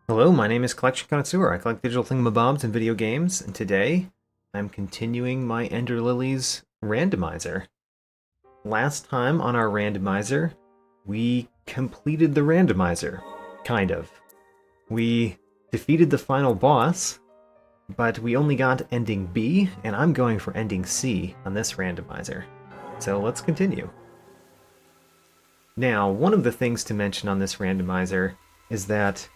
Hello, my name is Collection Connoisseur. I collect digital thingamabobs and video games, and today I'm continuing my Ender Lilies Randomizer. Last time on our randomizer, we completed the randomizer, kind of. We defeated the final boss, but we only got ending B, and I'm going for ending C on this randomizer. So let's continue. Now, one of the things to mention on this randomizer is that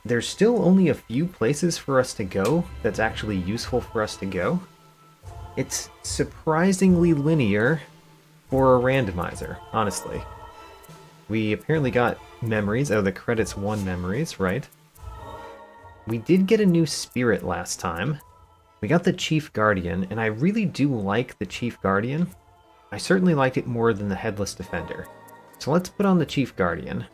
there's still only a few places for us to go that's actually useful for us to go. It's surprisingly linear for a randomizer, honestly. We apparently got memories. Oh, the credits won memories, right? We did get a new spirit last time. We got the Chief Guardian, and I really do like the Chief Guardian. I certainly liked it more than the Headless Defender. So let's put on the Chief Guardian.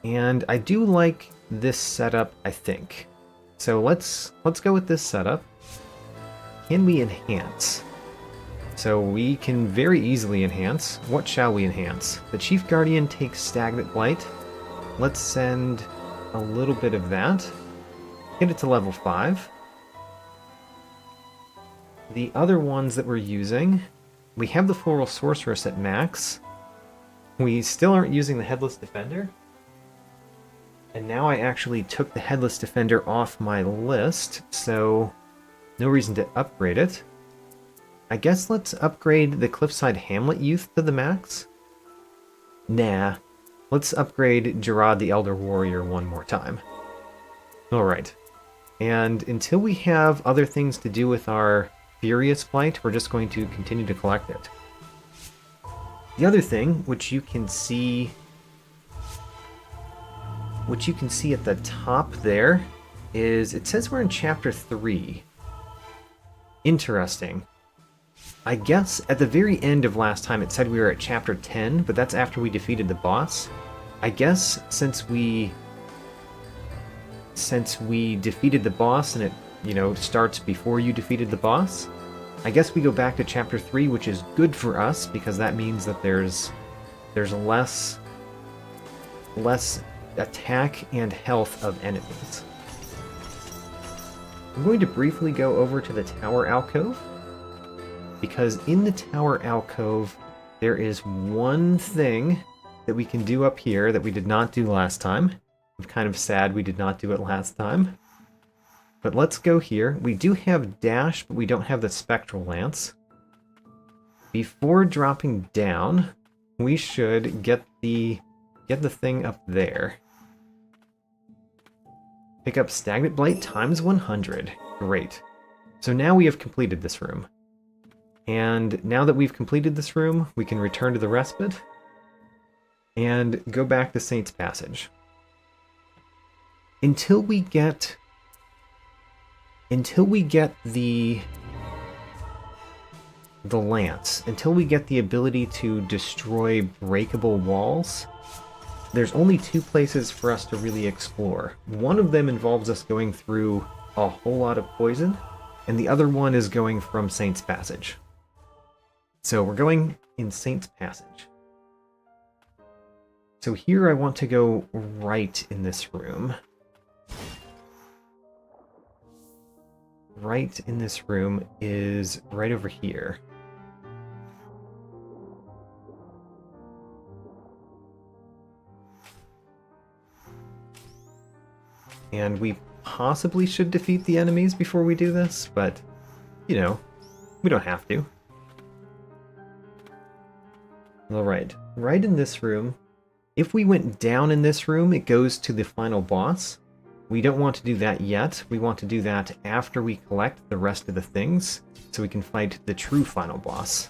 And I do like this setup, I think. So let's go with this setup. Can we enhance? So we can very easily enhance. What shall we enhance? The Chief Guardian takes Stagnant Blight. Let's send a little bit of that. Get it to level 5. The other ones that we're using, we have the Floral Sorceress at max. We still aren't using the Headless Defender. And now I actually took the Headless Defender off my list, so no reason to upgrade it. I guess let's upgrade the Cliffside Hamlet Youth to the max? Nah. Let's upgrade Gerard the Elder Warrior one more time. Alright. And until we have other things to do with our Furious Blight, we're just going to continue to collect it. The other thing, which you can see at the top there, is it says we're in Chapter 3. Interesting. I guess at the very end of last time it said we were at Chapter 10, but that's after we defeated the boss. I guess since we defeated the boss and it, starts before you defeated the boss, I guess we go back to Chapter 3, which is good for us, because that means that there's less attack and health of enemies. I'm going to briefly go over to the Tower Alcove, because in the Tower Alcove there is one thing that we can do up here that we did not do last time. I'm kind of sad we did not do it last time. But let's go here. We do have Dash, but we don't have the Spectral Lance. Before dropping down, we should get the thing up there. Pick up Stagnant Blight times 100. Great. So now we have completed this room. And now that we've completed this room, we can return to the Respite and go back to Saint's Passage. Until we get the Lance, until we get the ability to destroy breakable walls, there's only two places for us to really explore. One of them involves us going through a whole lot of poison, and the other one is going from Saint's Passage. So we're going in Saint's Passage. So here I want to go right in this room. Right in this room is right over here. And we possibly should defeat the enemies before we do this, but, we don't have to. Alright, right in this room. If we went down in this room, it goes to the final boss. We don't want to do that yet. We want to do that after we collect the rest of the things, so we can fight the true final boss.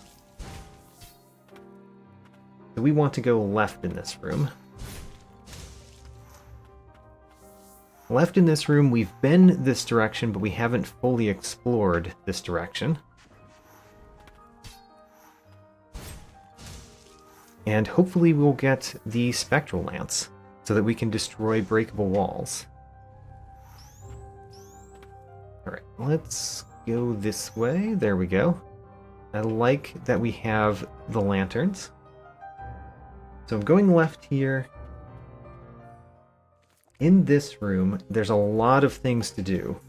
So we want to go left in this room. Left in this room, we've been this direction, but we haven't fully explored this direction. And hopefully we'll get the Spectral Lance, so that we can destroy breakable walls. Alright, let's go this way. There we go. I like that we have the lanterns. So I'm going left here. in this room, there's a lot of things to do.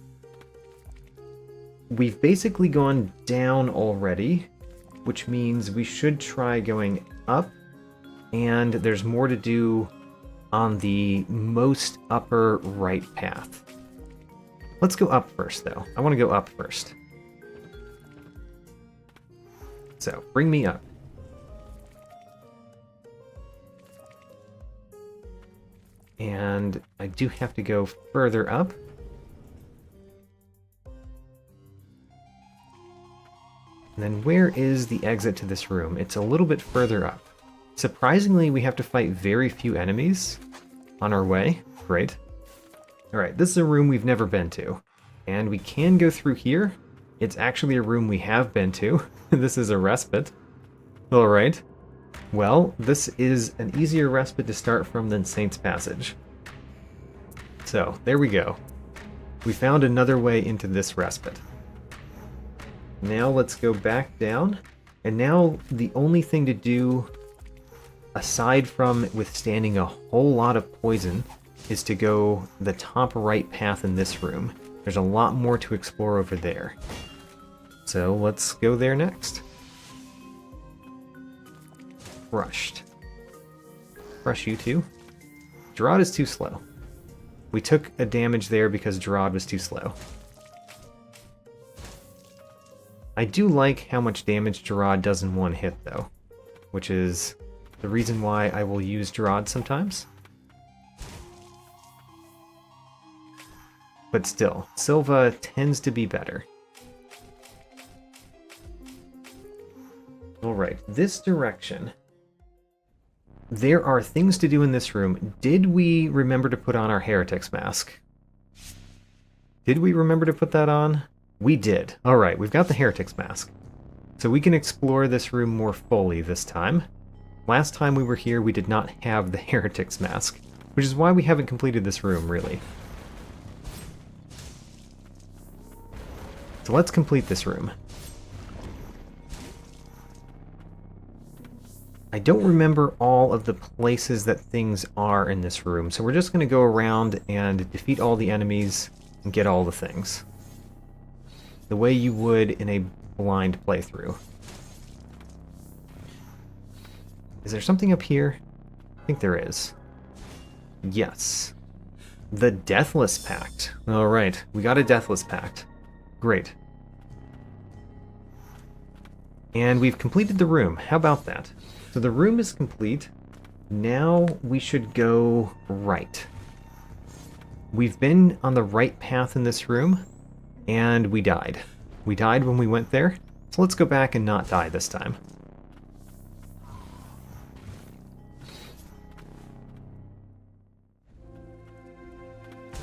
We've basically gone down already, which means we should try going up, and there's more to do on the most upper right path. Let's go up first, though. I want to go up first. So, bring me up. And I do have to go further up. And then where is the exit to this room? It's a little bit further up. Surprisingly, we have to fight very few enemies on our way. Great. Alright, this is a room we've never been to. And we can go through here. It's actually a room we have been to. This is a respite. Alright. Well, this is an easier respite to start from than Saint's Passage. So, there we go. We found another way into this respite. Now let's go back down. And now the only thing to do, aside from withstanding a whole lot of poison, is to go the top right path in this room. There's a lot more to explore over there. So let's go there next. Crushed. Crush you too. Gerard is too slow. We took a damage there because Gerard was too slow. I do like how much damage Gerard does in one hit, though, which is the reason why I will use Gerard sometimes. But still, Silva tends to be better. Alright, this direction. There are things to do in this room. Did we remember to put on our Heretic's mask? Did we remember to put that on? We did. Alright, we've got the Heretic's mask. So we can explore this room more fully this time. Last time we were here, we did not have the Heretic's mask, which is why we haven't completed this room, really. So let's complete this room. I don't remember all of the places that things are in this room, so we're just going to go around and defeat all the enemies and get all the things. The way you would in a blind playthrough. Is there something up here? I think there is. Yes. The Deathless Pact. Alright, we got a Deathless Pact. Great. And we've completed the room. How about that? So the room is complete. Now we should go right. We've been on the right path in this room, and we died. We died when we went there, so let's go back and not die this time.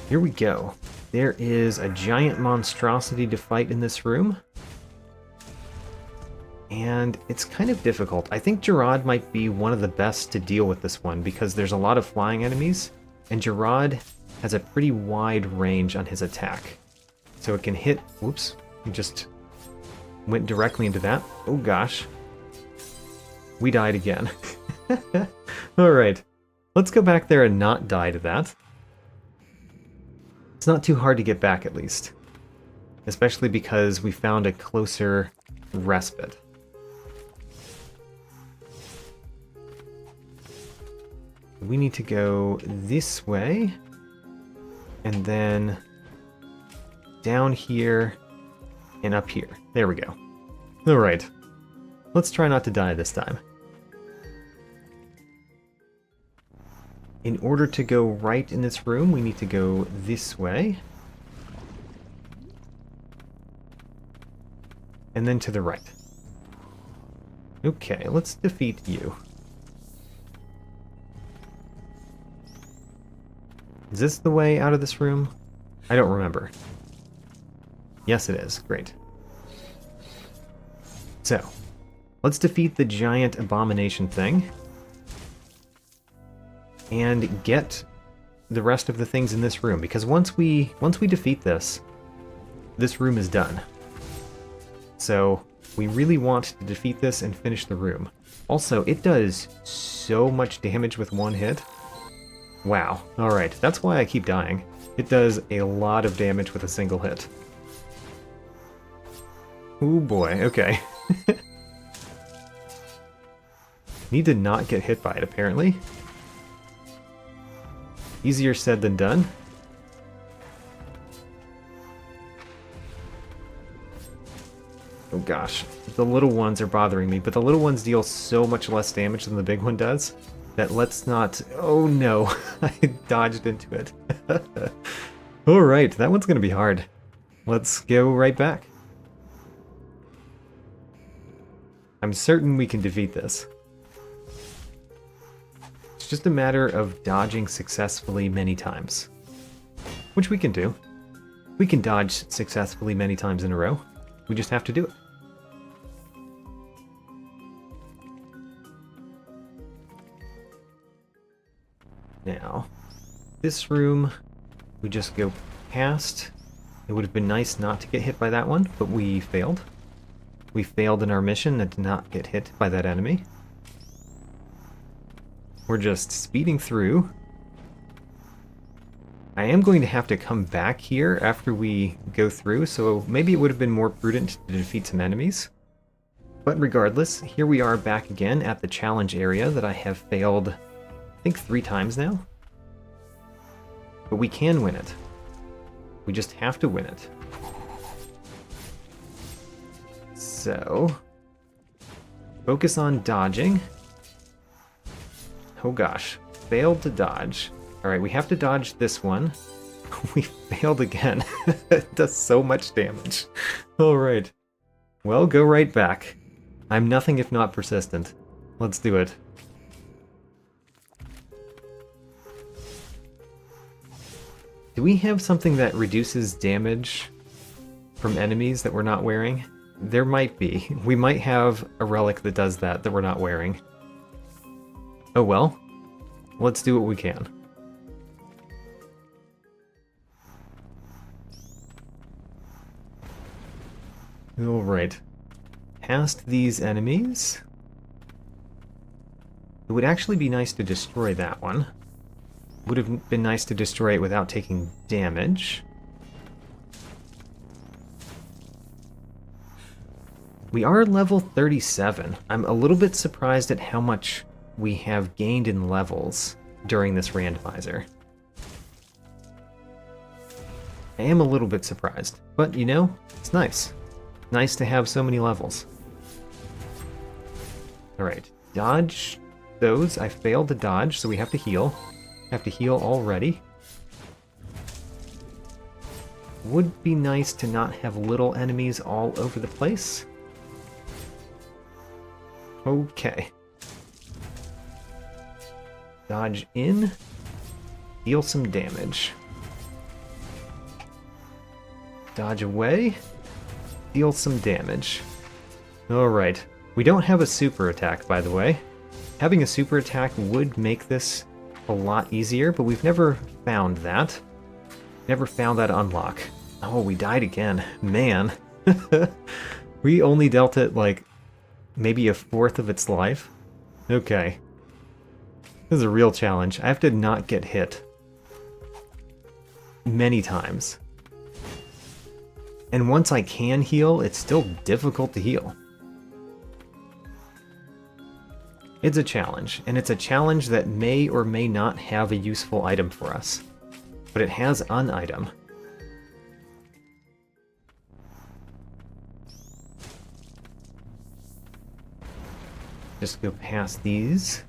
Here we go. There is a giant monstrosity to fight in this room. And it's kind of difficult. I think Gerard might be one of the best to deal with this one because there's a lot of flying enemies, and Gerard has a pretty wide range on his attack. So it can hit... Whoops. We just went directly into that. Oh gosh. We died again. Alright. Let's go back there and not die to that. It's not too hard to get back, at least. Especially because we found a closer respite. We need to go this way, and then down here, and up here. There we go. Alright. Let's try not to die this time. In order to go right in this room, we need to go this way. And then to the right. Okay, let's defeat you. Is this the way out of this room? I don't remember. Yes, it is. Great. So, let's defeat the giant abomination thing. And get the rest of the things in this room. Because once we defeat this room is done. So, we really want to defeat this and finish the room. Also, it does so much damage with one hit. Wow. Alright, that's why I keep dying. It does a lot of damage with a single hit. Oh boy, okay. Need to not get hit by it, apparently. Easier said than done. Oh gosh, the little ones are bothering me, but the little ones deal so much less damage than the big one does that let's not... Oh no, I dodged into it. Alright, that one's gonna be hard. Let's go right back. I'm certain we can defeat this. It's just a matter of dodging successfully many times. Which we can do. We can dodge successfully many times in a row. We just have to do it. Now, this room, we just go past. It would have been nice not to get hit by that one, but we failed. We failed in our mission and did not get hit by that enemy. We're just speeding through. I am going to have to come back here after we go through, so maybe it would have been more prudent to defeat some enemies. But regardless, here we are back again at the challenge area that I have failed, I think 3 times now. But we can win it. We just have to win it. So, focus on dodging. Oh gosh, failed to dodge. Alright, we have to dodge this one. We failed again. It does so much damage. Alright. Well, go right back. I'm nothing if not persistent. Let's do it. Do we have something that reduces damage from enemies that we're not wearing? There might be. We might have a relic that does that we're not wearing. Oh well. Let's do what we can. Alright. Past these enemies. It would actually be nice to destroy that one. Would have been nice to destroy it without taking damage. We are level 37. I'm a little bit surprised at how much we have gained in levels during this randomizer. I am a little bit surprised, but you know, it's nice. Nice to have so many levels. Alright, dodge those. I failed to dodge, so we have to heal. Have to heal already. Would be nice to not have little enemies all over the place. Okay. Dodge in. Deal some damage. Dodge away. Deal some damage. Alright. We don't have a super attack, by the way. Having a super attack would make this a lot easier, but we've never found that. Never found that unlock. Oh, we died again. Man. We only dealt it, like, maybe 1/4 of its life. Okay. This is a real challenge. I have to not get hit. Many times. And once I can heal, it's still difficult to heal. It's a challenge, and it's a challenge that may or may not have a useful item for us. But it has an item. Just go past these.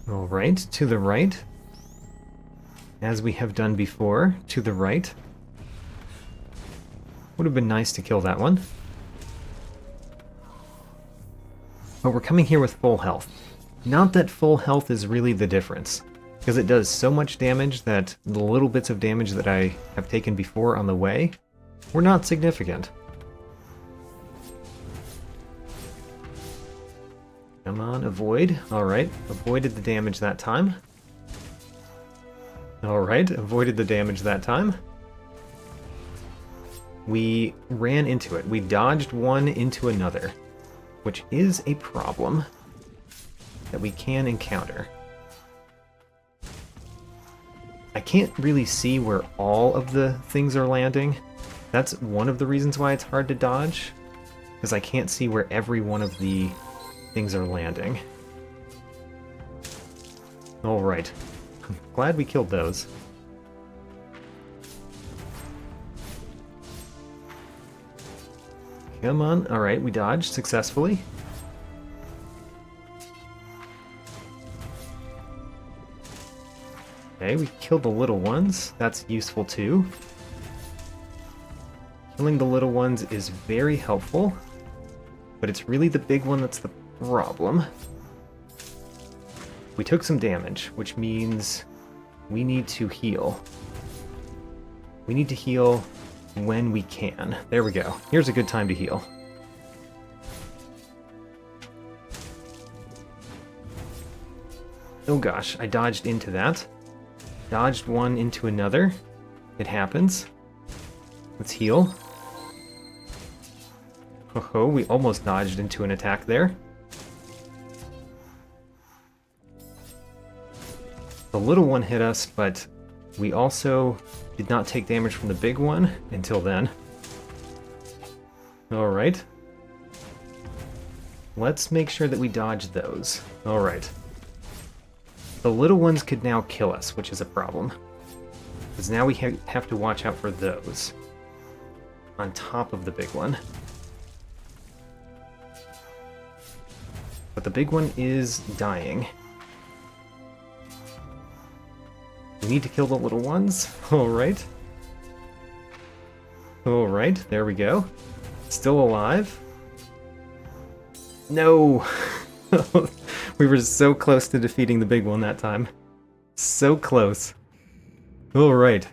Alright, to the right. As we have done before, to the right. Would have been nice to kill that one. But we're coming here with full health. Not that full health is really the difference, because it does so much damage that the little bits of damage that I have taken before on the way were not significant. Come on, avoid. Alright, avoided the damage that time. Alright, avoided the damage that time. We ran into it. We dodged one into another. which is a problem that we can encounter. I can't really see where all of the things are landing. That's one of the reasons why it's hard to dodge, because I can't see where every one of the things are landing. Alright. Glad we killed those. Come on. Alright, we dodged successfully. Okay, we killed the little ones. That's useful too. Killing the little ones is very helpful, but it's really the big one that's the problem. We took some damage, which means we need to heal. We need to heal when we can. There we go. Here's a good time to heal. Oh gosh, I dodged into that. Dodged one into another. It happens. Let's heal. Ho-ho, we almost dodged into an attack there. The little one hit us, but we also did not take damage from the big one until then. Alright. Let's make sure that we dodge those. Alright. The little ones could now kill us, which is a problem. Because now we have to watch out for those. On top of the big one. But the big one is dying. We need to kill the little ones. Alright. Alright, there we go. Still alive. No! We were so close to defeating the big one that time. So close. Alright.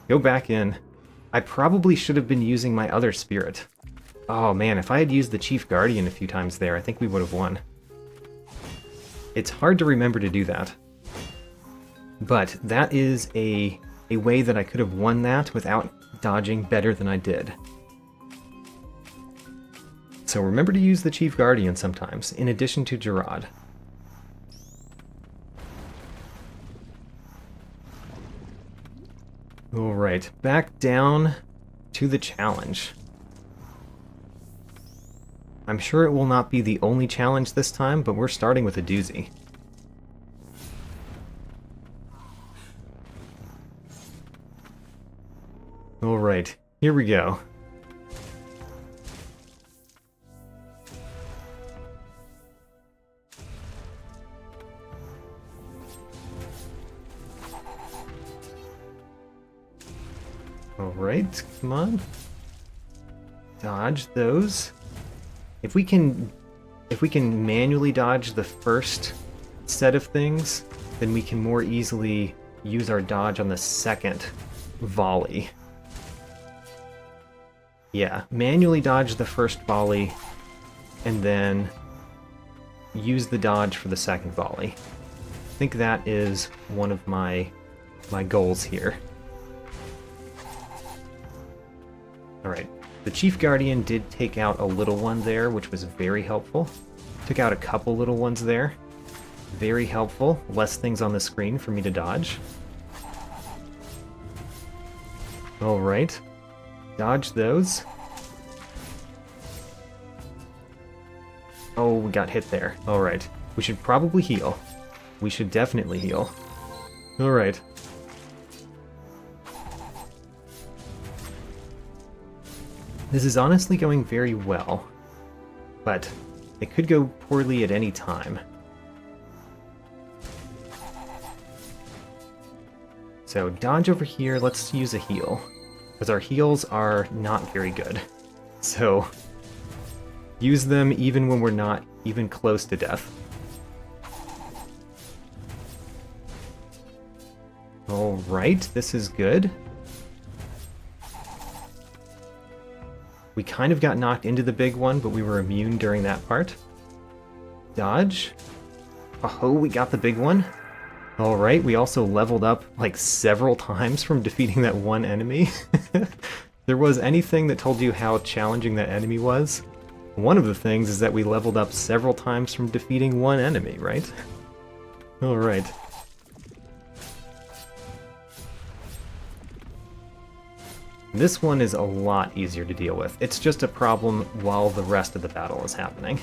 Go back in. I probably should have been using my other spirit. Oh man, if I had used the Chief Guardian a few times there, I think we would have won. It's hard to remember to do that. But that is a way that I could have won that without dodging better than I did. So remember to use the Chief Guardian sometimes, in addition to Gerard. Alright, back down to the challenge. I'm sure it will not be the only challenge this time, but we're starting with a doozy. Alright, here we go. Alright, come on. Dodge those. If we can manually dodge the first set of things, then we can more easily use our dodge on the second volley. Yeah, manually dodge the first volley, and then use the dodge for the second volley. I think that is one of my goals here. Alright, the Chief Guardian did take out a little one there, which was very helpful. Took out a couple little ones there. Very helpful. Less things on the screen for me to dodge. Alright. Dodge those. Oh, we got hit there. Alright. We should probably heal. We should definitely heal. Alright. This is honestly going very well, but it could go poorly at any time. So dodge over here, let's use a heal, because our heals are not very good. So use them even when we're not even close to death. Alright, this is good. We kind of got knocked into the big one, but we were immune during that part. Dodge. Oh, we got the big one. Alright, we also leveled up like several times from defeating that one enemy. If there was anything that told you how challenging that enemy was, One of the things is that we leveled up several times from defeating one enemy, right? Alright. This one is a lot easier to deal with. It's just a problem while the rest of the battle is happening.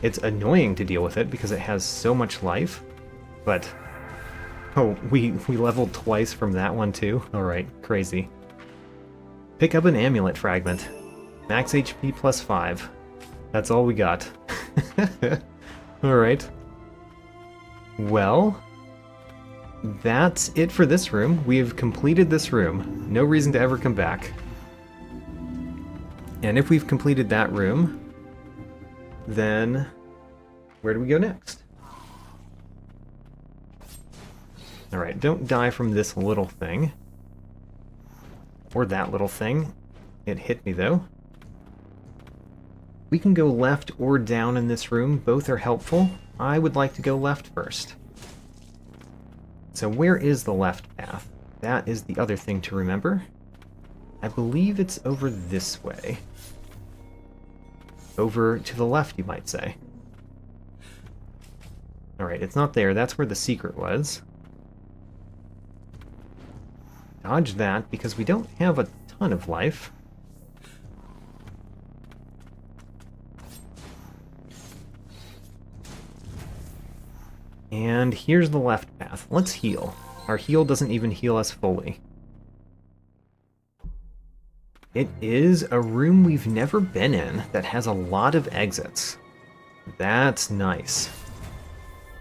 It's annoying to deal with it because it has so much life, but... Oh, we leveled twice from that one too? Alright, crazy. Pick up an amulet fragment. Max HP plus 5. That's all we got. Alright. Well, that's it for this room. We've completed this room. No reason to ever come back. And if we've completed that room, then where do we go next? Alright, don't die from this little thing. Or that little thing. It hit me though. We can go left or down in this room. Both are helpful. I would like to go left first. So where is the left path? That is the other thing to remember. I believe it's over this way. Over to the left, you might say. Alright, it's not there. That's where the secret was. Dodge that, because we don't have a ton of life. And here's the left path. Let's heal. Our heal doesn't even heal us fully. It is a room we've never been in that has a lot of exits. That's nice.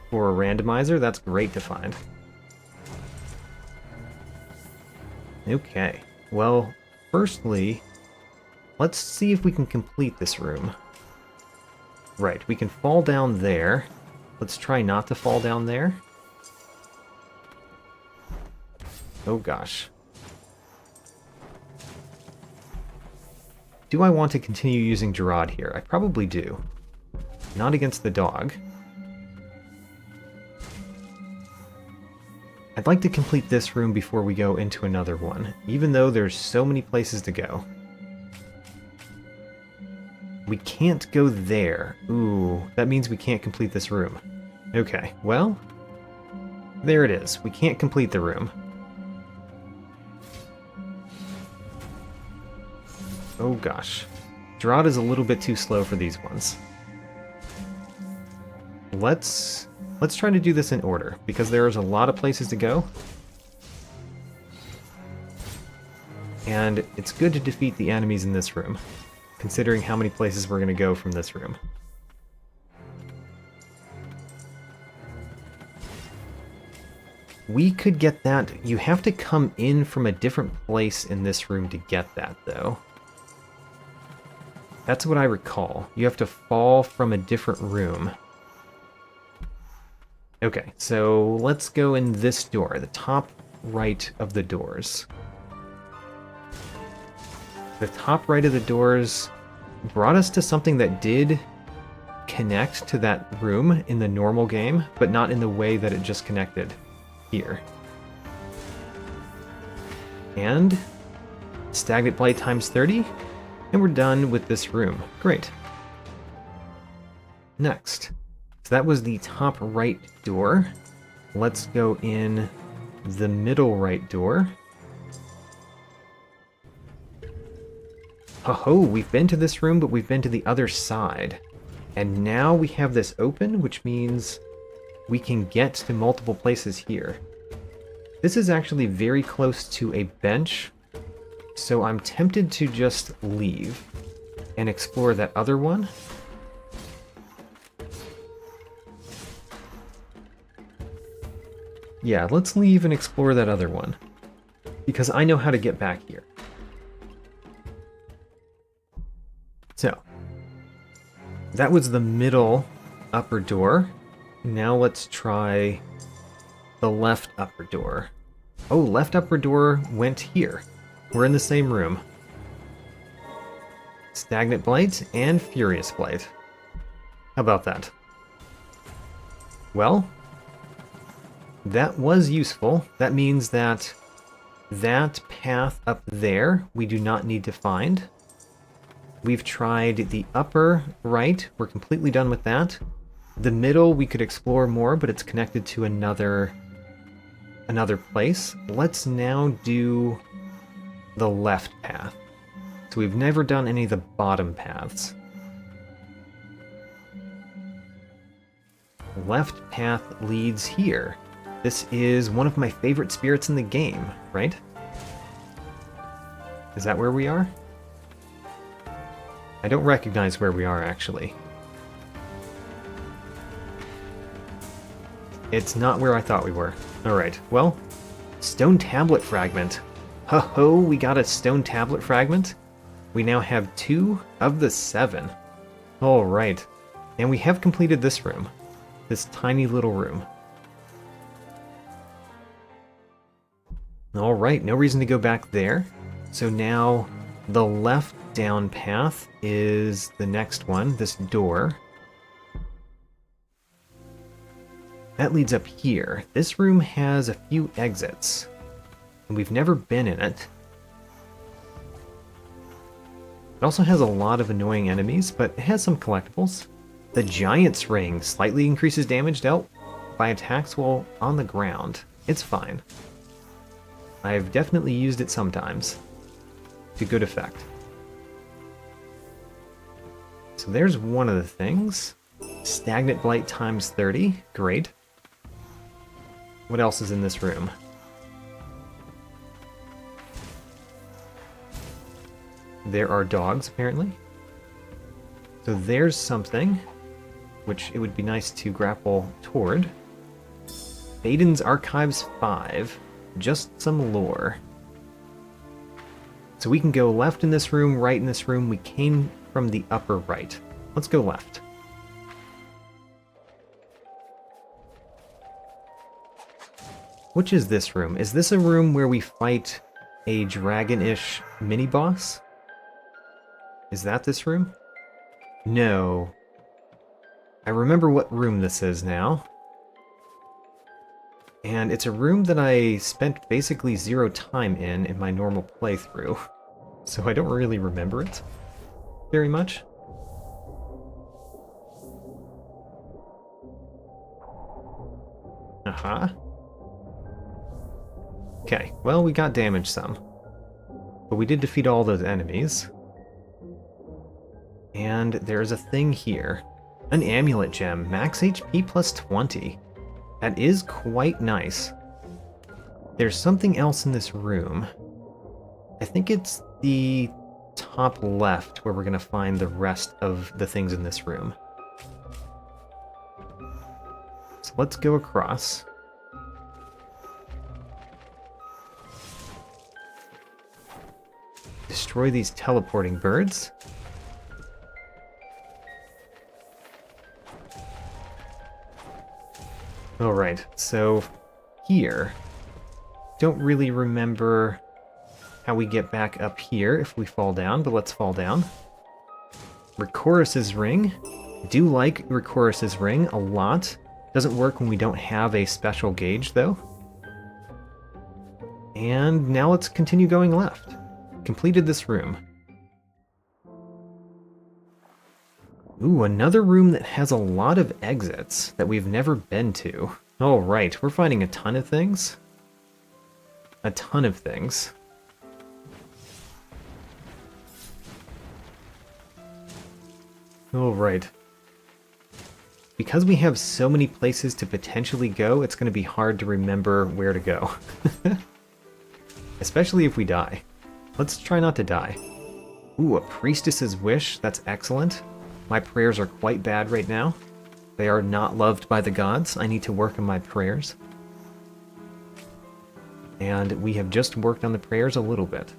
For a randomizer, that's great to find. Okay, well, firstly, let's see if we can complete this room. Right, we can fall down there. Let's try not to fall down there. Oh gosh. Do I want to continue using Gerard here? I probably do. Not against the dog. I'd like to complete this room before we go into another one, even though there's so many places to go. We can't go there. Ooh, that means we can't complete this room. Okay, well, there it is. We can't complete the room. Oh gosh. Gerard is a little bit too slow for these ones. Let's try to do this in order, because there's a lot of places to go. And it's good to defeat the enemies in this room, considering how many places we're going to go from this room. We could get that. You have to come in from a different place in this room to get that, though. That's what I recall. You have to fall from a different room. Okay, so let's go in this door, the top right of the doors. The top right of the doors brought us to something that did connect to that room in the normal game, but not in the way that it just connected here. And stagnant blight times 30, and we're done with this room. Great. Next. So that was the top right door. Let's go in the middle right door. Ho-ho, we've been to this room, but we've been to the other side. And now we have this open, which means we can get to multiple places here. This is actually very close to a bench, so I'm tempted to just leave and explore that other one. Yeah, let's leave and explore that other one, because I know how to get back here. So, that was the middle upper door. Now let's try the left upper door. Oh, left upper door went here. We're in the same room. Stagnant Blight and Furious Blight. How about that? Well, that was useful. That means that that path up there we do not need to find. We've tried the upper right. We're completely done with that. The middle we could explore more, but it's connected to another place. Let's now do the left path. So we've never done any of the bottom paths. Left path leads here. This is one of my favorite spirits in the game, right? Is that where we are? I don't recognize where we are, actually. It's not where I thought we were. Alright, well, stone tablet fragment. Ho-ho, we got a stone tablet fragment. We now have 2 of the 7. Alright, and we have completed this room. This tiny little room. Alright, no reason to go back there. So now the left down path is the next one, this door. That leads up here. This room has a few exits, and we've never been in it. It also has a lot of annoying enemies, but it has some collectibles. The Giant's Ring slightly increases damage dealt by attacks while on the ground. It's fine. I've definitely used it sometimes, to good effect. So there's one of the things. Stagnant Blight times 30, great. What else is in this room? There are dogs, apparently. So there's something, which it would be nice to grapple toward. Baden's Archives 5. Just some lore. So we can go left in this room, right in this room. We came from the upper right. Let's go left. Which is this room? Is this a room where we fight a dragon-ish mini-boss? Is that this room? No. I remember what room this is now. And it's a room that I spent basically 0 time in my normal playthrough. So I don't really remember it very much. Aha. Okay, well, we got damaged some. But we did defeat all those enemies. And there's a thing here. An amulet gem, max HP plus 20. That is quite nice. There's something else in this room. I think it's the top left where we're going to find the rest of the things in this room. So let's go across. Destroy these teleporting birds. Alright, so here. Don't really remember how we get back up here if we fall down, but let's fall down. Ricorus's ring. Do like Ricorus's ring a lot. Doesn't work when we don't have a special gauge, though. And now let's continue going left. Completed this room. Ooh, another room that has a lot of exits that we've never been to. Oh, right, we're finding a ton of things. A ton of things. Oh, right. Because we have so many places to potentially go, it's going to be hard to remember where to go. Especially if we die. Let's try not to die. Ooh, a priestess's wish. That's excellent. My prayers are quite bad right now. They are not loved by the gods. I need to work on my prayers. And we have just worked on the prayers a little bit.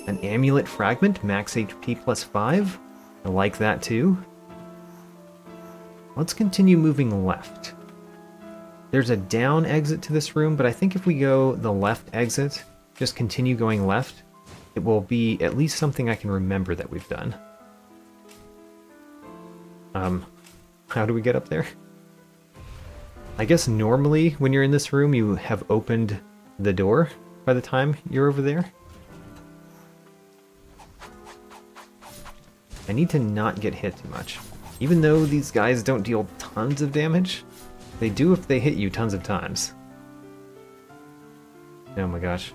An amulet fragment, max HP plus 5. I like that too. Let's continue moving left. There's a down exit to this room, but I think if we go the left exit, just continue going left, it will be at least something I can remember that we've done. How do we get up there? I guess normally when you're in this room you have opened the door by the time you're over there. I need to not get hit too much. Even though these guys don't deal tons of damage, they do if they hit you tons of times. Oh my gosh.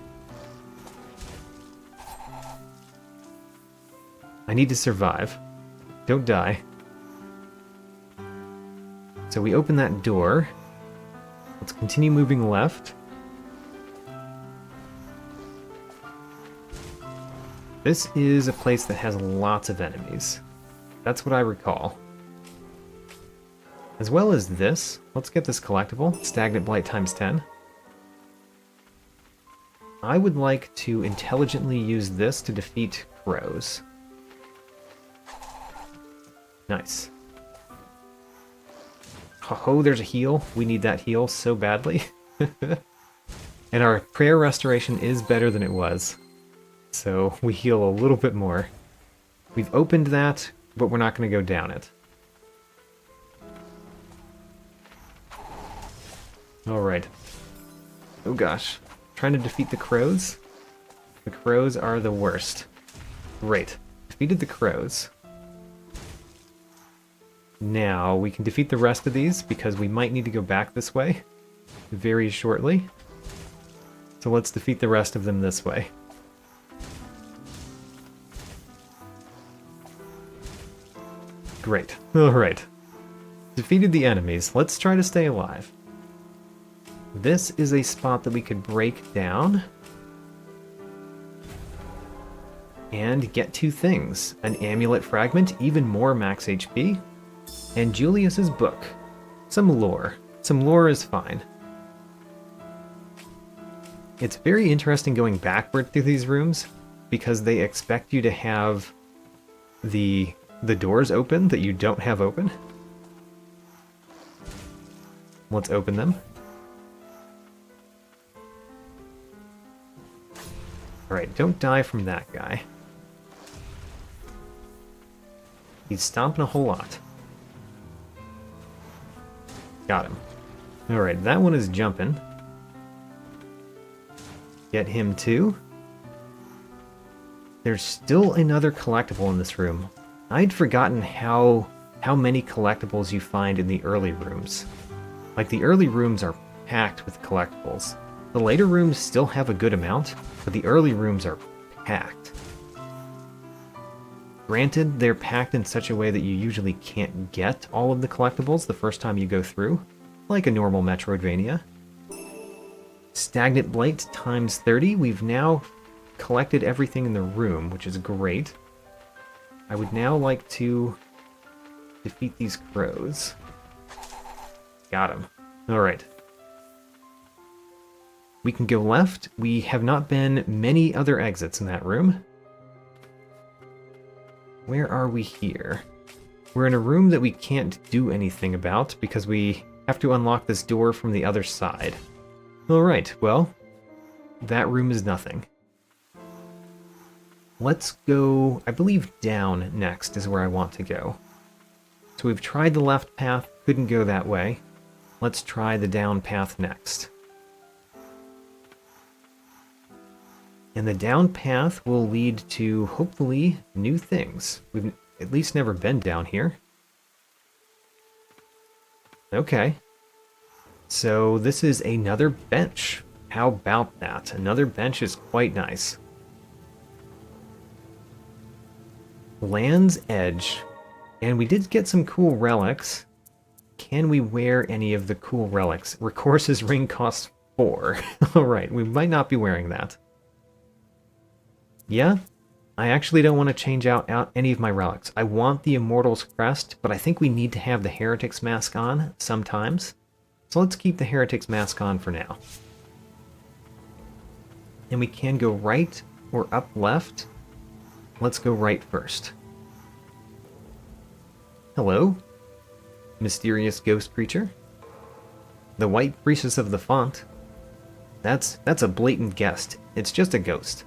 I need to survive. Don't die. So we open that door. Let's continue moving left. This is a place that has lots of enemies. That's what I recall. As well as this, let's get this collectible, Stagnant Blight times 10. I would like to intelligently use this to defeat crows. Nice. Oh, there's a heal. We need that heal so badly. And our prayer restoration is better than it was. So we heal a little bit more. We've opened that, but we're not going to go down it. Alright. Oh gosh. Trying to defeat the crows? The crows are the worst. Great. Defeated the crows. Now, we can defeat the rest of these, because we might need to go back this way very shortly. So let's defeat the rest of them this way. Great. Alright. Defeated the enemies. Let's try to stay alive. This is a spot that we could break down and get two things. An amulet fragment, even more max HP, and Julius's book. Some lore. Some lore is fine. It's very interesting going backward through these rooms because they expect you to have the doors open that you don't have open. Let's open them. Alright, don't die from that guy. He's stomping a whole lot. Got him. Alright, that one is jumping. Get him too. There's still another collectible in this room. I'd forgotten how many collectibles you find in the early rooms. Like, the early rooms are packed with collectibles. The later rooms still have a good amount, but the early rooms are packed. Granted, they're packed in such a way that you usually can't get all of the collectibles the first time you go through, like a normal Metroidvania. Stagnant Blight times 30. We've now collected everything in the room, which is great. I would now like to defeat these crows. Got him. Alright. We can go left. We have not been many other exits in that room. Where are we here? We're in a room that we can't do anything about because we have to unlock this door from the other side. Alright, well, that room is nothing. Let's go, I believe down next is where I want to go. So we've tried the left path, couldn't go that way. Let's try the down path next. And the down path will lead to, hopefully, new things. We've at least never been down here. Okay. So this is another bench. How about that? Another bench is quite nice. Land's Edge. And we did get some cool relics. Can we wear any of the cool relics? Recorse's ring costs 4. Alright, we might not be wearing that. Yeah, I actually don't want to change out any of my relics. I want the Immortal's Crest, but I think we need to have the Heretic's Mask on sometimes. So let's keep the Heretic's Mask on for now. And we can go right or up left. Let's go right first. Hello, mysterious ghost creature. The White Priestess of the Font. That's a blatant guess. It's just a ghost.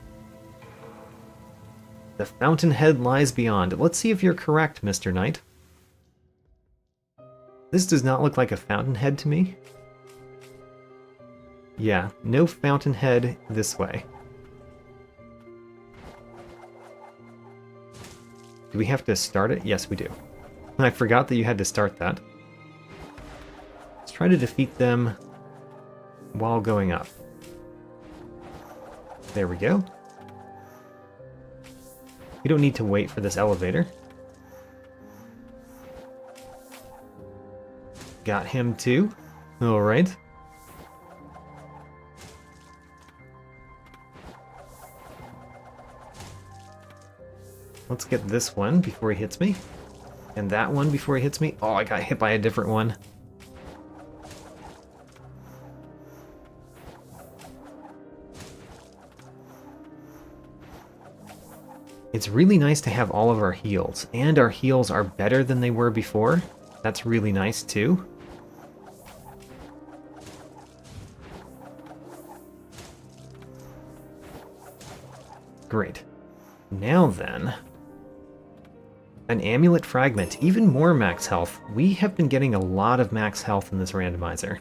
The fountainhead lies beyond. Let's see if you're correct, Mr. Knight. This does not look like a fountainhead to me. Yeah, no fountainhead this way. Do we have to start it? Yes, we do. I forgot that you had to start that. Let's try to defeat them while going up. There we go. We don't need to wait for this elevator. Got him too. Alright. Let's get this one before he hits me. And that one before he hits me. Oh, I got hit by a different one. It's really nice to have all of our heals. And our heals are better than they were before. That's really nice too. Great. Now then... an amulet fragment, even more max health. We have been getting a lot of max health in this randomizer.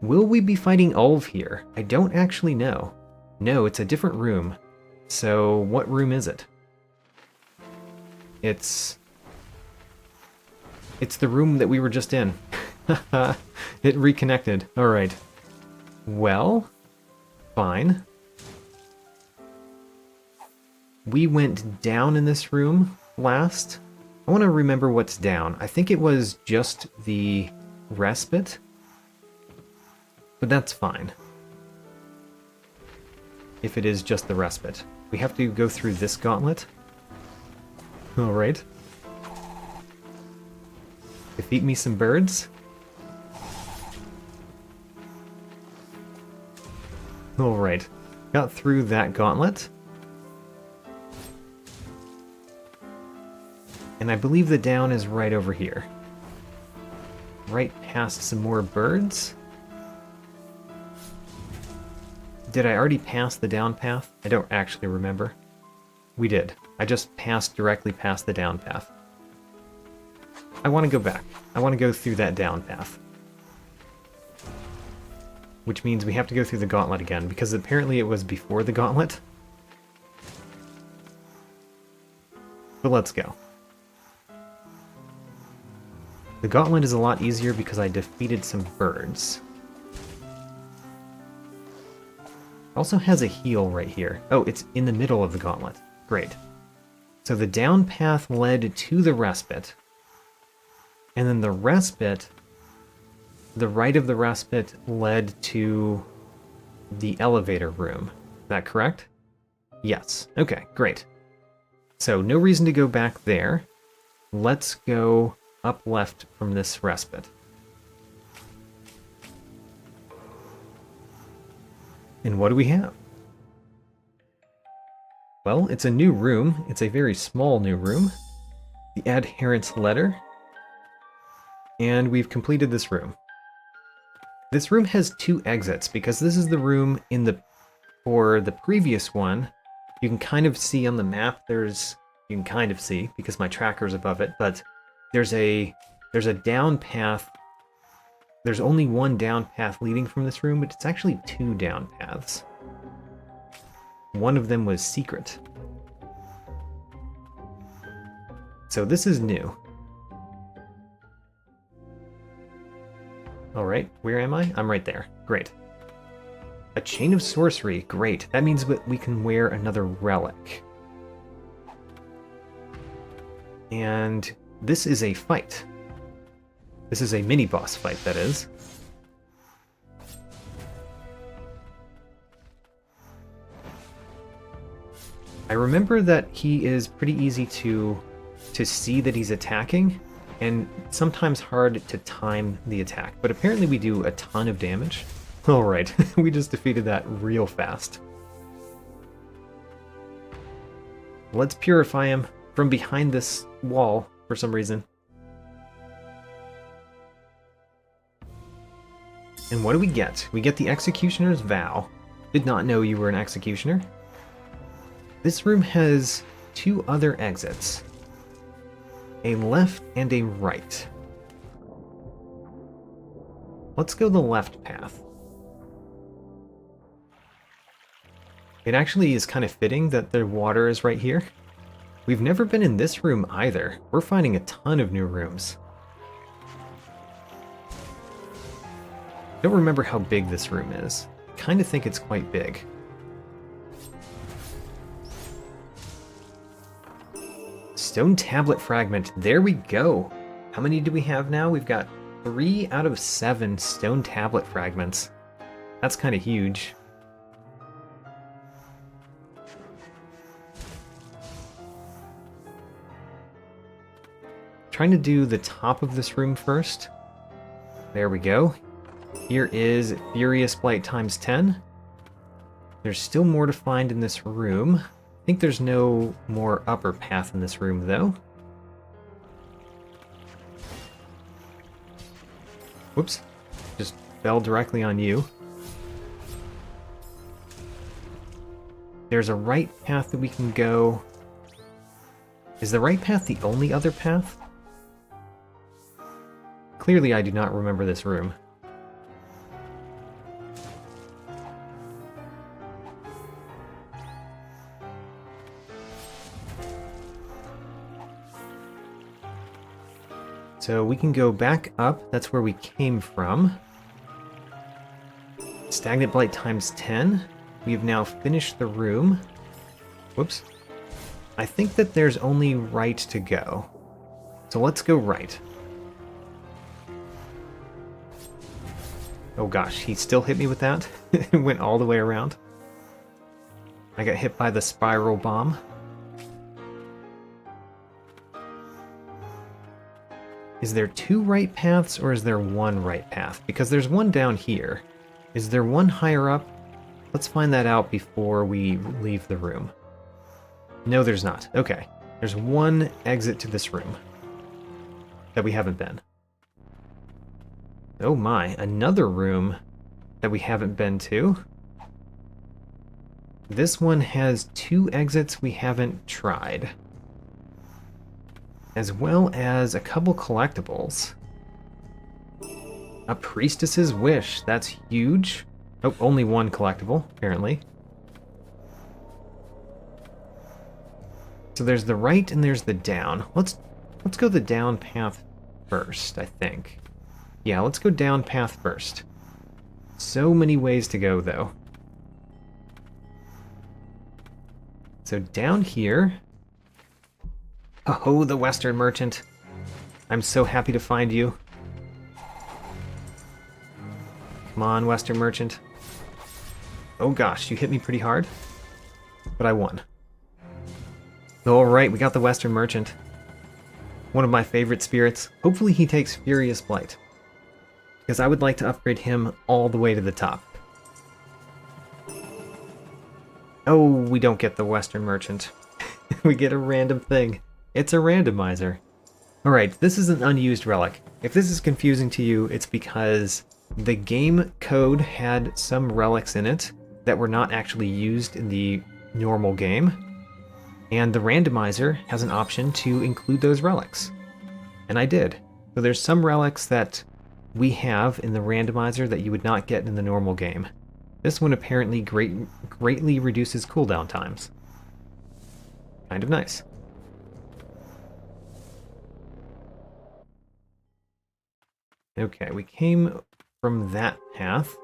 Will we be fighting Ulv here? I don't actually know. No, it's a different room. So, what room is it? It's the room that we were just in. It reconnected. Alright. Well, fine. We went down in this room last. I want to remember what's down. I think it was just the respite. But that's fine. If it is just the respite. We have to go through this gauntlet. Alright. Defeat me some birds. Alright. Got through that gauntlet. And I believe the down is right over here. Right past some more birds. Did I already pass the down path? I don't actually remember. We did. I just passed directly past the down path. I want to go back. I want to go through that down path. Which means we have to go through the gauntlet again, because apparently it was before the gauntlet. But let's go. The gauntlet is a lot easier because I defeated some birds. Also has a heal right here. Oh, it's in the middle of the gauntlet. Great. So the down path led to the respite. And then the respite, the right of the respite led to the elevator room. Is that correct? Yes. Okay, great. So no reason to go back there. Let's go up left from this respite. And what do we have? Well, it's a new room. It's a very small new room. The adherence letter. And we've completed this room. This room has 2 exits because this is the room for the previous one. You can kind of see on the map, you can kind of see because my tracker's above it, but there's a down path. There's only one down path leading from this room, but it's actually 2 down paths. One of them was secret. So this is new. Alright, where am I? I'm right there. Great. A chain of sorcery. Great. That means that we can wear another relic. And this is a fight. This is a mini-boss fight, that is. I remember that he is pretty easy to see that he's attacking, and sometimes hard to time the attack. But apparently we do a ton of damage. Alright, we just defeated that real fast. Let's purify him from behind this wall for some reason. And what do we get? We get the Executioner's Vow. Did not know you were an Executioner. This room has 2 other exits. A left and a right. Let's go the left path. It actually is kind of fitting that the water is right here. We've never been in this room either. We're finding a ton of new rooms. Don't remember how big this room is. Kind of think it's quite big. Stone tablet fragment. There we go. How many do we have now? We've got 3 out of 7 stone tablet fragments. That's kind of huge. Trying to do the top of this room first. There we go. Here is Furious Blight times 10. There's still more to find in this room. I think there's no more upper path in this room, though. Whoops. Just fell directly on you. There's a right path that we can go. Is the right path the only other path? Clearly, I do not remember this room. So we can go back up. That's where we came from. Stagnant Blight times 10. We have now finished the room. Whoops. I think that there's only right to go. So let's go right. Oh gosh, he still hit me with that. It went all the way around. I got hit by the spiral bomb. Is there 2 right paths or is there 1 right path? Because there's one down here. Is there one higher up? Let's find that out before we leave the room. No, there's not. Okay. There's 1 exit to this room that we haven't been. Oh my, another room that we haven't been to. This one has 2 exits we haven't tried. As well as a couple collectibles. A Priestess's Wish, that's huge. Oh, only 1 collectible, apparently. So there's the right and there's the down. Let's go the down path first, I think. Yeah, let's go down path first. So many ways to go, though. So down here... Oh, the Western Merchant. I'm so happy to find you. Come on, Western Merchant. Oh gosh, you hit me pretty hard. But I won. Alright, we got the Western Merchant. One of my favorite spirits. Hopefully he takes Furious Blight. Because I would like to upgrade him all the way to the top. Oh, we don't get the Western Merchant. We get a random thing. It's a randomizer. Alright, this is an unused relic. If this is confusing to you, it's because the game code had some relics in it that were not actually used in the normal game, and the randomizer has an option to include those relics. And I did. So there's some relics that we have in the randomizer that you would not get in the normal game. This one apparently greatly reduces cooldown times. Kind of nice. Okay, we came from that path.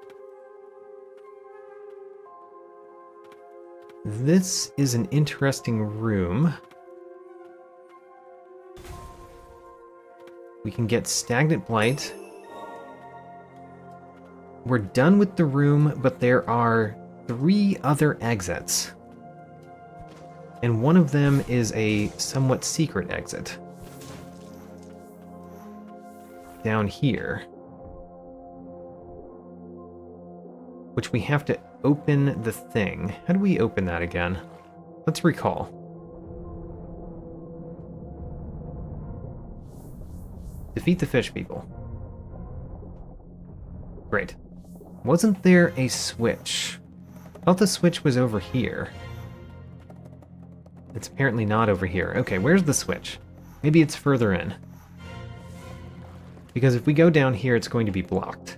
This is an interesting room. We can get Stagnant Blight. We're done with the room, but there are 3 other exits. And one of them is a somewhat secret exit. Down here. Which we have to open the thing. How do we open that again? Let's recall. Defeat the fish people. Great. Wasn't there a switch? I thought the switch was over here. It's apparently not over here. Okay, where's the switch? Maybe it's further in. Because if we go down here, it's going to be blocked.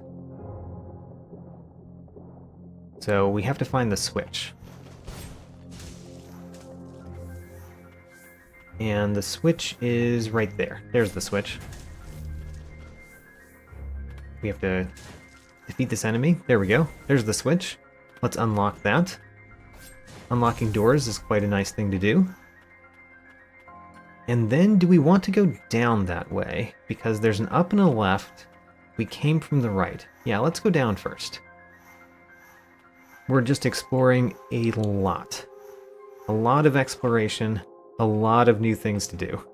So we have to find the switch. And the switch is right there. There's the switch. We have to defeat this enemy. There we go. There's the switch. Let's unlock that. Unlocking doors is quite a nice thing to do. And then do we want to go down that way? Because there's an up and a left. We came from the right. Yeah, let's go down first. We're just exploring a lot. A lot of exploration. A lot of new things to do.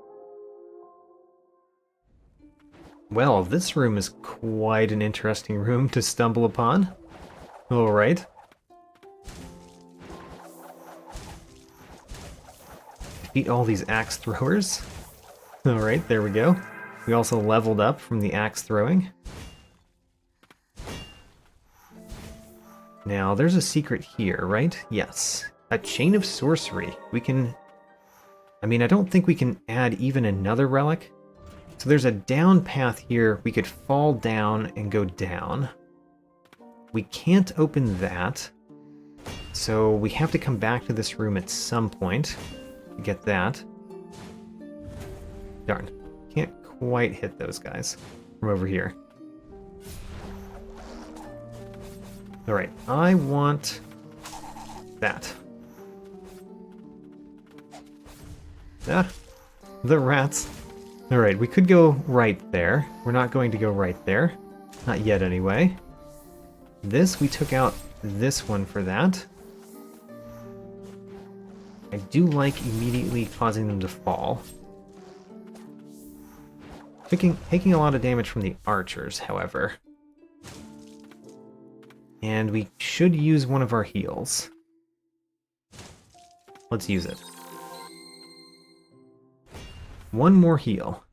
Well, this room is quite an interesting room to stumble upon. Alright. Defeat all these axe throwers. Alright, there we go. We also leveled up from the axe throwing. Now, there's a secret here, right? Yes. A chain of sorcery. We can... I mean, I don't think we can add even another relic. So there's a down path here. We could fall down and go down. We can't open that. So we have to come back to this room at some point to get that. Darn. Can't quite hit those guys from over here. Alright, I want that. Ah, the rats. Alright, we could go right there. We're not going to go right there. Not yet, anyway. This, we took out this one for that. I do like immediately causing them to fall. Taking a lot of damage from the archers, however. And we should use one of our heals. Let's use it. One more heal.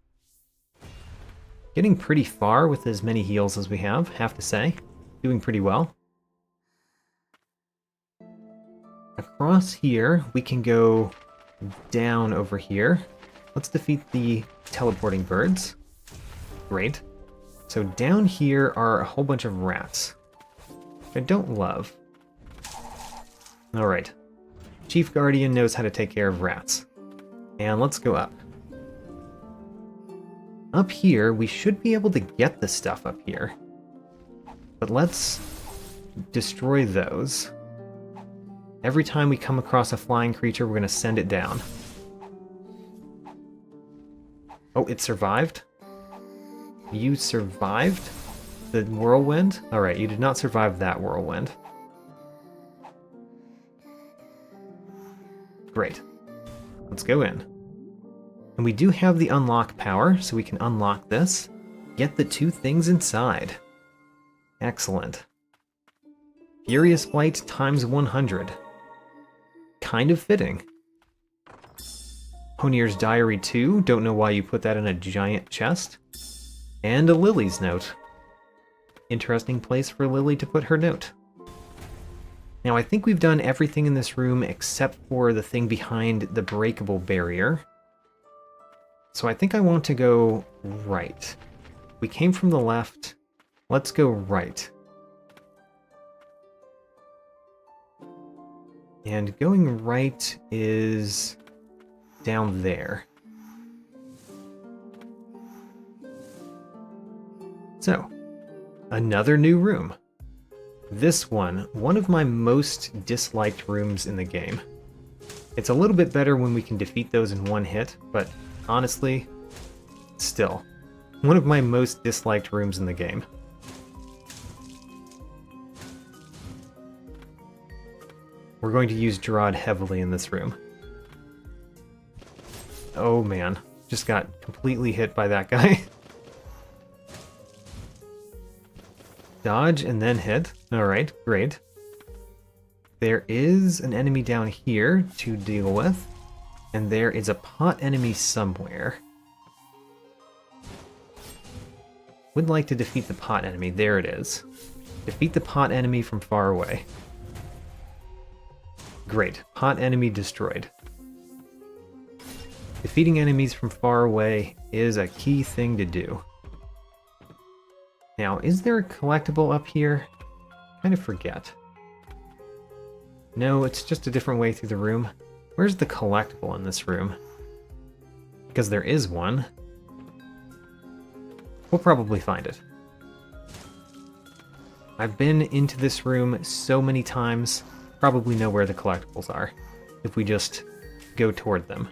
Getting pretty far with as many heals as we have to say. Doing pretty well. Across here, we can go down over here. Let's defeat the teleporting birds. Great. So down here are a whole bunch of rats, which I don't love. Alright. Chief Guardian knows how to take care of rats. And let's go up. Up here, we should be able to get the stuff up here. But let's destroy those. Every time we come across a flying creature, we're going to send it down. Oh, it survived? You survived the whirlwind? Alright, you did not survive that whirlwind. Great. Let's go in. And we do have the unlock power, so we can unlock this. Get the two things inside. Excellent. Furious Blight times 100. Kind of fitting. Honier's Diary 2, don't know why you put that in a giant chest. And a Lily's note. Interesting place for Lily to put her note. Now I think we've done everything in this room except for the thing behind the breakable barrier. So I think I want to go right. We came from the left. Let's go right. And going right is down there. So, another new room. This one of my most disliked rooms in the game. It's a little bit better when we can defeat those in one hit, but honestly, still, one of my most disliked rooms in the game. We're going to use Gerard heavily in this room. Oh man, just got completely hit by that guy. Dodge and then hit. Alright, great. There is an enemy down here to deal with, and there is a pot enemy somewhere. Would like to defeat the pot enemy. There it is. Defeat the pot enemy from far away. Great. Pot enemy destroyed. Defeating enemies from far away is a key thing to do. Now, is there a collectible up here? Kind of forget. No, it's just a different way through the room. Where's the collectible in this room? because there is one. We'll probably find it. I've been into this room so many times, probably know where the collectibles are, if we just go toward them.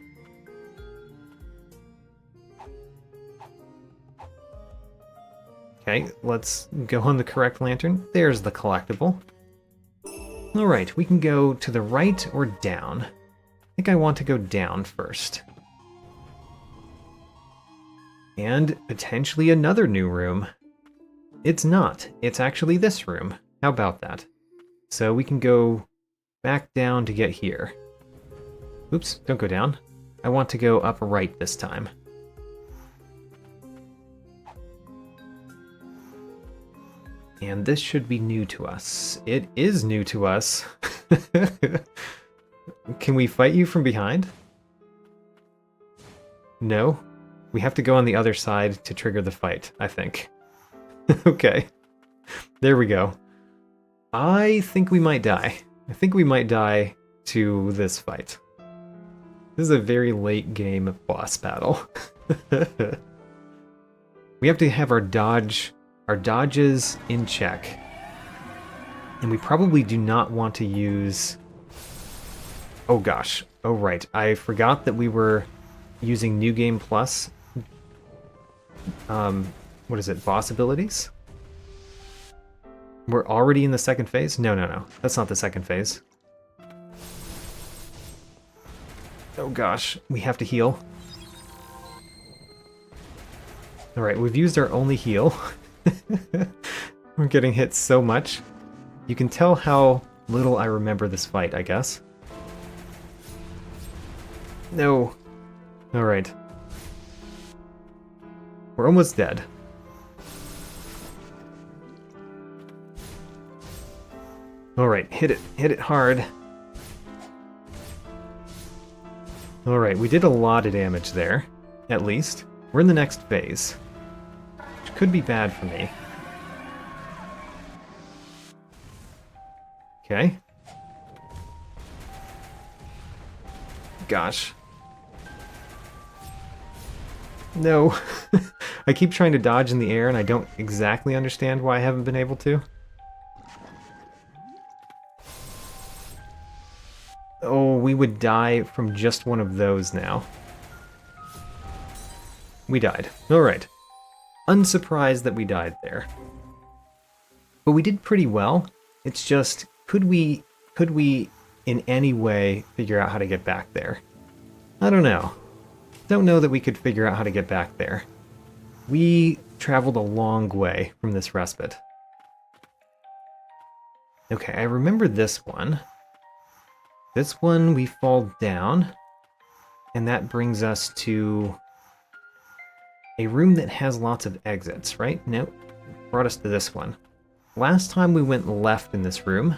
Okay, let's go on the correct lantern. There's the collectible. Alright, we can go to the right or down. I think I want to go down first. And potentially another new room. It's not. It's actually this room. How about that? So we can go back down to get here. Oops, don't go down. I want to go up right this time. And this should be new to us. It is new to us. Can we fight you from behind? No? We have to go on the other side to trigger the fight, I think. Okay. There we go. I think we might die. I think we might die to this fight. This is a very late game boss battle. We have to have our dodges in check. And we probably do not want to use... Oh gosh. Oh right. I forgot that we were using New Game Plus. What is it? Boss abilities? We're already in the second phase? No. That's not the second phase. Oh gosh. We have to heal. Alright, we've used our only heal. We're getting hit so much. You can tell how little I remember this fight, I guess. No. Alright. We're almost dead. Alright, hit it hard. Alright, we did a lot of damage there, at least. We're in the next phase, which could be bad for me. Okay. Gosh. No. I keep trying to dodge in the air and I don't exactly understand why I haven't been able to. Oh, we would die from just one of those now. We died. Alright. Unsurprised that we died there. But we did pretty well. It's just, could we in any way figure out how to get back there? I don't know. Don't know that we could figure out how to get back there. We traveled a long way from this respite. Okay, I remember this one. This one we fall down, and that brings us to a room that has lots of exits, right? Nope. Brought us to this one. Last time we went left in this room.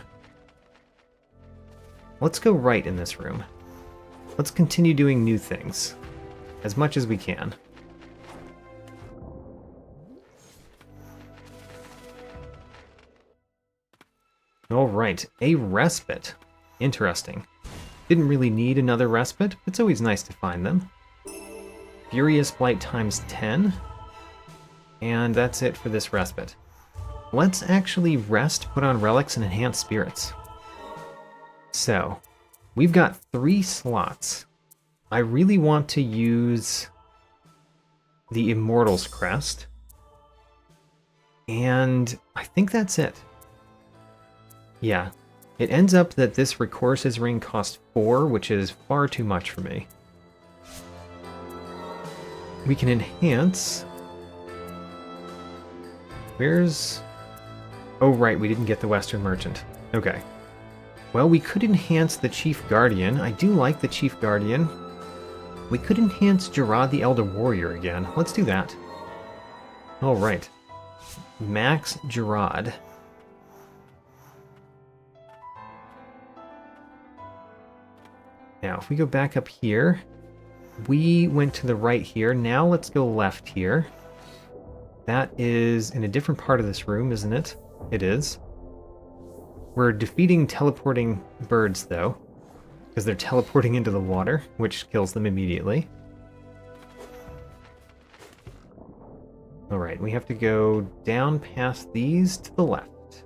Let's go right in this room. Let's continue doing new things. As much as we can. Alright, a respite. Interesting. Didn't really need another respite, but it's always nice to find them. Furious Blight times 10. And that's it for this respite. Let's actually rest, put on relics, and enhance spirits. So, we've got 3 slots. I really want to use the Immortal's Crest. And I think that's it. Yeah. It ends up that this Recourse's Ring costs 4, which is far too much for me. We can enhance... Where's... Oh right, we didn't get the Western Merchant. Okay. Well, we could enhance the Chief Guardian. I do like the Chief Guardian. We could enhance Gerard the Elder Warrior again. Let's do that. Alright. Max Gerard. Now, if we go back up here, we went to the right here. Now let's go left here. That is in a different part of this room, isn't it? It is. We're defeating teleporting birds, though, because they're teleporting into the water, which kills them immediately. Alright, we have to go down past these to the left.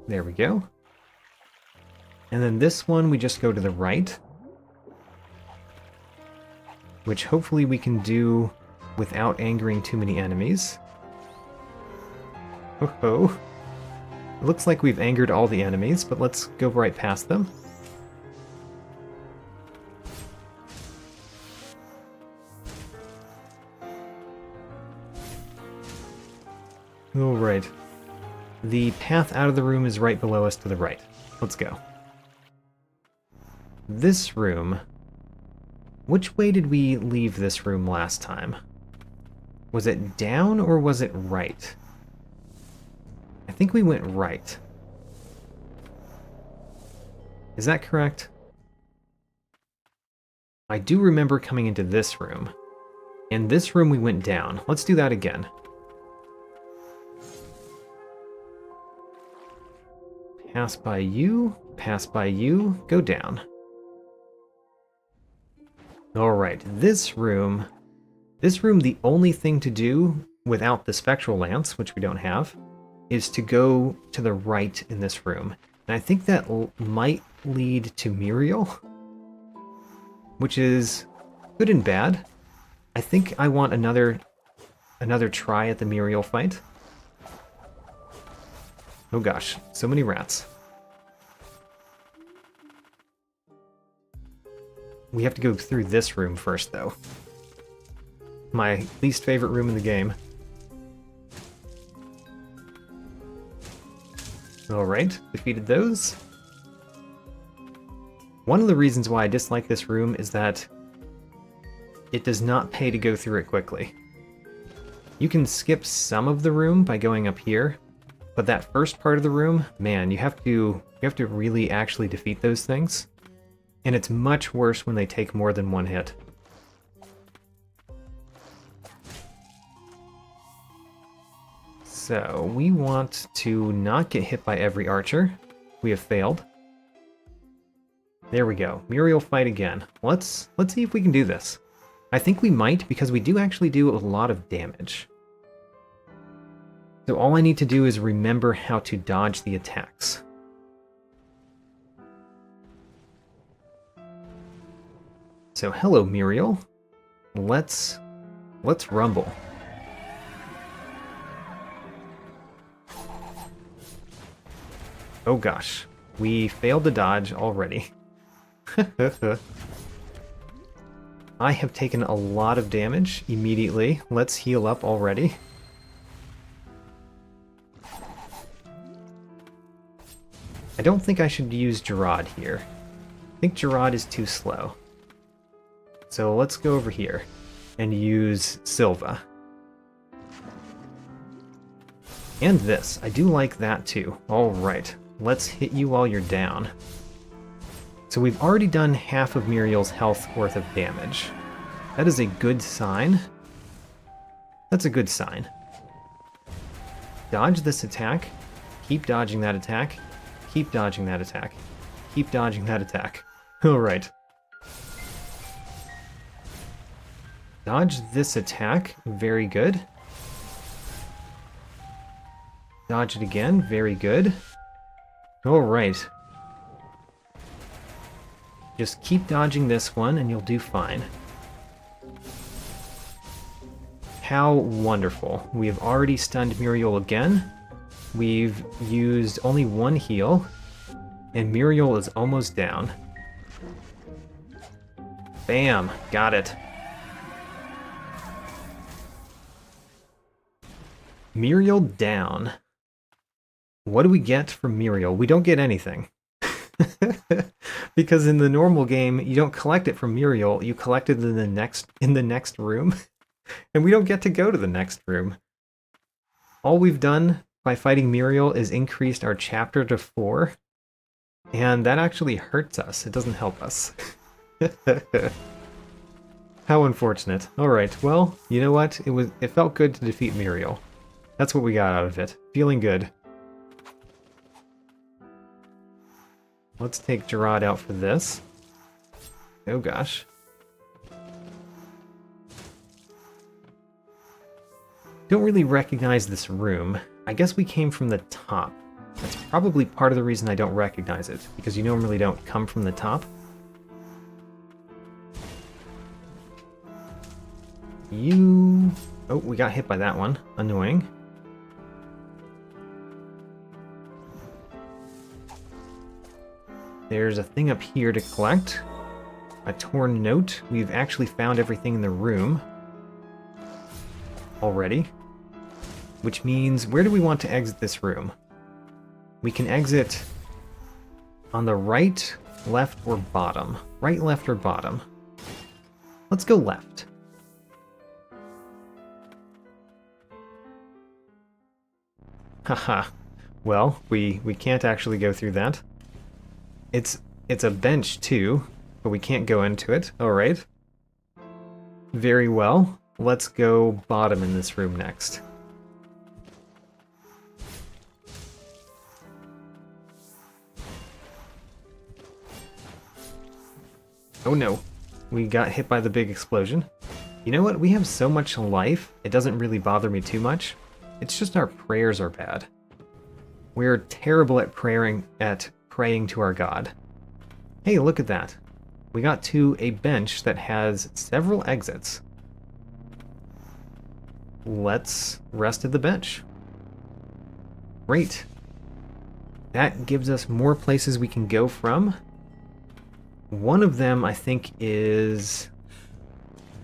There we go. And then this one, we just go to the right. Which hopefully we can do without angering too many enemies. Oh-ho. It looks like we've angered all the enemies, but let's go right past them. Alright. The path out of the room is right below us to the right. Let's go. This room... Which way did we leave this room last time? Was it down or was it right? I think we went right. Is that correct? I do remember coming into this room. In this room we went down. Let's do that again. Pass by you, go down. Alright, this room, the only thing to do without the spectral lance, which we don't have, is to go to the right in this room. And I think that might lead to Muriel, which is good and bad. I think I want another try at the Muriel fight. Oh gosh, so many rats. We have to go through this room first, though. My least favorite room in the game. Alright, defeated those. One of the reasons why I dislike this room is that it does not pay to go through it quickly. You can skip some of the room by going up here, but that first part of the room, man, you have to really actually defeat those things. And it's much worse when they take more than one hit. So, we want to not get hit by every archer. We have failed. There we go. Muriel fight again. Let's see if we can do this. I think we might, because we do actually do a lot of damage. So all I need to do is remember how to dodge the attacks. So hello, Muriel. Let's rumble. Oh gosh, we failed to dodge already. I have taken a lot of damage immediately. Let's heal up already. I don't think I should use Gerard here. I think Gerard is too slow. So let's go over here and use Silva. And this. I do like that too. Alright, let's hit you while you're down. So we've already done half of Muriel's health worth of damage. That is a good sign. That's a good sign. Dodge this attack. Keep dodging that attack. Keep dodging that attack. Keep dodging that attack. Alright. Dodge this attack. Very good. Dodge it again. Very good. Alright. Just keep dodging this one and you'll do fine. How wonderful. We have already stunned Muriel again. We've used only one heal. And Muriel is almost down. Bam! Got it. Muriel down. What do we get from Muriel? We don't get anything. Because in the normal game, you don't collect it from Muriel, you collect it in the next room. And we don't get to go to the next room. All we've done by fighting Muriel is increased our chapter to 4. And that actually hurts us. It doesn't help us. How unfortunate. Alright, well, you know what? It felt good to defeat Muriel. That's what we got out of it. Feeling good. Let's take Gerard out for this. Oh gosh. Don't really recognize this room. I guess we came from the top. That's probably part of the reason I don't recognize it, because you normally don't come from the top. You... Oh, we got hit by that one. Annoying. There's a thing up here to collect. A torn note. We've actually found everything in the room already. Which means, where do we want to exit this room? We can exit on the right, left, or bottom. Right, left, or bottom. Let's go left. Haha. Well, we can't actually go through that. It's a bench too, but we can't go into it. Alright. Very well. Let's go bottom in this room next. Oh no. We got hit by the big explosion. You know what? We have so much life, it doesn't really bother me too much. It's just our prayers are bad. We're terrible at praying to our God. Hey, look at that. We got to a bench that has several exits. Let's rest at the bench. Great. That gives us more places we can go from. One of them, I think, is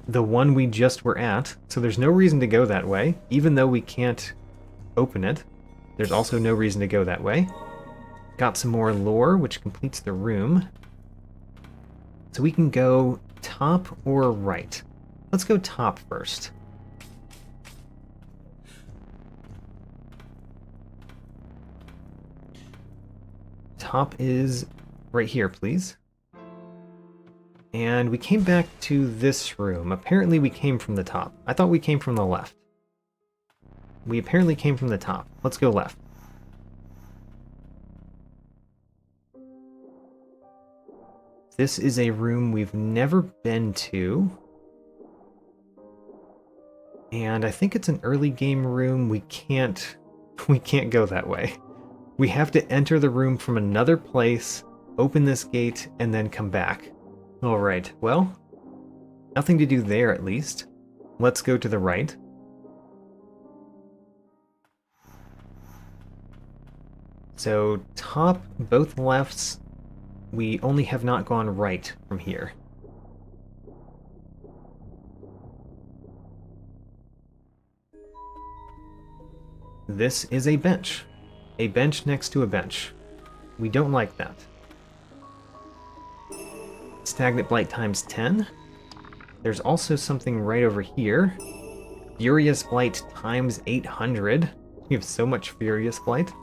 the one we just were at, so there's no reason to go that way, even though we can't open it. There's also no reason to go that way. Got some more lore, which completes the room. So we can go top or right. Let's go top first. Top is right here, please. And we came back to this room. Apparently we came from the top. I thought we came from the left. We apparently came from the top. Let's go left. This is a room we've never been to. And I think it's an early game room. We can't go that way. We have to enter the room from another place, open this gate, and then come back. Alright, well, nothing to do there at least. Let's go to the right. So, top, both lefts, we only have not gone right from here. This is a bench. A bench next to a bench. We don't like that. Stagnant Blight times 10. There's also something right over here. Furious Blight times 800. We have so much Furious Blight.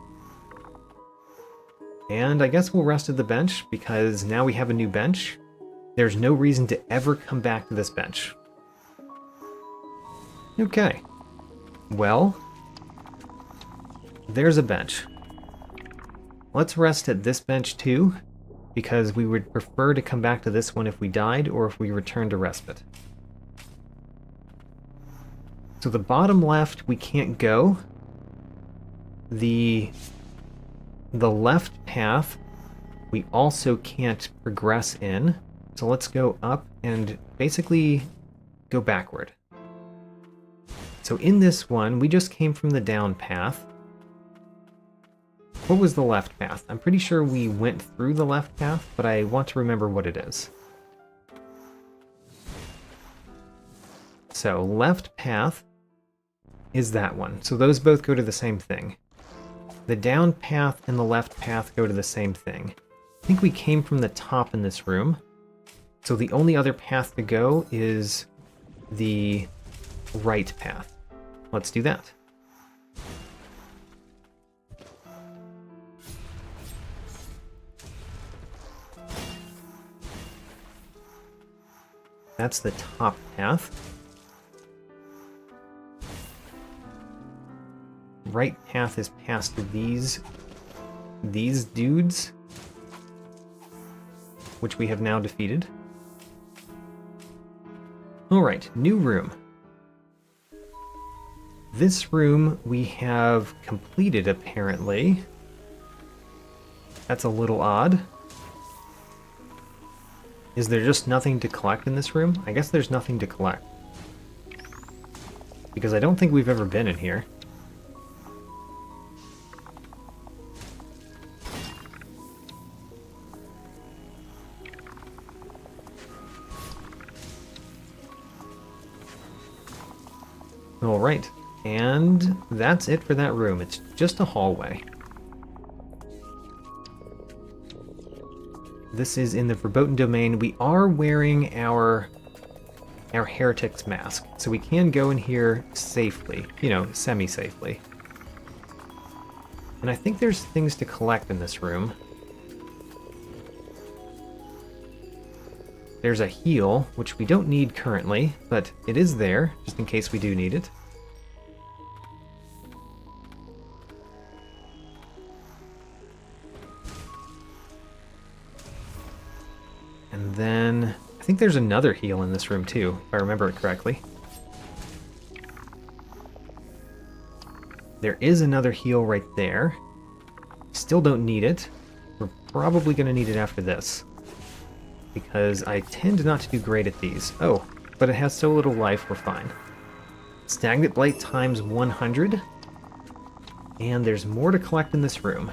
And I guess we'll rest at the bench, because now we have a new bench. There's no reason to ever come back to this bench. Okay. Well, there's a bench. Let's rest at this bench too, because we would prefer to come back to this one if we died or if we returned to respite. So the bottom left we can't go. The left path we also can't progress in. So let's go up and basically go backward. So in this one, we just came from the down path. What was the left path? I'm pretty sure we went through the left path, but I want to remember what it is. So left path is that one. So those both go to the same thing. The down path and the left path go to the same thing. I think we came from the top in this room. So the only other path to go is the right path. Let's do that. That's the top path. Right path is past these dudes, which we have now defeated. Alright, new room. This room we have completed, apparently. That's a little odd. Is there just nothing to collect in this room? I guess there's nothing to collect. Because I don't think we've ever been in here. Alright, and that's it for that room. It's just a hallway. This is in the Verboten Domain. We are wearing our Heretic's mask, so we can go in here safely, you know, semi-safely. And I think there's things to collect in this room. There's a heal, which we don't need currently, but it is there, just in case we do need it. And then I think there's another heal in this room too, if I remember it correctly. There is another heal right there. Still don't need it. We're probably going to need it after this, because I tend not to do great at these. Oh, but it has so little life, we're fine. Stagnant Blight times 100. And there's more to collect in this room.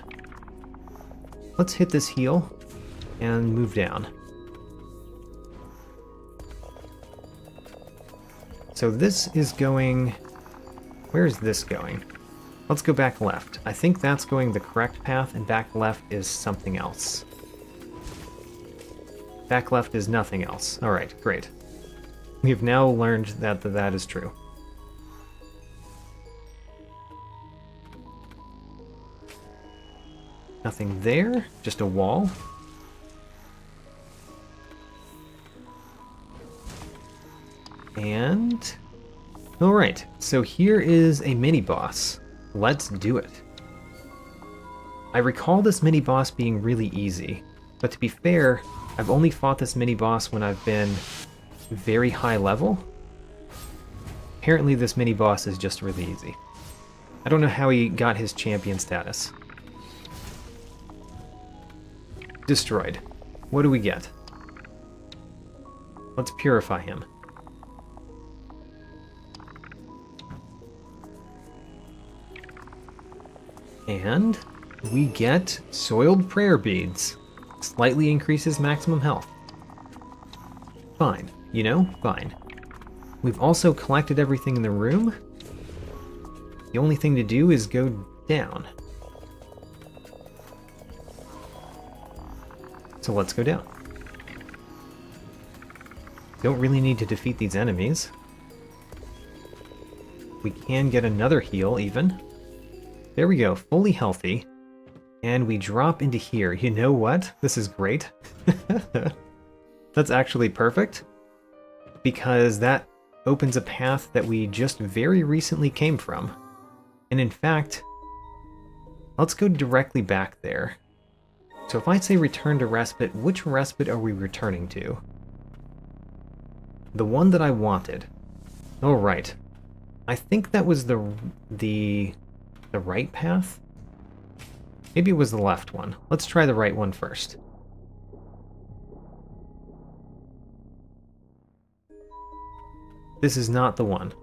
Let's hit this heal and move down. So this is going... Where is this going? Let's go back left. I think that's going the correct path, and back left is something else. Back left is nothing else. Alright, great. We've now learned that that is true. Nothing there, just a wall. And... Alright, so here is a mini-boss. Let's do it. I recall this mini-boss being really easy, but to be fair, I've only fought this mini-boss when I've been very high level. Apparently this mini-boss is just really easy. I don't know how he got his champion status. Destroyed. What do we get? Let's purify him. And we get Soiled Prayer Beads. Slightly increases maximum health. Fine. You know, fine. We've also collected everything in the room. The only thing to do is go down. So let's go down. Don't really need to defeat these enemies. We can get another heal, even. There we go, fully healthy. And we drop into here. You know what? This is great. That's actually perfect, because that opens a path that we just very recently came from. And in fact, let's go directly back there. So if I say return to Respite, which Respite are we returning to? The one that I wanted. Oh, right. I think that was the right path? Maybe it was the left one. Let's try the right one first. This is not the one.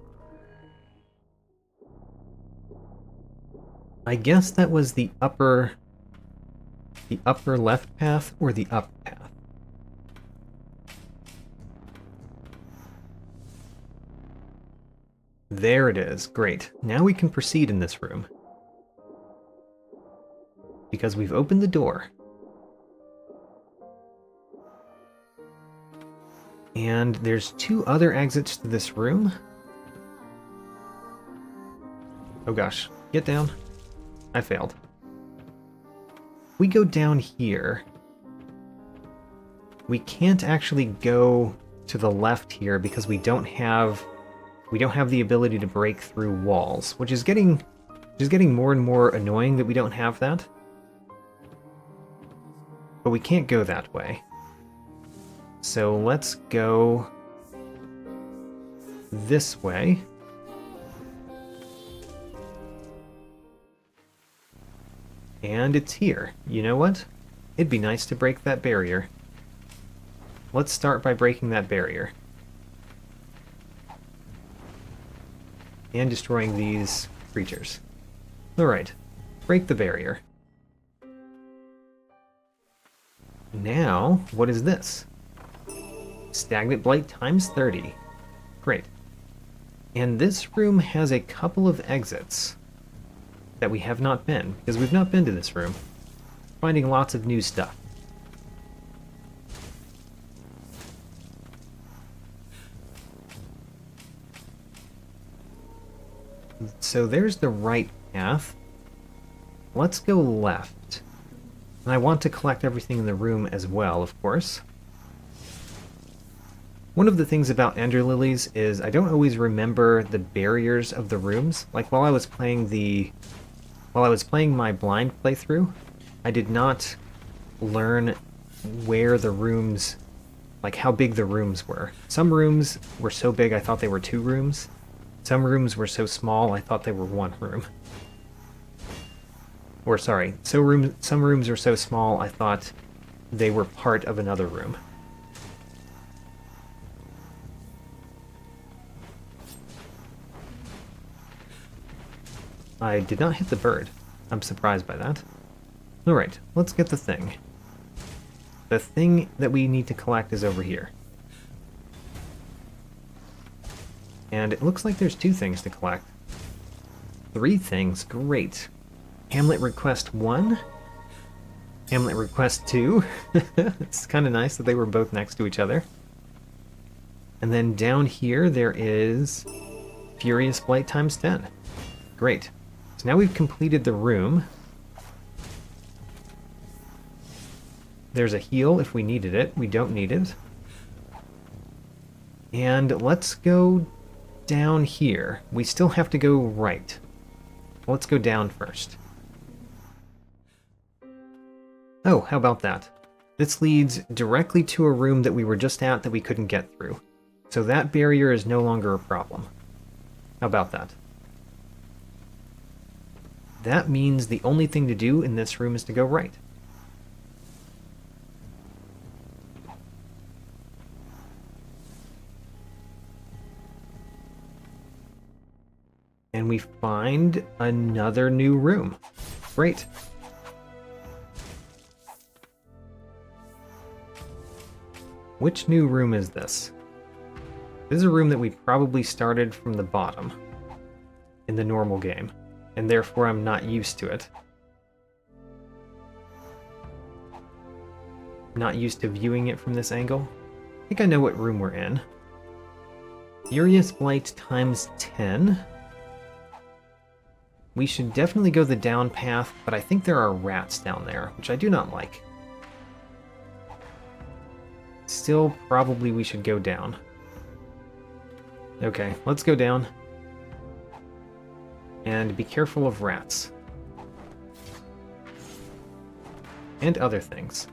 I guess that was the upper left path or the up path. There it is. Great. Now we can proceed in this room, because we've opened the door. And there's two other exits to this room. Oh gosh, get down. I failed. We go down here. We can't actually go to the left here because we don't have the ability to break through walls, which is getting more and more annoying that we don't have that. But we can't go that way. So let's go this way. And it's here. You know what? It'd be nice to break that barrier. Let's start by breaking that barrier. And destroying these creatures. Alright, break the barrier. Now, what is this? Stagnant Blight times 30. Great. And this room has a couple of exits that we have not been, because we've not been to this room. Finding lots of new stuff. So there's the right path. Let's go left. And I want to collect everything in the room as well, of course. One of the things about Ender Lilies is I don't always remember the barriers of the rooms. Like while I was playing my blind playthrough, I did not learn where the rooms, like how big the rooms were. Some rooms were so big I thought they were 2 rooms. Some rooms were so small I thought they were 1 room. Or sorry, some rooms were so small I thought they were part of another room. I did not hit the bird. I'm surprised by that. Alright, let's get the thing. The thing that we need to collect is over here. And it looks like there's 2 things to collect. 3 things, great. Hamlet Request 1. Hamlet Request 2. It's kind of nice that they were both next to each other. And then down here there is Furious Blight times 10. Great. So now we've completed the room. There's a heal if we needed it. We don't need it. And let's go down here. We still have to go right. Let's go down first. Oh, how about that? This leads directly to a room that we were just at that we couldn't get through. So that barrier is no longer a problem. How about that? That means the only thing to do in this room is to go right. And we find another new room. Great. Which new room is this? This is a room that we probably started from the bottom in the normal game, and therefore I'm not used to it. Not used to viewing it from this angle. I think I know what room we're in. Furious Blight times 10. We should definitely go the down path, but I think there are rats down there, which I do not like. Still, probably we should go down. Okay, let's go down. And be careful of rats. And other things.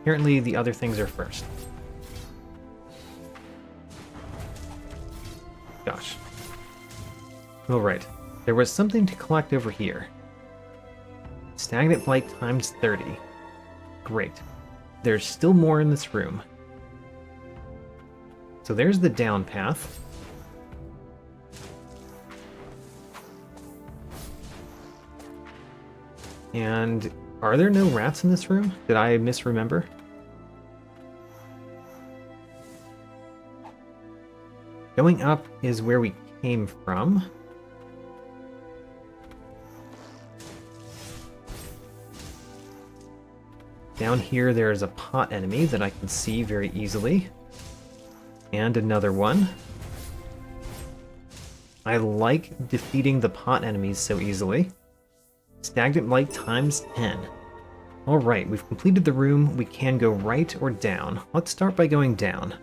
Apparently the other things are first. Gosh. Alright. There was something to collect over here. Stagnant Blight times 30. Great. There's still more in this room. So there's the down path. And are there no rats in this room? Did I misremember? Going up is where we came from. Down here there's a pot enemy that I can see very easily. And another one. I like defeating the pot enemies so easily. Stagnant Blight times 10. Alright, we've completed the room. We can go right or down. Let's start by going down.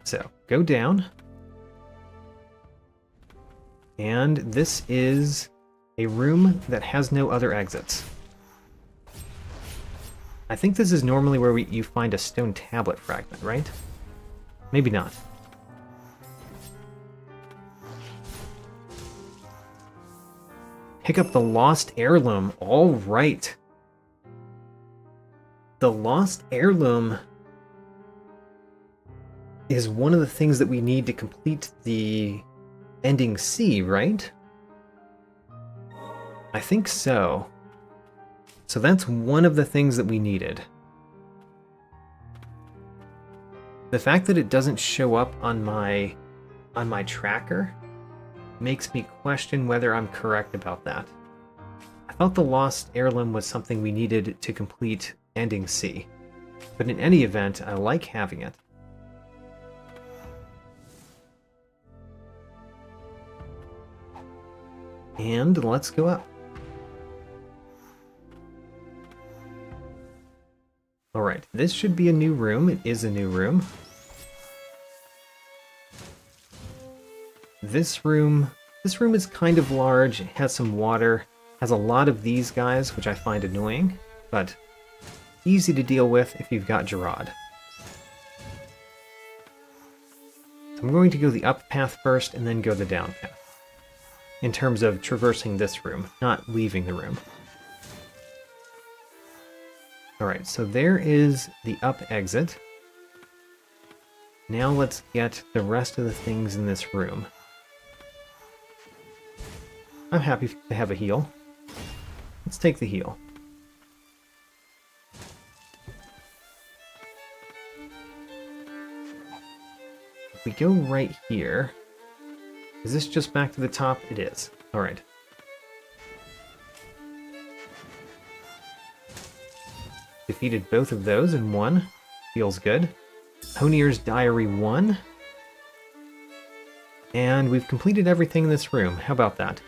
So, go down. And this is a room that has no other exits. I think this is normally where you find a stone tablet fragment, right? Maybe not. Pick up the lost heirloom. All right. The lost heirloom is one of the things that we need to complete the ending C, right? I think so. So that's one of the things that we needed. The fact that it doesn't show up on my tracker makes me question whether I'm correct about that. I thought the lost heirloom was something we needed to complete ending C, but in any event, I like having it. And let's go up. Alright, this should be a new room. It is a new room. This room is kind of large. It has some water. Has a lot of these guys, which I find annoying, but easy to deal with if you've got Gerard. So I'm going to go the up path first and then go the down path, in terms of traversing this room, not leaving the room. Alright, so there is the up exit. Now let's get the rest of the things in this room. I'm happy to have a heal. Let's take the heal. If we go right here... Is this just back to the top? It is. Alright. Defeated both of those in one. Feels good. Honier's Diary 1. And we've completed everything in this room. How about that?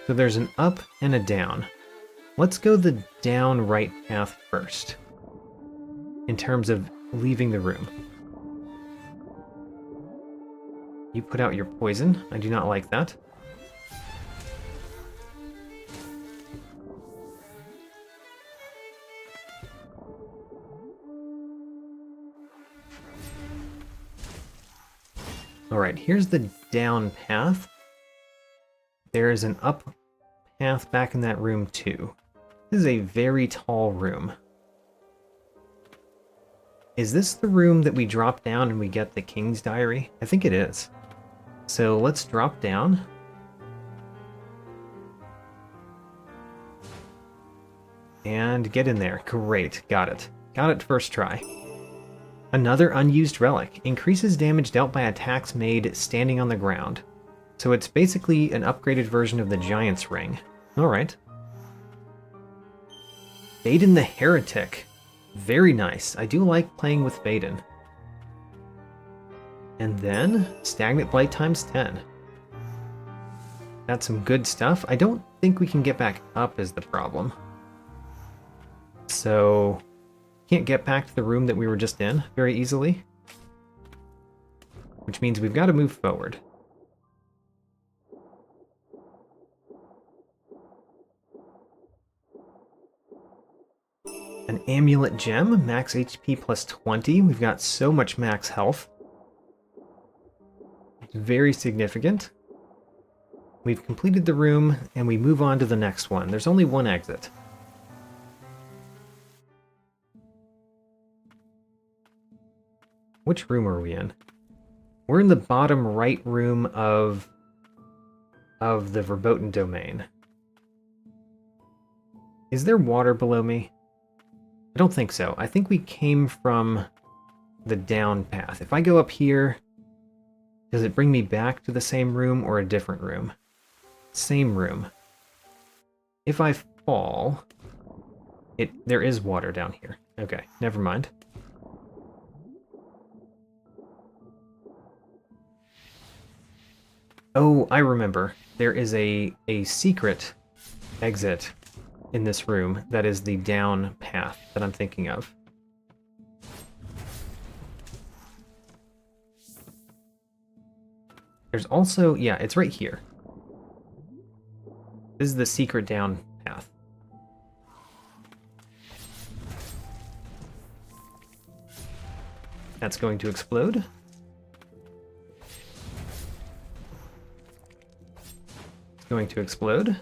So there's an up and a down. Let's go the down right path first, in terms of leaving the room. You put out your poison. I do not like that. Alright, here's the down path. There is an up path back in that room too. This is a very tall room. Is this the room that we drop down and we get the King's Diary? I think it is. So let's drop down. And get in there. Great, got it. Got it first try. Another unused relic. Increases damage dealt by attacks made standing on the ground. So it's basically an upgraded version of the Giant's Ring. Alright. Baden the Heretic. Very nice. I do like playing with Baden. And then, Stagnant Blight times 10. That's some good stuff. I don't think we can get back up is the problem. So, can't get back to the room that we were just in very easily. Which means we've got to move forward. An Amulet Gem, max HP plus 20. We've got so much max health. It's very significant. We've completed the room, and we move on to the next one. There's only one exit. Which room are we in? We're in the bottom right room of the Verboten Domain. Is there water below me? I don't think so. I think we came from the down path. If I go up here, does it bring me back to the same room or a different room? Same room. If I fall, there is water down here. Okay, never mind. Oh, I remember. There is a secret exit in this room that is the down path that I'm thinking of. There's also, yeah, it's right here. This is the secret down path. That's going to explode. It's going to explode.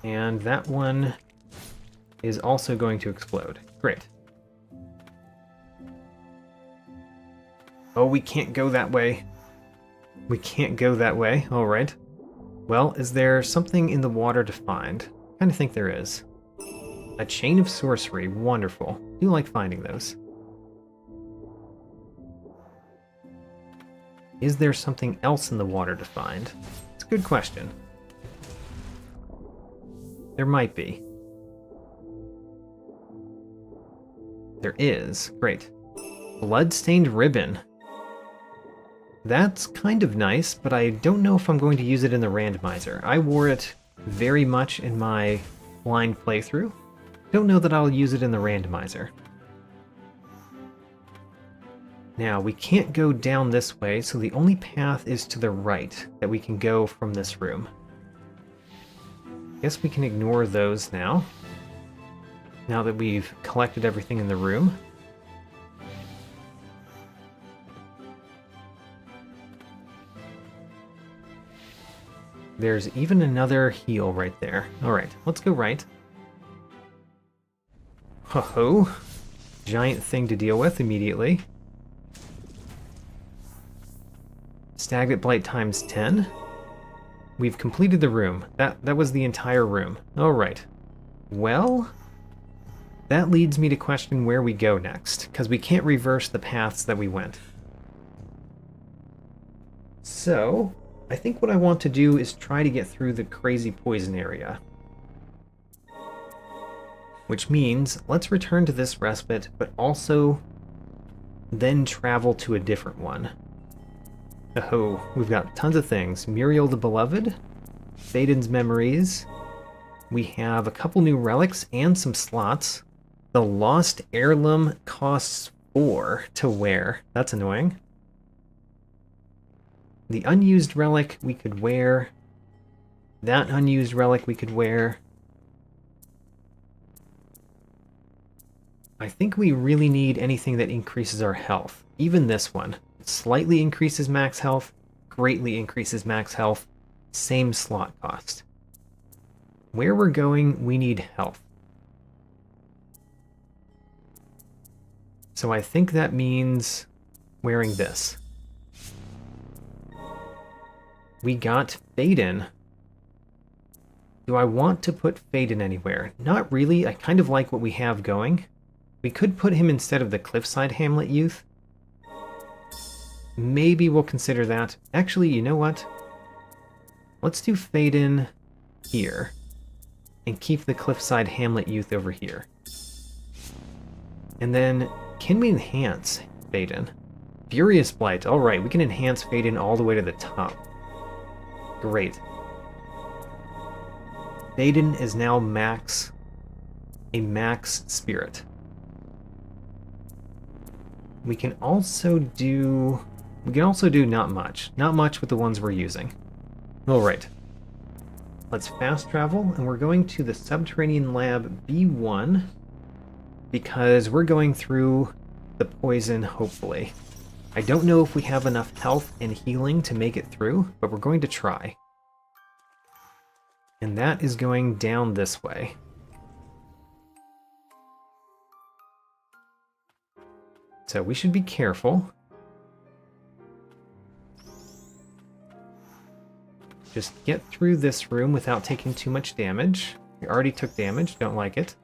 And that one is also going to explode. Great. Oh, we can't go that way. We can't go that way. All right. Well, is there something in the water to find? I kind of think there is. A chain of sorcery. Wonderful. I do like finding those. Is there something else in the water to find? It's a good question. There might be. There is. Great. Blood-stained ribbon. That's kind of nice, but I don't know if I'm going to use it in the randomizer. I wore it very much in my blind playthrough. Don't know that I'll use it in the randomizer. Now, we can't go down this way, so the only path is to the right that we can go from this room. Guess we can ignore those now. Now that we've collected everything in the room. There's even another heal right there. Alright, let's go right. Ho-ho. Giant thing to deal with immediately. Stagnant Blight times 10. We've completed the room. That was the entire room. Alright. Well, that leads me to question where we go next, because we can't reverse the paths that we went. So, I think what I want to do is try to get through the crazy poison area. Which means, let's return to this respite, but also then travel to a different one. Oh, we've got tons of things. Muriel the Beloved, Thaden's Memories. We have a couple new relics and some slots. The Lost Heirloom costs 4 to wear. That's annoying. The unused relic we could wear. That unused relic we could wear. I think we really need anything that increases our health. Even this one. It slightly increases max health, greatly increases max health, same slot cost. Where we're going, we need health. So I think that means wearing this. We got Thaden. Do I want to put Thaden anywhere? Not really. I kind of like what we have going. We could put him instead of the Cliffside Hamlet youth. Maybe we'll consider that. Actually, you know what? Let's do Thaden here. And keep the Cliffside Hamlet youth over here. And then, can we enhance Thaden? Furious Blight. Alright, we can enhance Thaden all the way to the top. Great. Thaden is now a max spirit. We can also do not much. Not much with the ones we're using. Alright. Let's fast travel, and we're going to the Subterranean Lab B1 because we're going through the poison, hopefully. I don't know if we have enough health and healing to make it through, but we're going to try. And that is going down this way. So we should be careful. Just get through this room without taking too much damage. We already took damage, don't like it.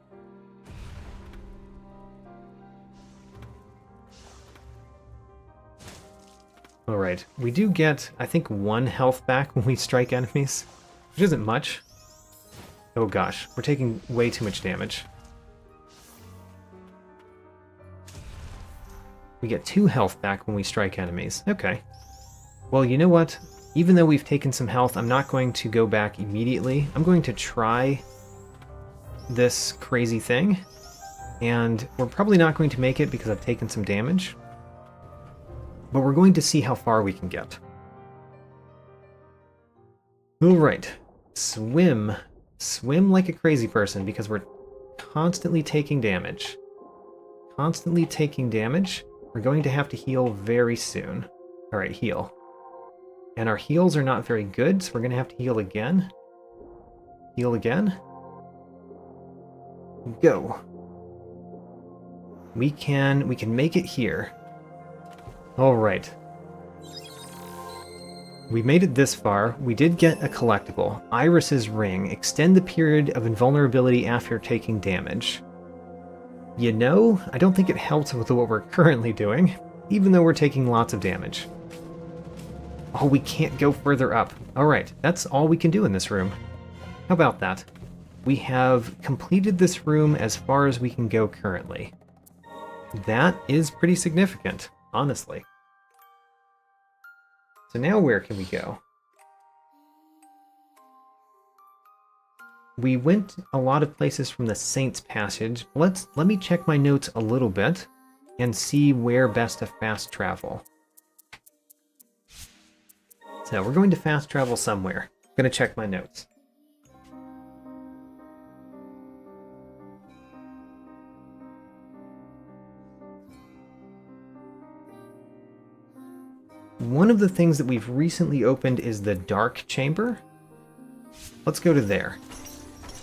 Alright, we do get, I think, 1 health back when we strike enemies, which isn't much. Oh gosh, we're taking way too much damage. We get 2 health back when we strike enemies. Okay. Well, you know what? Even though we've taken some health, I'm not going to go back immediately. I'm going to try this crazy thing. And we're probably not going to make it because I've taken some damage. But we're going to see how far we can get. Alright. Swim. Swim like a crazy person because we're constantly taking damage. Constantly taking damage. We're going to have to heal very soon. Alright, heal. And our heals are not very good, so we're going to have to heal again. Heal again. Go. We can make it here. All right. We made it this far. We did get a collectible. Iris's Ring. Extend the period of invulnerability after taking damage. You know, I don't think it helps with what we're currently doing, even though we're taking lots of damage. Oh, we can't go further up. Alright, that's all we can do in this room. How about that? We have completed this room as far as we can go currently. That is pretty significant, honestly. So now where can we go? We went a lot of places from the Saints Passage. Let me check my notes a little bit and see where best to fast travel. So we're going to fast travel somewhere. I'm going to check my notes. One of the things that we've recently opened is the Dark Chamber. Let's go to there.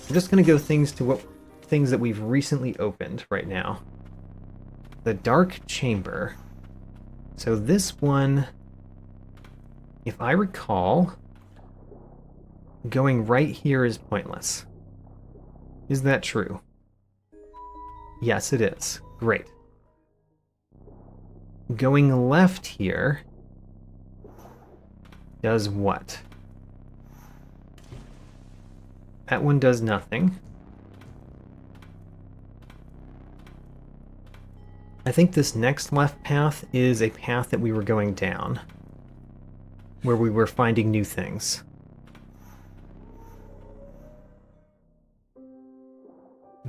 I'm just going to go things that we've recently opened right now. The Dark Chamber. So this one, if I recall, going right here is pointless. Is that true? Yes, it is. Great. Going left here does what? That one does nothing. I think this next left path is a path that we were going down, where we were finding new things.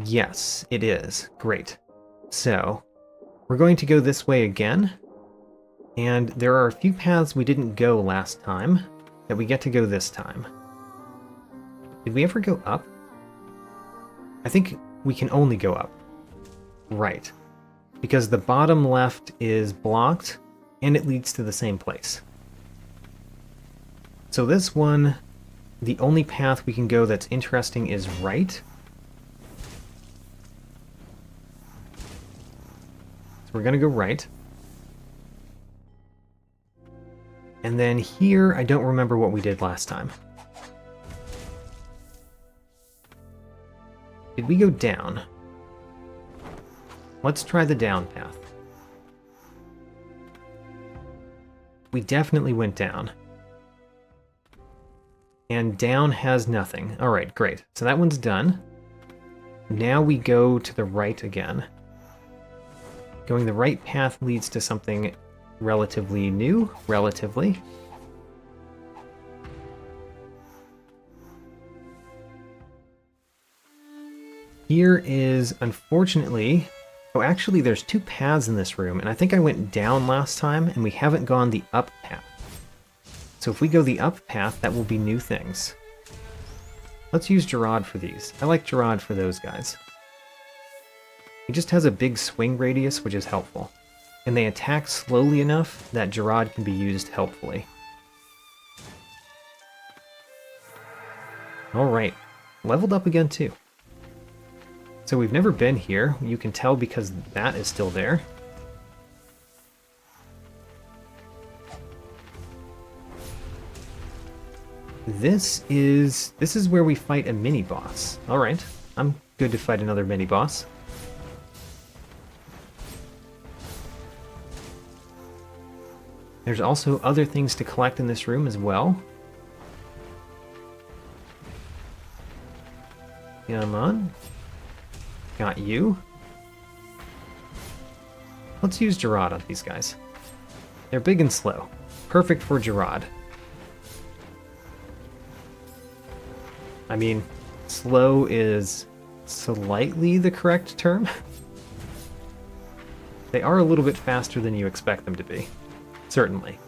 Yes, it is. Great. So, we're going to go this way again. And there are a few paths we didn't go last time that we get to go this time. Did we ever go up? I think we can only go up. Right. Because the bottom left is blocked, and it leads to the same place. So this one, the only path we can go that's interesting is right. So we're going to go right. And then here, I don't remember what we did last time. Did we go down? Let's try the down path. We definitely went down. And down has nothing. Alright, great. So that one's done. Now we go to the right again. Going the right path leads to something relatively new, relatively. Here is, unfortunately... Oh, actually, there's two paths in this room, and I think I went down last time, and we haven't gone the up path. So if we go the up path, that will be new things. Let's use Gerard for these. I like Gerard for those guys. He just has a big swing radius, which is helpful. And they attack slowly enough that Gerard can be used helpfully. Alright, leveled up again too. So we've never been here, you can tell because that is still there. This is where we fight a mini-boss. Alright, I'm good to fight another mini-boss. There's also other things to collect in this room as well. Come on. Got you. Let's use Gerard on these guys. They're big and slow. Perfect for Gerard. I mean, slow is slightly the correct term. They are a little bit faster than you expect them to be. Certainly.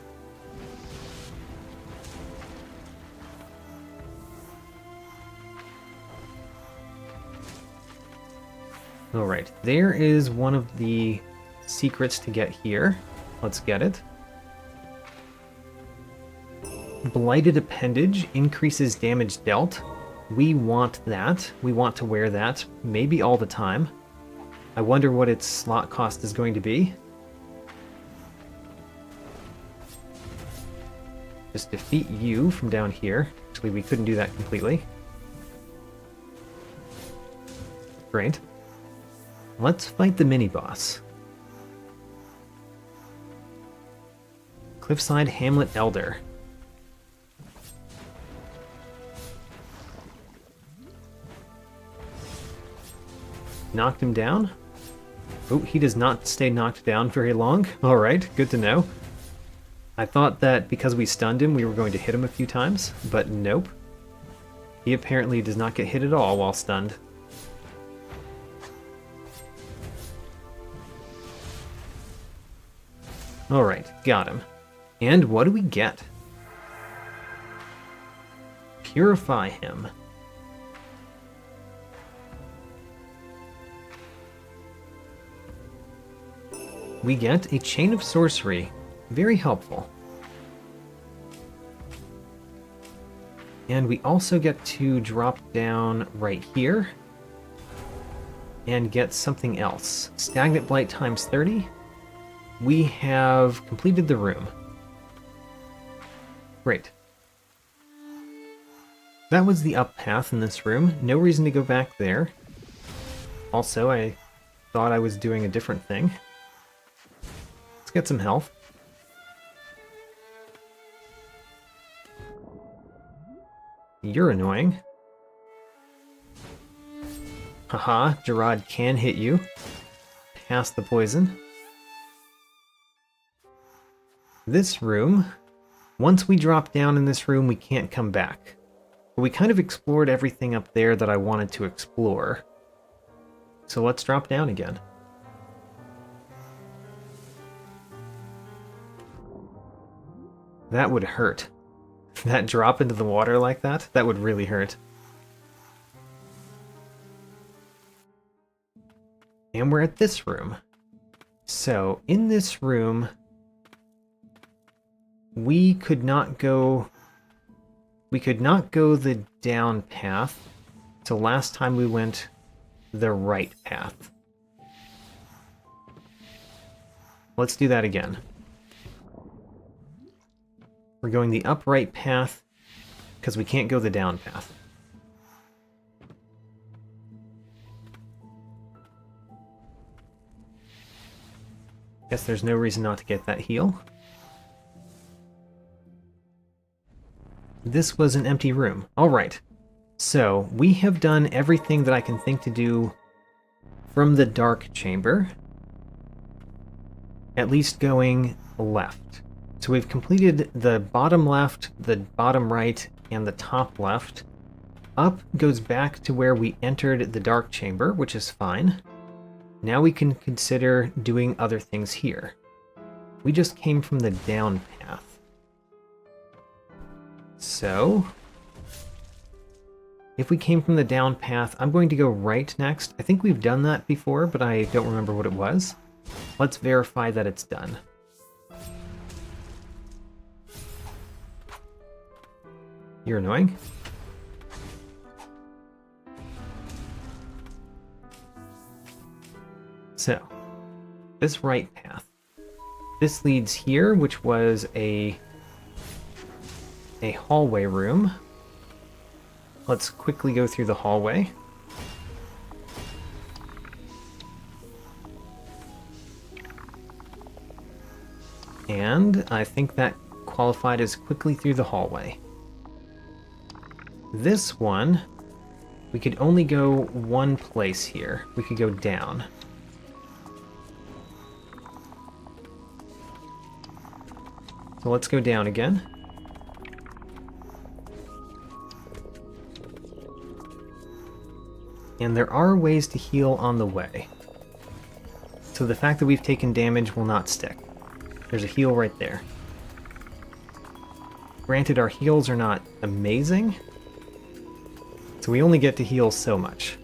Alright, there is one of the secrets to get here. Let's get it. Blighted Appendage increases damage dealt. We want that. We want to wear that, maybe all the time. I wonder what its slot cost is going to be. Just defeat you from down here. Actually, we couldn't do that completely. Great. Let's fight the mini-boss. Cliffside Hamlet Elder. Knocked him down? Oh, he does not stay knocked down very long. Alright, good to know. I thought that because we stunned him, we were going to hit him a few times, but nope. He apparently does not get hit at all while stunned. Alright, got him. And what do we get? Purify him. We get a Chain of Sorcery. Very helpful. And we also get to drop down right here and get something else. Stagnant Blight times 30. We have completed the room. Great. That was the up path in this room. No reason to go back there. Also, I thought I was doing a different thing. Let's get some health. You're annoying. Haha, Gerard can hit you. Pass the poison. This room, once we drop down in this room, we can't come back. But we kind of explored everything up there that I wanted to explore. So let's drop down again. That would hurt. That drop into the water like that, that would really hurt. And we're at this room. So, in this room, we could not go the down path. So last time we went the right path. Let's do that again. We're going the upright path because we can't go the down path. Guess there's no reason not to get that heal. This was an empty room. Alright, so we have done everything that I can think to do from the dark chamber. At least going left. So we've completed the bottom left, the bottom right, and the top left. Up goes back to where we entered the dark chamber, which is fine. Now we can consider doing other things here. We just came from the down path. So, if we came from the down path, I'm going to go right next. I think we've done that before, but I don't remember what it was. Let's verify that it's done. You're annoying. So, this right path. This leads here, which was a hallway room. Let's quickly go through the hallway. And I think that qualified as quickly through the hallway. This one, we could only go one place here. We could go down. So let's go down again. And there are ways to heal on the way. So the fact that we've taken damage will not stick. There's a heal right there. Granted, our heals are not amazing, so we only get to heal so much.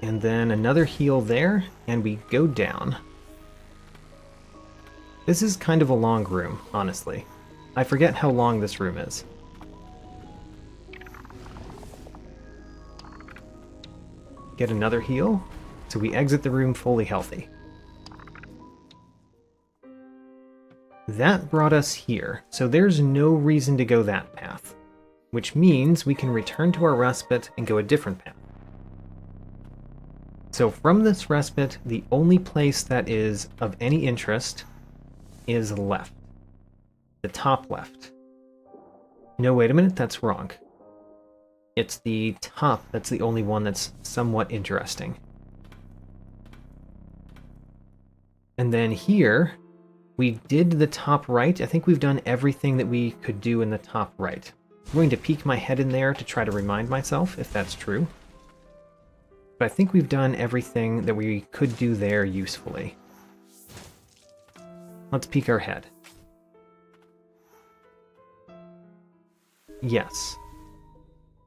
And then another heal there, and we go down. This is kind of a long room, honestly. I forget how long this room is. Get another heal, so we exit the room fully healthy. That brought us here, so there's no reason to go that path, which means we can return to our respite and go a different path. So from this respite, the only place that is of any interest is left. The top left. No, wait a minute, that's wrong. It's the top that's the only one that's somewhat interesting. And then here, we did the top right. I think we've done everything that we could do in the top right. I'm going to peek my head in there to try to remind myself if that's true. But I think we've done everything that we could do there usefully. Let's peek our head. Yes.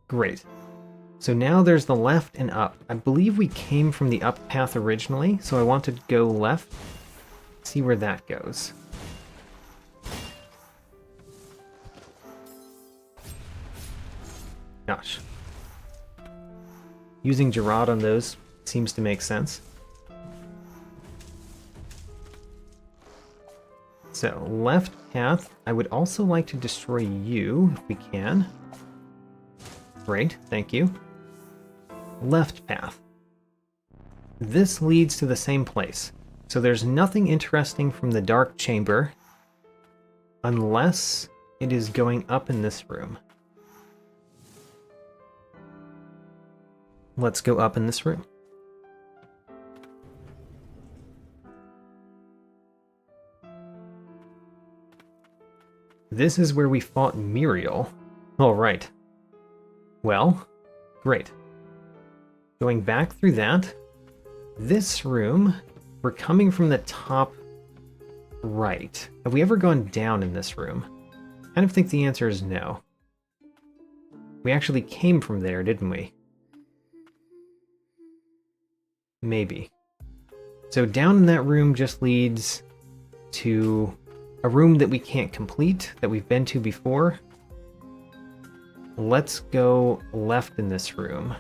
Great. So now there's the left and up. I believe we came from the up path originally, so I want to go left. See where that goes. Gosh. Using Gerard on those seems to make sense. So, left path. I would also like to destroy you, if we can. Great, thank you. Left path. This leads to the same place. So there's nothing interesting from the dark chamber, unless it is going up in this room. Let's go up in this room. This is where we fought Muriel. All right. Well, great. Going back through that, this room, we're coming from the top right. Have we ever gone down in this room? I kind of think the answer is no. We actually came from there, didn't we? Maybe. So down in that room just leads to a room that we can't complete, that we've been to before. Let's go left in this room.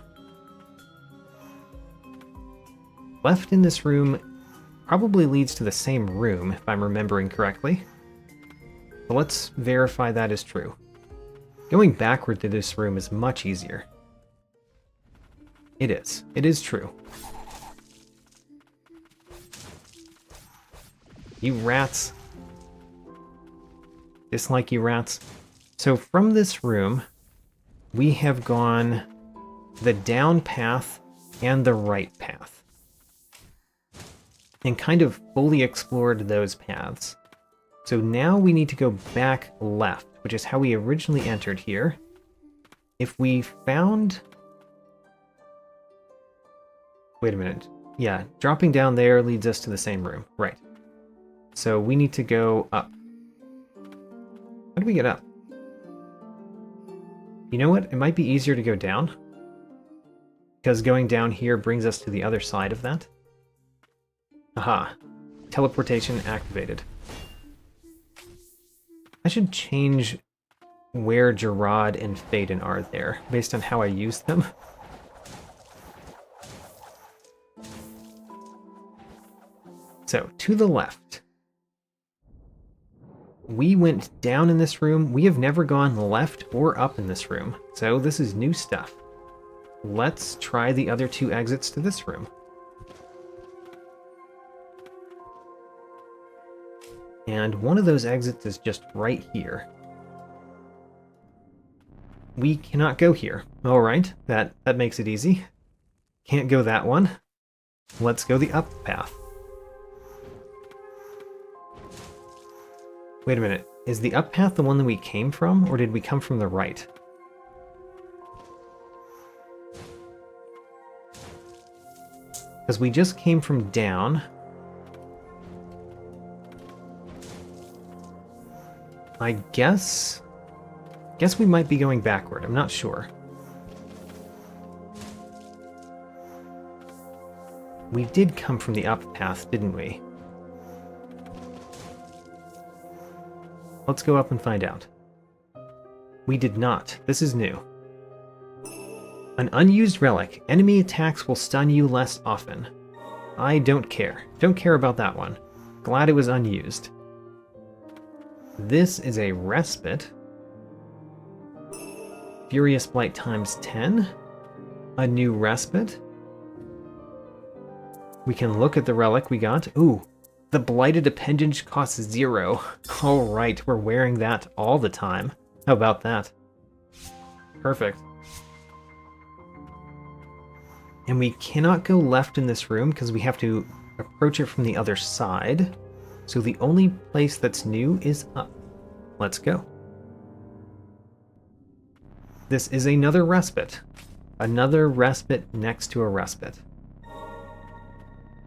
Left in this room probably leads to the same room, if I'm remembering correctly. So let's verify that is true. Going backward to this room is much easier. It is. It is true. You rats. Dislike you rats. So from this room, we have gone the down path and the right path. And kind of fully explored those paths. So now we need to go back left, which is how we originally entered here. If we found... Wait a minute. Yeah, dropping down there leads us to the same room. Right. So we need to go up. How do we get up? You know what? It might be easier to go down. Because going down here brings us to the other side of that. Aha. Teleportation activated. I should change where Gerard and Phaedon are there, based on how I use them. So, to the left. We went down in this room. We have never gone left or up in this room, so this is new stuff. Let's try the other two exits to this room. And one of those exits is just right here. We cannot go here. Alright, that makes it easy. Can't go that one. Let's go the up path. Wait a minute, is the up path the one that we came from, or did we come from the right? Because we just came from down. I guess we might be going backward, I'm not sure. We did come from the up path, didn't we? Let's go up and find out. We did not. This is new. An unused relic. Enemy attacks will stun you less often. I don't care. Don't care about that one. Glad it was unused. This is a respite. Furious Blight times 10. A new respite. We can look at the relic we got. Ooh, the Blighted Appendage costs 0. Alright, we're wearing that all the time. How about that? Perfect. And we cannot go left in this room because we have to approach it from the other side. So the only place that's new is up. Let's go. This is another respite. Another respite next to a respite.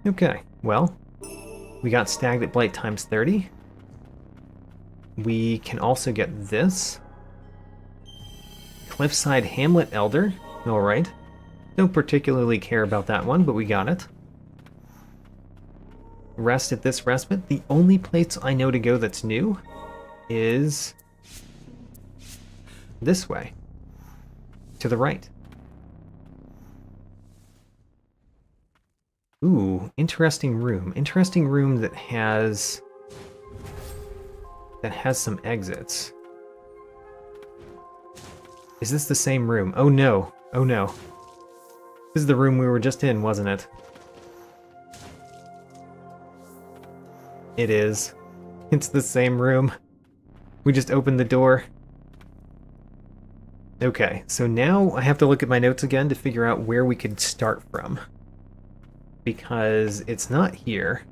Okay, well, we got Stagnant Blight times 30. We can also get this. Cliffside Hamlet Elder. Alright. Don't particularly care about that one, but we got it. Rest at this respite. The only place I know to go that's new is this way. To the right. Ooh, interesting room. Interesting room that has some exits. Is this the same room? Oh no. Oh no. This is the room we were just in, wasn't it? It is. It's the same room. We just opened the door. Okay, so now I have to look at my notes again to figure out where we could start from. Because it's not here.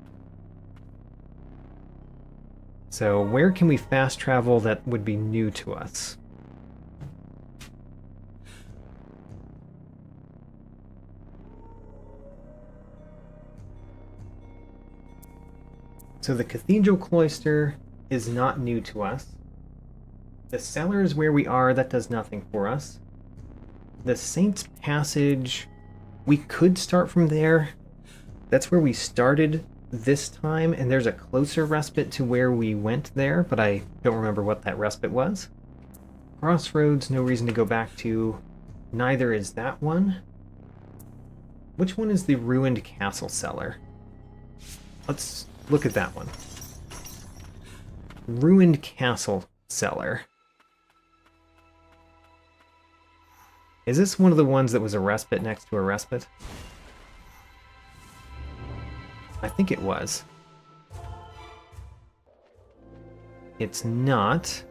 So where can we fast travel that would be new to us? So the Cathedral Cloister is not new to us. The cellar is where we are, that does nothing for us. The Saint's Passage, we could start from there. That's where we started this time, and there's a closer respite to where we went there, but I don't remember what that respite was. Crossroads, no reason to go back to. Neither is that one. Which one is the Ruined Castle Cellar? Let's look at that one. Ruined Castle Cellar. Is this one of the ones that was a respite next to a respite? I think it was. It's not.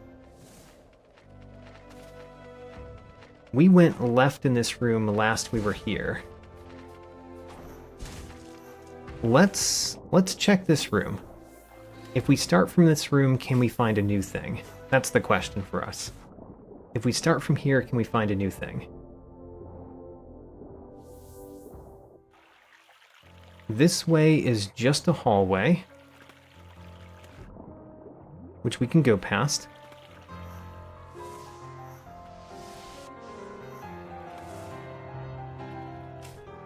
We went left in this room last we were here. Let's check this room. If we start from this room, can we find a new thing? That's the question for us. If we start from here, can we find a new thing? This way is just a hallway, which we can go past.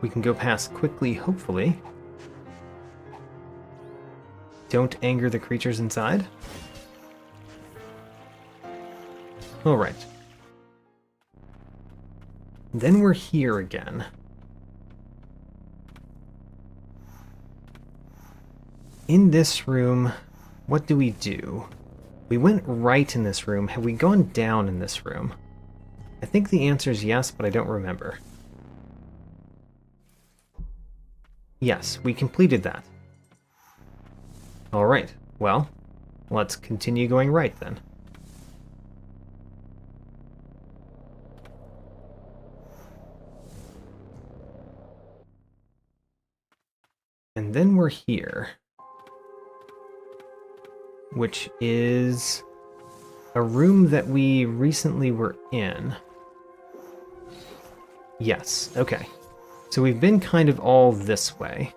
We can go past quickly, hopefully. Don't anger the creatures inside. Alright. Then we're here again. In this room, what do we do? We went right in this room. Have we gone down in this room? I think the answer is yes, but I don't remember. Yes, we completed that. Alright, well, let's continue going right then. And then we're here. Which is a room that we recently were in. Yes, okay. So we've been kind of all this way.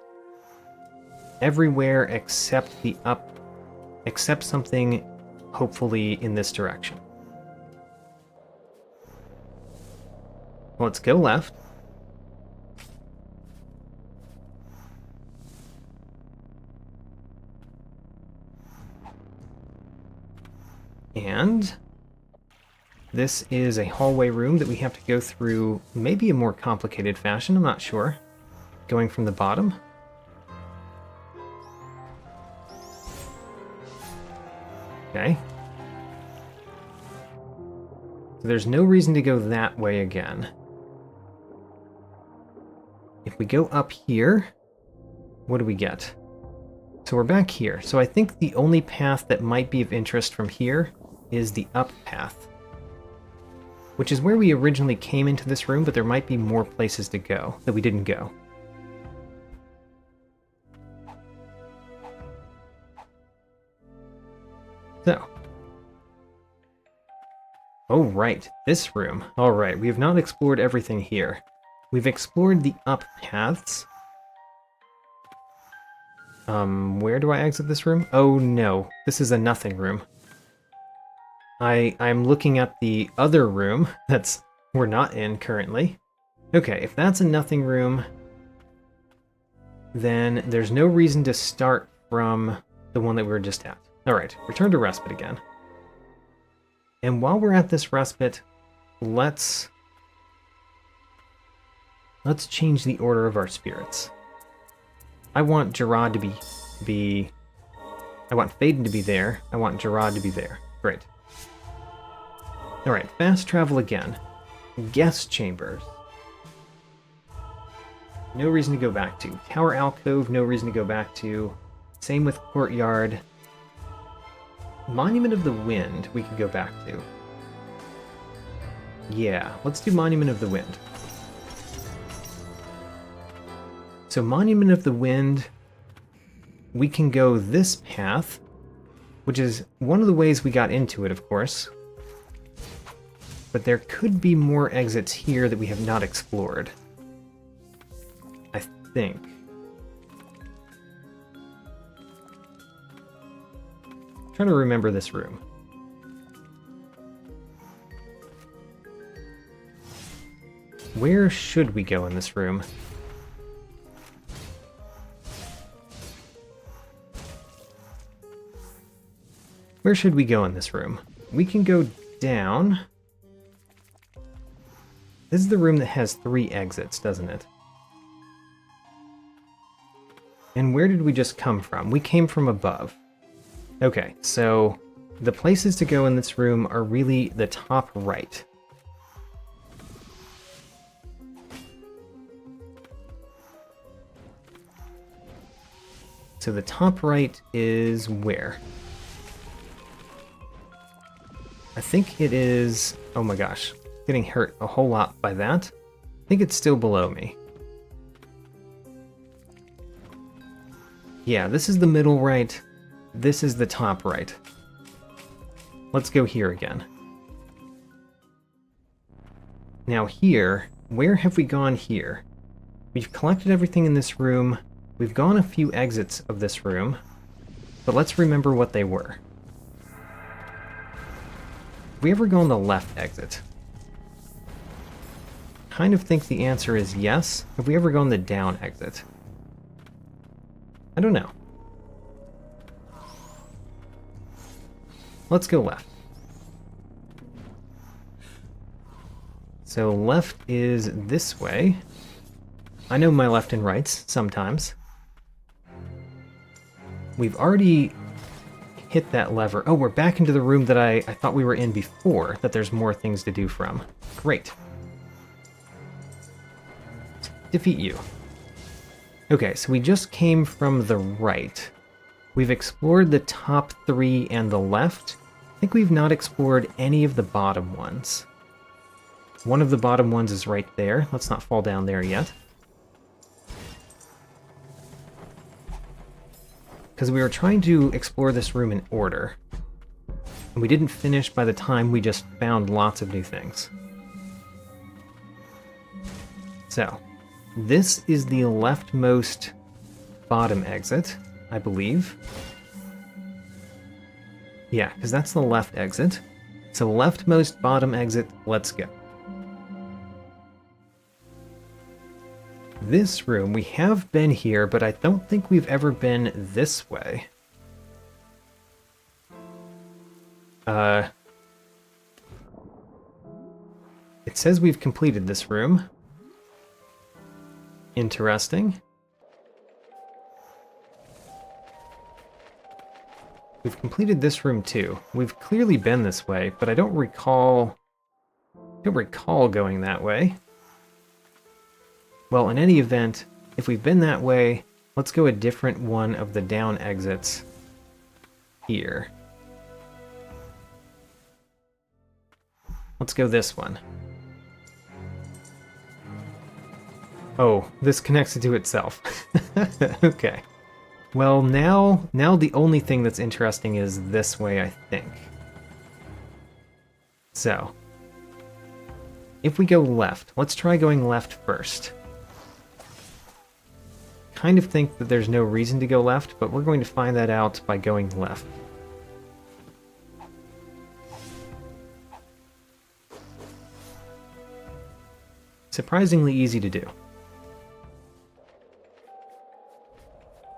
Everywhere except except something hopefully in this direction. Let's go left. And this is a hallway room that we have to go through maybe a more complicated fashion, I'm not sure. Going from the bottom. Okay. So there's no reason to go that way again. If we go up here, what do we get? So we're back here. So I think the only path that might be of interest from here is the up path, which is where we originally came into this room, but there might be more places to go that we didn't go. So. Oh, right, this room. All right, we have not explored everything here. We've explored the up paths. Where do I exit this room? Oh no, this is a nothing room. I'm looking at the other room we're not in currently. Okay, if that's a nothing room, then there's no reason to start from the one that we were just at. Alright, return to respite again. And while we're at this respite, let's change the order of our spirits. I want Gerard to be... I want Faden to be there. I want Gerard to be there. Great. Alright, fast travel again. Guest chambers. No reason to go back to. Tower alcove, no reason to go back to. Same with courtyard. Monument of the Wind we could go back to. Yeah, let's do Monument of the Wind. So Monument of the Wind, we can go this path, which is one of the ways we got into it, of course. But there could be more exits here that we have not explored. I think. I'm trying to remember this room. Where should we go in this room? Where should we go in this room? We can go down. This is the room that has 3 exits, doesn't it? And where did we just come from? We came from above. Okay, so the places to go in this room are really the top right. So the top right is where? I think it is... Oh my gosh, getting hurt a whole lot by that. I think it's still below me. Yeah, this is the middle right. This is the top right. Let's go here again. Now here, where have we gone here? We've collected everything in this room. We've gone a few exits of this room. But let's remember what they were. Have we ever gone the left exit? Kind of think the answer is yes. Have we ever gone the down exit? I don't know. Let's go left. So left is this way. I know my left and rights sometimes. We've already hit that lever. Oh, we're back into the room that I thought we were in before, that there's more things to do from. Great. Let's defeat you. Okay, so we just came from the right. We've explored the top 3 and the left. I think we've not explored any of the bottom ones. One of the bottom ones is right there. Let's not fall down there yet. Because we were trying to explore this room in order. And we didn't finish by the time we just found lots of new things. So, this is the leftmost bottom exit, I believe. Yeah, because that's the left exit. So leftmost bottom exit, let's go. This room, we have been here, but I don't think we've ever been this way. It says we've completed this room. Interesting. We've completed this room too. We've clearly been this way, but I don't recall going that way. Well, in any event, if we've been that way, let's go a different one of the down exits here. Let's go this one. Oh, this connects it to itself. Okay. Well, now the only thing that's interesting is this way, I think. So, if we go left, let's try going left first. Kind of think that there's no reason to go left, but we're going to find that out by going left. Surprisingly easy to do.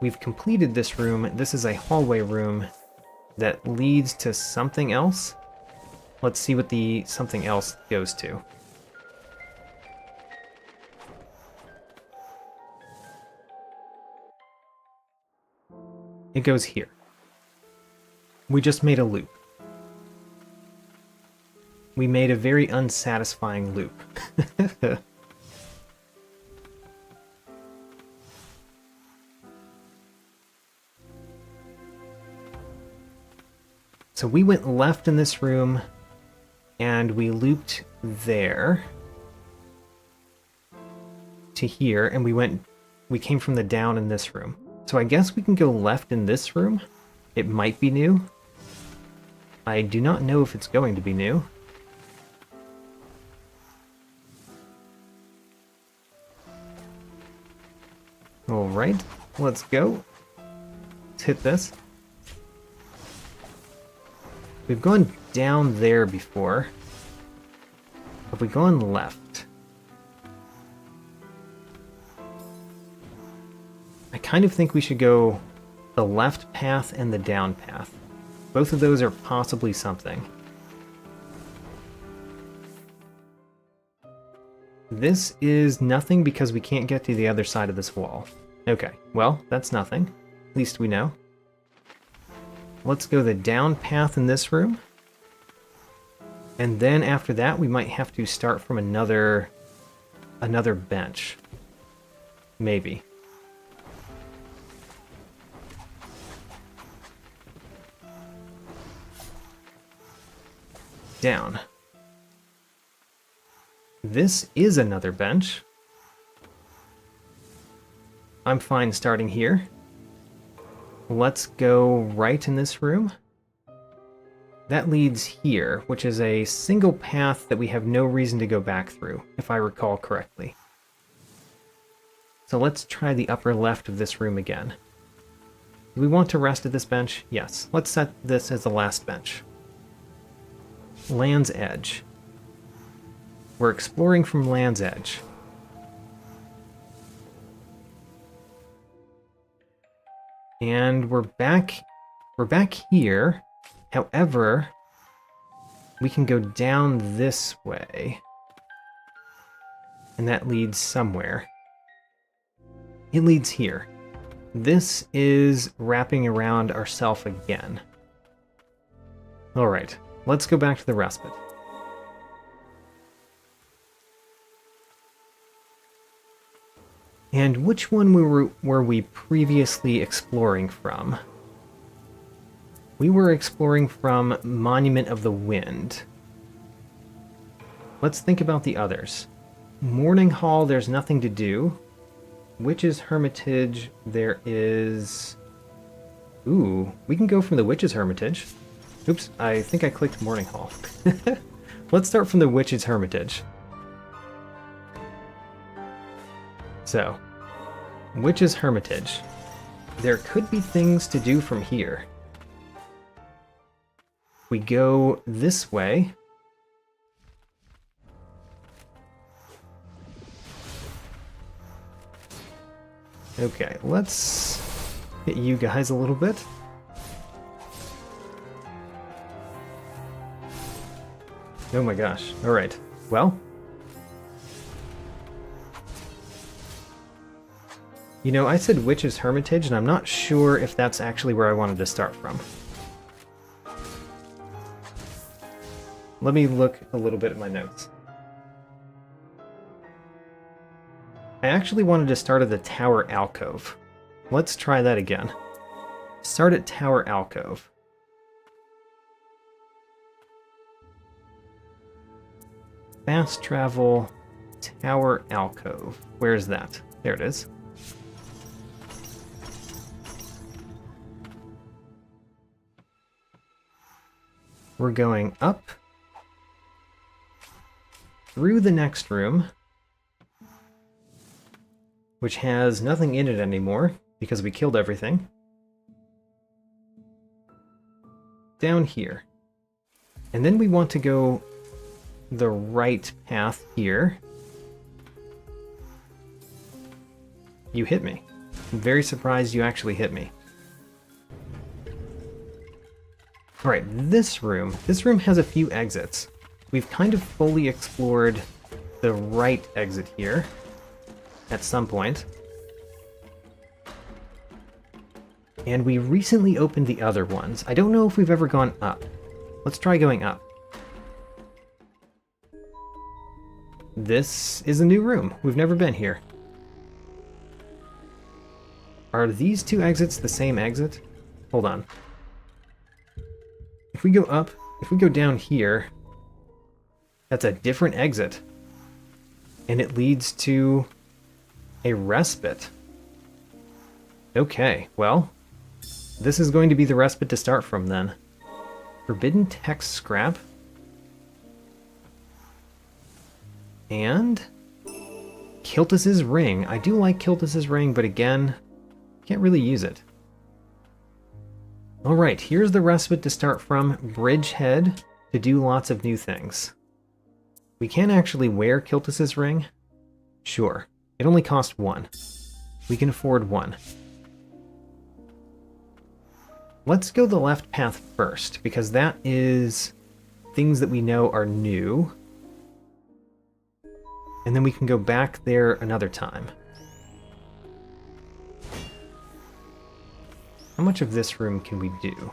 We've completed this room. This is a hallway room that leads to something else. Let's see what the something else goes to. It goes here. We just made a loop. We made a very unsatisfying loop. So we went left in this room, and we looped there to here, and we came from the down in this room. So I guess we can go left in this room. It might be new. I do not know if it's going to be new. Alright, let's go. Let's hit this. We've gone down there before. Have we gone left? I kind of think we should go the left path and the down path. Both of those are possibly something. This is nothing because we can't get to the other side of this wall. Okay, well, that's nothing. At least we know. Let's go the down path in this room. And then after that, we might have to start from another bench. Maybe. Down. This is another bench. I'm fine starting here. Let's go right in this room. That leads here, which is a single path that we have no reason to go back through, if I recall correctly. So let's try the upper left of this room again. Do we want to rest at this bench? Yes. Let's set this as the last bench. Land's Edge. We're exploring from Land's Edge. And we're back here. However, we can go down this way. And that leads somewhere. It leads here. This is wrapping around ourself again. Alright, let's go back to the respite. And which one were we previously exploring from? We were exploring from Monument of the Wind. Let's think about the others. Morning Hall, there's nothing to do. Witch's Hermitage, there is... Ooh, we can go from the Witch's Hermitage. Oops, I think I clicked Morning Hall. Let's start from the Witch's Hermitage. So, Witch's Hermitage. There could be things to do from here. We go this way. Okay, let's hit you guys a little bit. Oh my gosh. Alright. Well. You know, I said Witch's Hermitage, and I'm not sure if that's actually where I wanted to start from. Let me look a little bit at my notes. I actually wanted to start at the Tower Alcove. Let's try that again. Start at Tower Alcove. Fast travel, Tower Alcove. Where's that? There it is. We're going up through the next room, which has nothing in it anymore because we killed everything. Down here. And then we want to go the right path here. You hit me. I'm very surprised you actually hit me. Alright, this room has a few exits. We've kind of fully explored the right exit here at some point. And we recently opened the other ones. I don't know if we've ever gone up. Let's try going up. This is a new room. We've never been here. Are these two exits the same exit? Hold on. If we go up, if we go down here, that's a different exit. And it leads to a respite. Okay, well, this is going to be the respite to start from then. Forbidden text scrap. And Quietus's ring. I do like Quietus's ring, but again, can't really use it. Alright, here's the respite to start from. Bridgehead to do lots of new things. We can actually wear Quietus's ring. Sure. It only costs 1. We can afford 1. Let's go the left path first, because that is things that we know are new. And then we can go back there another time. How much of this room can we do?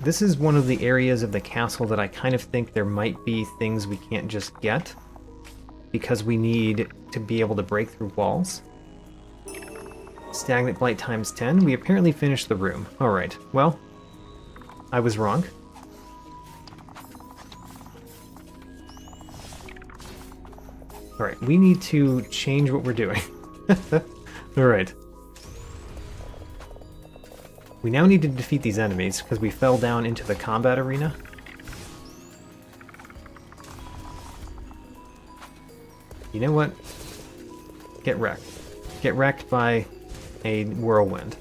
This is one of the areas of the castle that I kind of think there might be things we can't just get, because we need to be able to break through walls. Stagnant Blight times 10. We apparently finished the room. Alright, well, I was wrong. Alright, we need to change what we're doing. Alright. We now need to defeat these enemies, because we fell down into the combat arena. You know what? Get wrecked. Get wrecked by a whirlwind.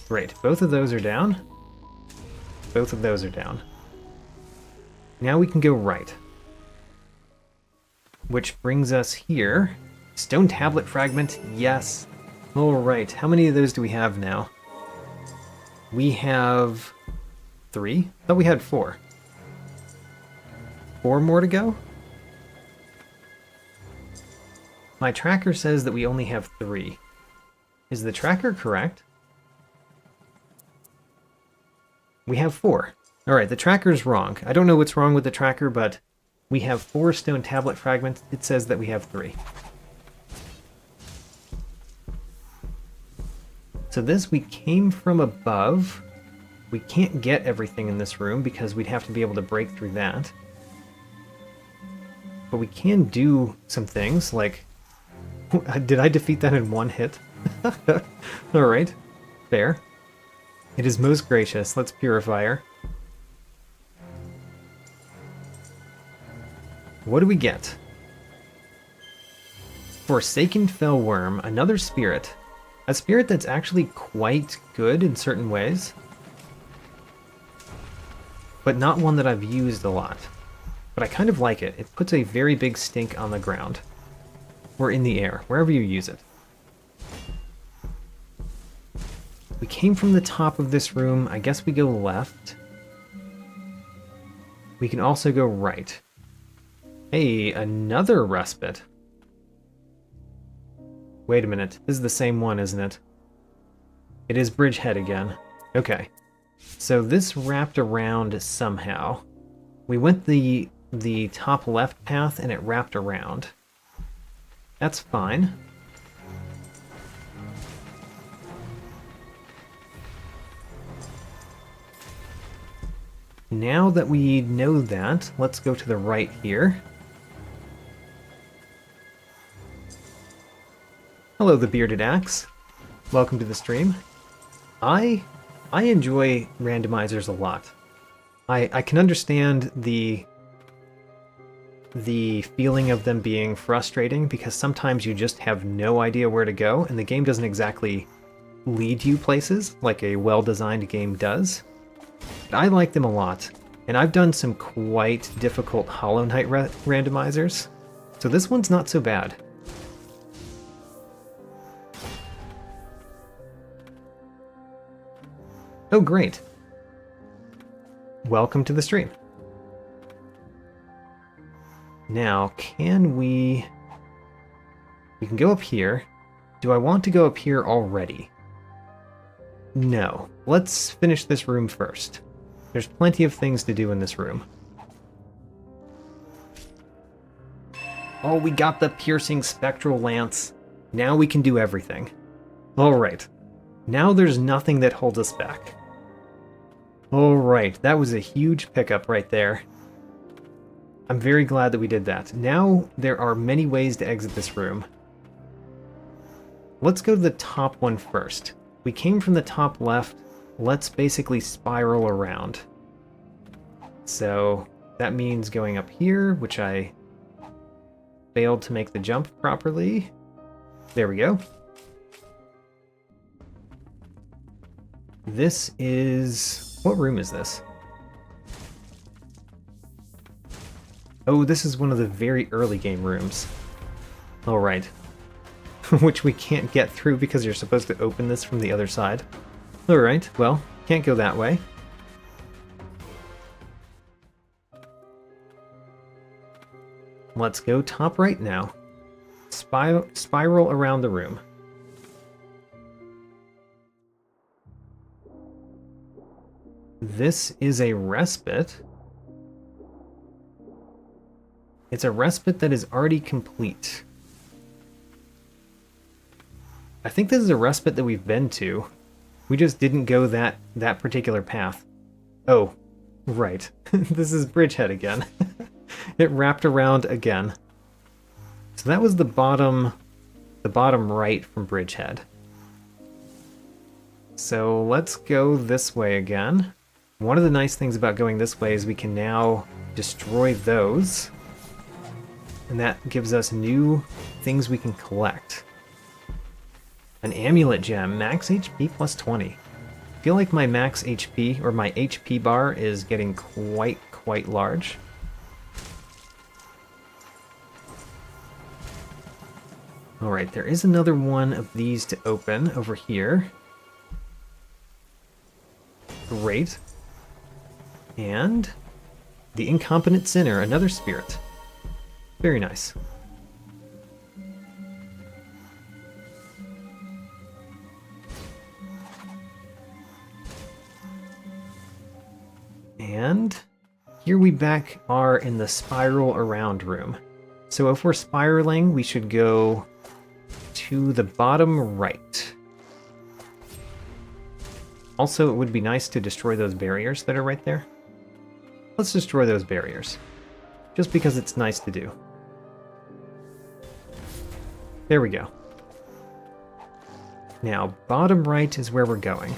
Great, both of those are down. Both of those are down. Now we can go right. Which brings us here. Stone tablet fragment, yes. Alright, how many of those do we have now? We have 3? I thought we had 4. 4 more to go? My tracker says that we only have 3. Is the tracker correct? We have 4. Alright, the tracker's wrong. I don't know what's wrong with the tracker, but we have 4 stone tablet fragments. It says that we have 3. So this, we came from above. We can't get everything in this room because we'd have to be able to break through that. But we can do some things, like... Did I defeat that in 1 hit? Alright, fair. It is most gracious. Let's purify her. What do we get? Forsaken Fellworm, another spirit. A spirit that's actually quite good in certain ways, but not one that I've used a lot. But I kind of like it. It puts a very big stink on the ground. Or in the air, wherever you use it. We came from the top of this room. I guess we go left. We can also go right. Hey, another respite. Wait a minute. This is the same one, isn't it? It is Bridgehead again. Okay. So this wrapped around somehow. We went the top left path and it wrapped around. That's fine. Now that we know that, let's go to the right here. Hello, the Bearded Axe. Welcome to the stream. I enjoy randomizers a lot. I can understand the feeling of them being frustrating because sometimes you just have no idea where to go and the game doesn't exactly lead you places like a well-designed game does. But I like them a lot, and I've done some quite difficult Hollow Knight randomizers, so this one's not so bad. Oh, great. Welcome to the stream. Now, can we can go up here. Do I want to go up here already? No. Let's finish this room first. There's plenty of things to do in this room. Oh, we got the piercing spectral lance. Now we can do everything. Alright. Now there's nothing that holds us back. Alright, that was a huge pickup right there. I'm very glad that we did that. Now there are many ways to exit this room. Let's go to the top one first. We came from the top left. Let's basically spiral around. So that means going up here, which I failed to make the jump properly. There we go. This is... what room is this? Oh, this is one of the very early game rooms. Alright. Which we can't get through because you're supposed to open this from the other side. Alright, well, can't go that way. Let's go top right now. Spiral around the room. This is a respite. It's a respite that is already complete. I think this is a respite that we've been to. We just didn't go that particular path. Oh, right. This is Bridgehead again. It wrapped around again. So that was the bottom right from Bridgehead. So let's go this way again. One of the nice things about going this way is we can now destroy those. And that gives us new things we can collect. An amulet gem, max HP plus 20. I feel like my max HP, or my HP bar, is getting quite large. Alright, there is another one of these to open over here. Great. And the incompetent sinner, another spirit. Very nice. And here we back are in the spiral around room. So if we're spiraling, we should go to the bottom right. Also, it would be nice to destroy those barriers that are right there. Let's destroy those barriers, just because it's nice to do. There we go. Now, bottom right is where we're going.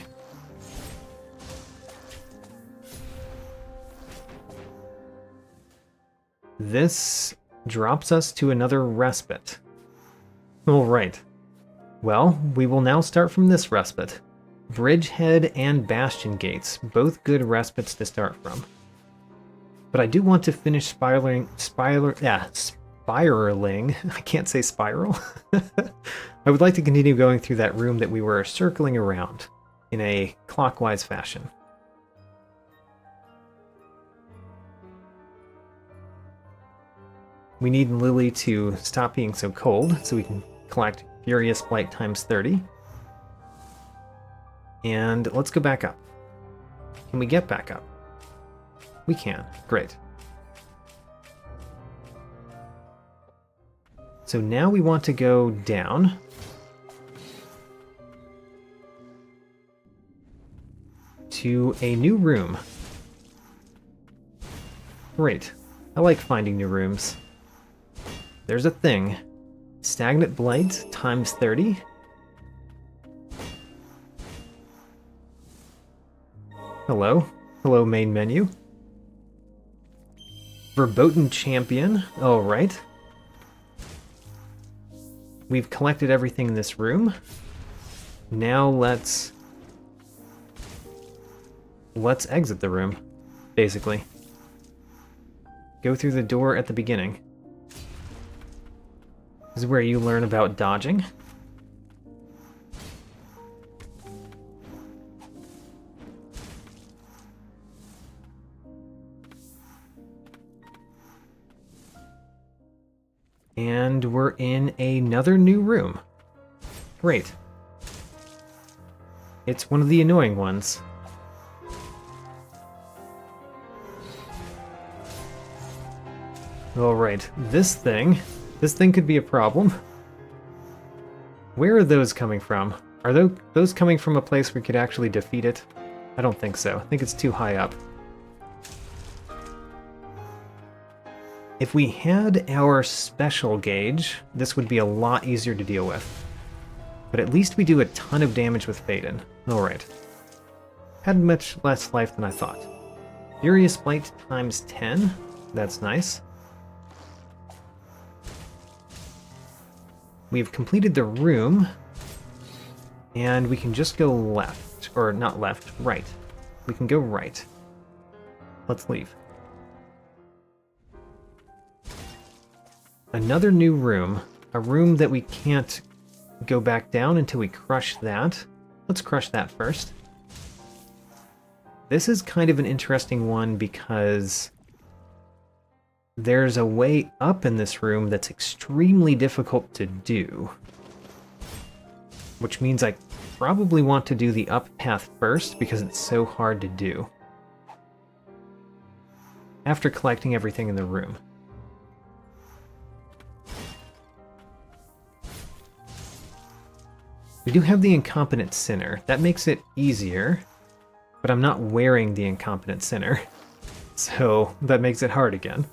This drops us to another respite. Alright. Well, we will now start from this respite. Bridgehead and Bastion Gates, both good respites to start from. But I do want to finish spiraling. I can't say spiral. I would like to continue going through that room that we were circling around in a clockwise fashion. We need Lily to stop being so cold so we can collect Furious Blight times 30. And let's go back up. Can we get back up? We can. Great. So now we want to go down. To a new room. Great. I like finding new rooms. There's a thing. Stagnant Blight times 30. Hello. Hello, main menu. Verboten Champion. Alright. We've collected everything in this room. Now let's exit the room, basically. Go through the door at the beginning. This is where you learn about dodging. And we're in another new room. Great. It's one of the annoying ones. Alright, this thing could be a problem. Where are those coming from? Are those coming from a place we could actually defeat it? I don't think so. I think it's too high up. If we had our special gauge, this would be a lot easier to deal with. But at least we do a ton of damage with Faden. Alright. Had much less life than I thought. Furious Blight times 10. That's nice. We've completed the room. And we can just go left. Or not left, right. We can go right. Let's leave. Another new room. A room that we can't go back down until we crush that. Let's crush that first. This is kind of an interesting one because there's a way up in this room that's extremely difficult to do. Which means I probably want to do the up path first because it's so hard to do. After collecting everything in the room. We do have the Incompetent Sinner. That makes it easier, but I'm not wearing the Incompetent Sinner, so that makes it hard again.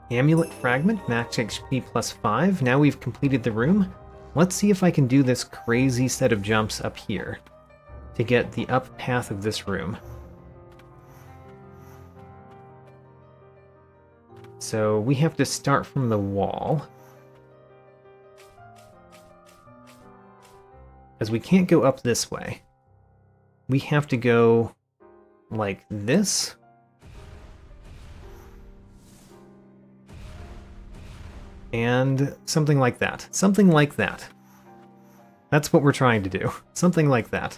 Amulet Fragment, max HP plus 5. Now we've completed the room. Let's see if I can do this crazy set of jumps up here to get the up path of this room. So we have to start from the wall. As we can't go up this way. We have to go like this. And something like that. Something like that. That's what we're trying to do. Something like that.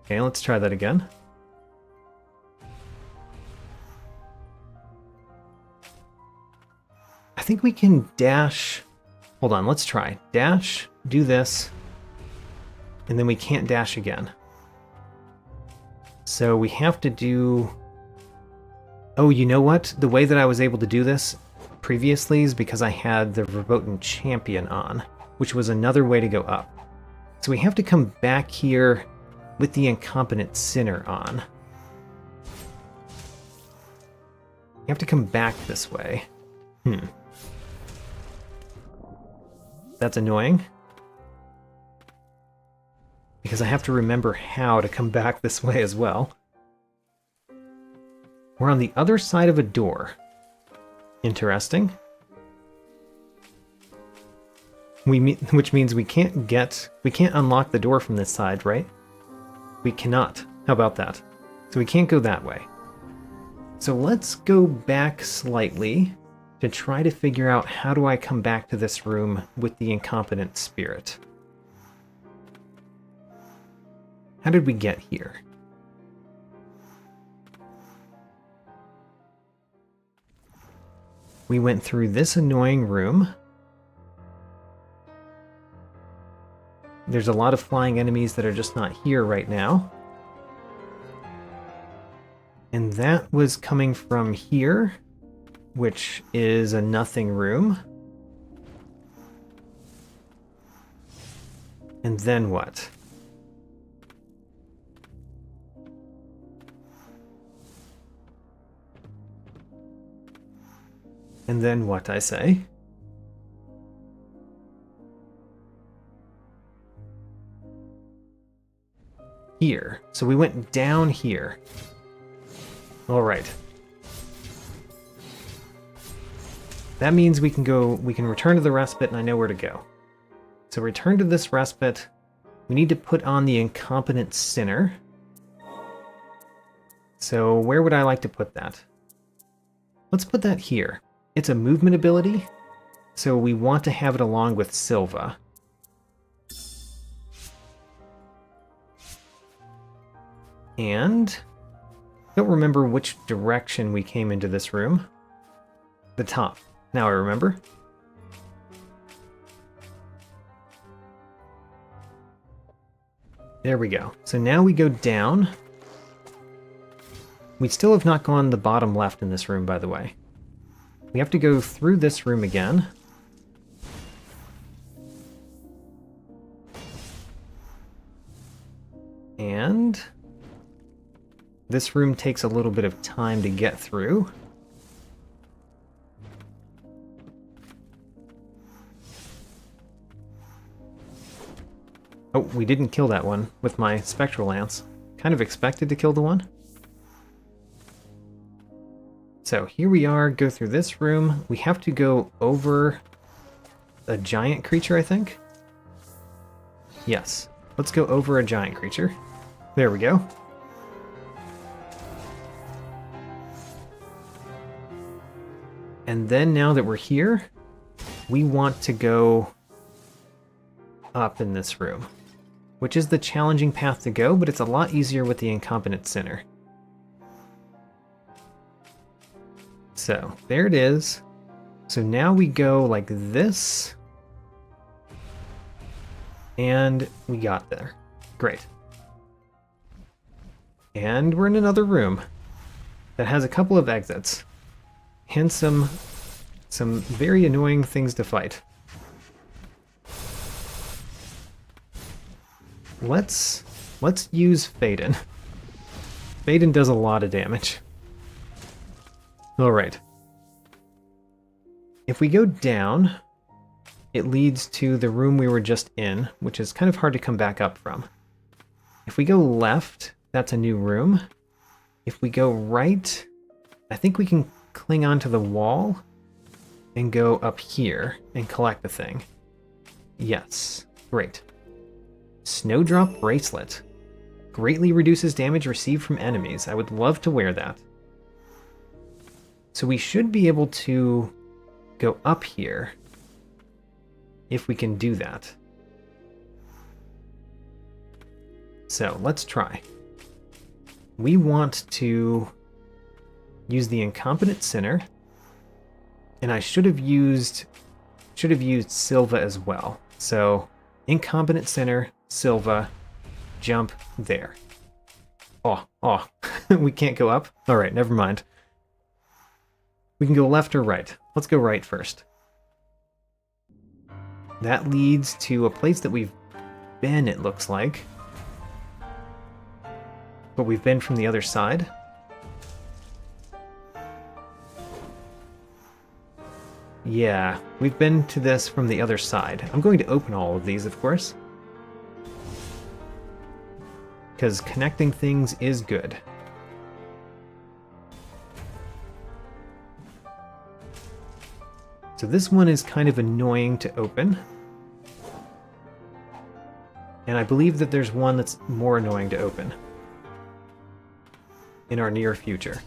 Okay, let's try that again. I think we can dash. Hold on, let's try. Dash, do this, and then we can't dash again. So we have to do... Oh, you know what? The way that I was able to do this previously is because I had the Verboten Champion on, which was another way to go up. So we have to come back here with the Incompetent Sinner on. You have to come back this way. That's annoying. Because I have to remember how to come back this way as well. We're on the other side of a door. Interesting. which means we can't unlock the door from this side, right? We cannot. How about that? So we can't go that way. So let's go back slightly to try to figure out how do I come back to this room with the incompetent spirit. How did we get here? We went through this annoying room. There's a lot of flying enemies that are just not here right now. And that was coming from here, which is a nothing room. And then what? And then what, I say? Here. So we went down here. All right. That means we can return to the respite, and I know where to go. So return to this respite. We need to put on the incompetent sinner. So where would I like to put that? Let's put that here. It's a movement ability, so we want to have it along with Silva. And I don't remember which direction we came into this room. The top. Now I remember. There we go. So now we go down. We still have not gone the bottom left in this room, by the way. We have to go through this room again. And this room takes a little bit of time to get through. Oh, we didn't kill that one with my Spectral Lance. Kind of expected to kill the one. So here we are, go through this room. We have to go over a giant creature, I think? Yes. Let's go over a giant creature. There we go. And then now that we're here, we want to go up in this room, which is the challenging path to go, but it's a lot easier with the incompetent sinner. So there it is. So now we go like this. And we got there. Great. And we're in another room that has a couple of exits. And some very annoying things to fight. Let's use Faden. Faden does a lot of damage. Alright. If we go down, it leads to the room we were just in, which is kind of hard to come back up from. If we go left, that's a new room. If we go right, I think we can cling onto the wall and go up here and collect the thing. Yes. Great. Snowdrop Bracelet. Greatly reduces damage received from enemies. I would love to wear that. So we should be able to go up here if we can do that. So let's try. We want to use the incompetent sinner, and I should have used Silva as well. So incompetent sinner, Silva, jump there. Oh, we can't go up? All right, never mind. We can go left or right. Let's go right first. That leads to a place that we've been, it looks like. But we've been from the other side. Yeah, we've been to this from the other side. I'm going to open all of these, of course. Because connecting things is good. So this one is kind of annoying to open. And I believe that there's one that's more annoying to open in our near future.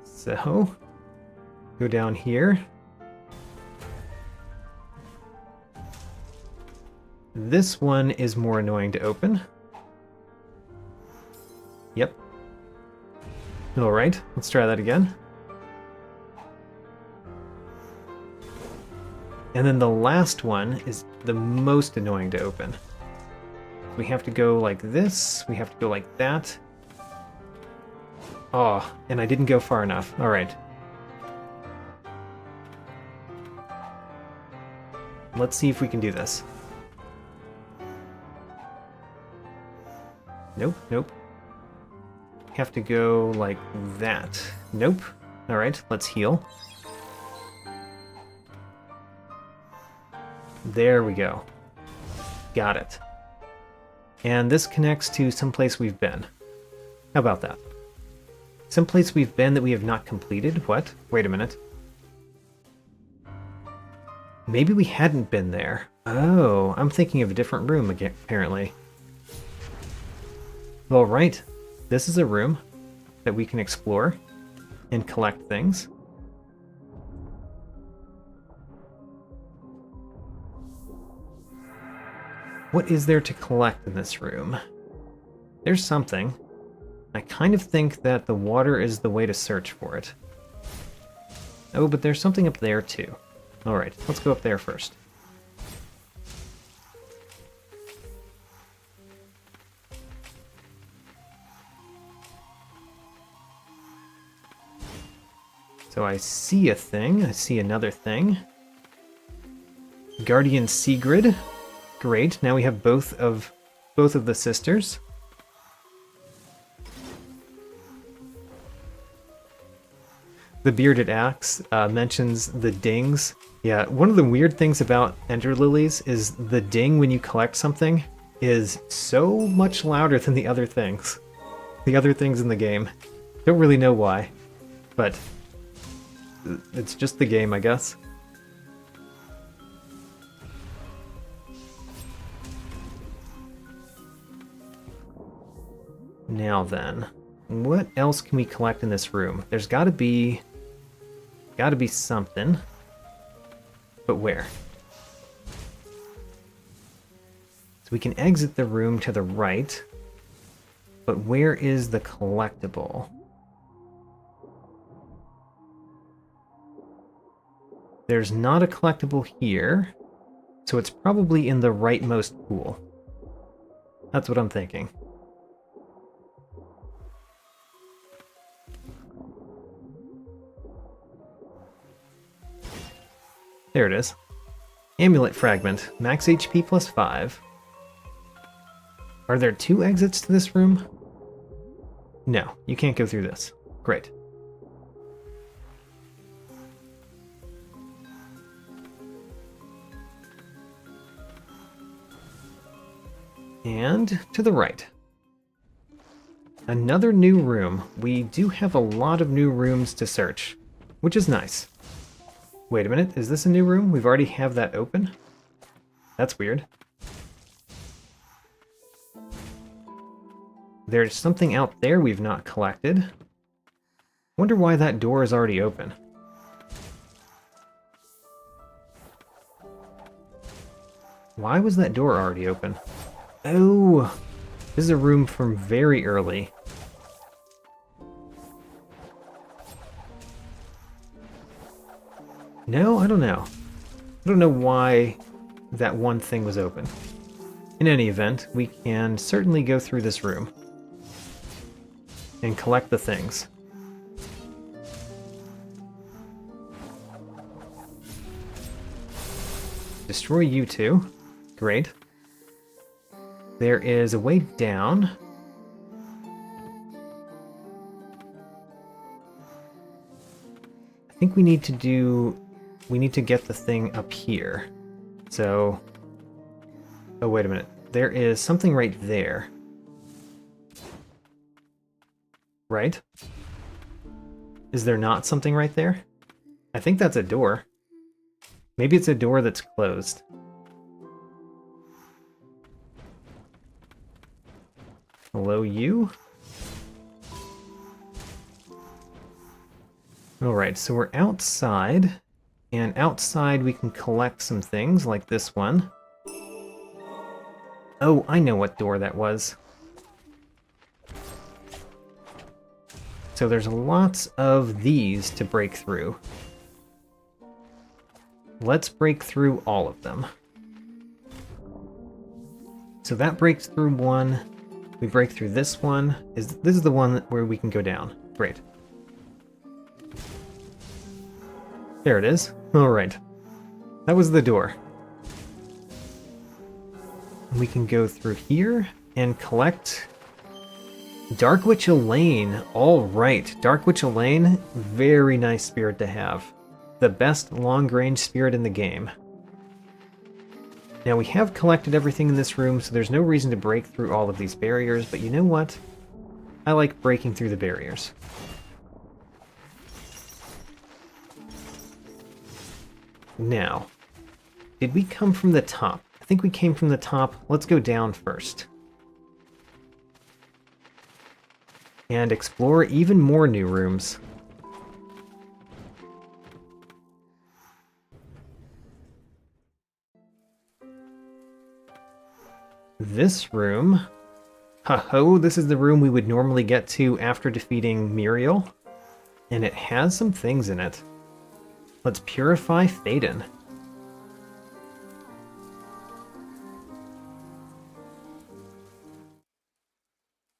So, go down here. This one is more annoying to open. Yep. Alright, let's try that again. And then the last one is the most annoying to open. We have to go like this, we have to go like that. Oh, and I didn't go far enough. Alright. Let's see if we can do this. Nope, nope. Have to go like that. Nope. Alright, let's heal. There we go. Got it. And this connects to someplace we've been. How about that? Someplace we've been that we have not completed? What? Wait a minute. Maybe we hadn't been there. Oh, I'm thinking of a different room again, apparently. Well, right. This is a room that we can explore and collect things. What is there to collect in this room? There's something. I kind of think that the water is the way to search for it. Oh, but there's something up there too. Alright, let's go up there first. So I see a thing, I see another thing. Guardian Sigrid. Great, now we have both of the sisters. The Bearded Axe mentions the dings. Yeah, one of the weird things about Ender Lilies is the ding when you collect something is so much louder than the other things. The other things in the game. Don't really know why, but it's just the game, I guess. Now then, what else can we collect in this room? There's gotta be something. But where? So we can exit the room to the right. But where is the collectible? There's not a collectible here, so it's probably in the rightmost pool. That's what I'm thinking. There it is. Amulet Fragment, max HP plus 5. Are there 2 exits to this room? No, you can't go through this. Great. And to the right. Another new room. We do have a lot of new rooms to search, which is nice. Wait a minute, is this a new room? We've already have that open? That's weird. There's something out there we've not collected. Wonder why that door is already open. Why was that door already open? Oh, this is a room from very early. No, I don't know. I don't know why that one thing was open. In any event, we can certainly go through this room and collect the things. Destroy you two. Great. There is a way down. I think we need to get the thing up here. So, oh wait a minute. There is something right there. Right? Is there not something right there? I think that's a door. Maybe it's a door that's closed. Hello, you? Alright, so we're outside, and outside we can collect some things like this one. Oh, I know what door that was. So there's lots of these to break through. Let's break through all of them. So that breaks through one. We break through this one. This is the one where we can go down. Great. There it is. Alright. That was the door. We can go through here and collect Dark Witch Elaine. Alright. Dark Witch Elaine, very nice spirit to have. The best long-range spirit in the game. Now we have collected everything in this room, so there's no reason to break through all of these barriers, but you know what? I like breaking through the barriers. Now, did we come from the top? I think we came from the top. Let's go down first. And explore even more new rooms. This room... Ho-ho, this is the room we would normally get to after defeating Muriel. And it has some things in it. Let's purify Phaedon.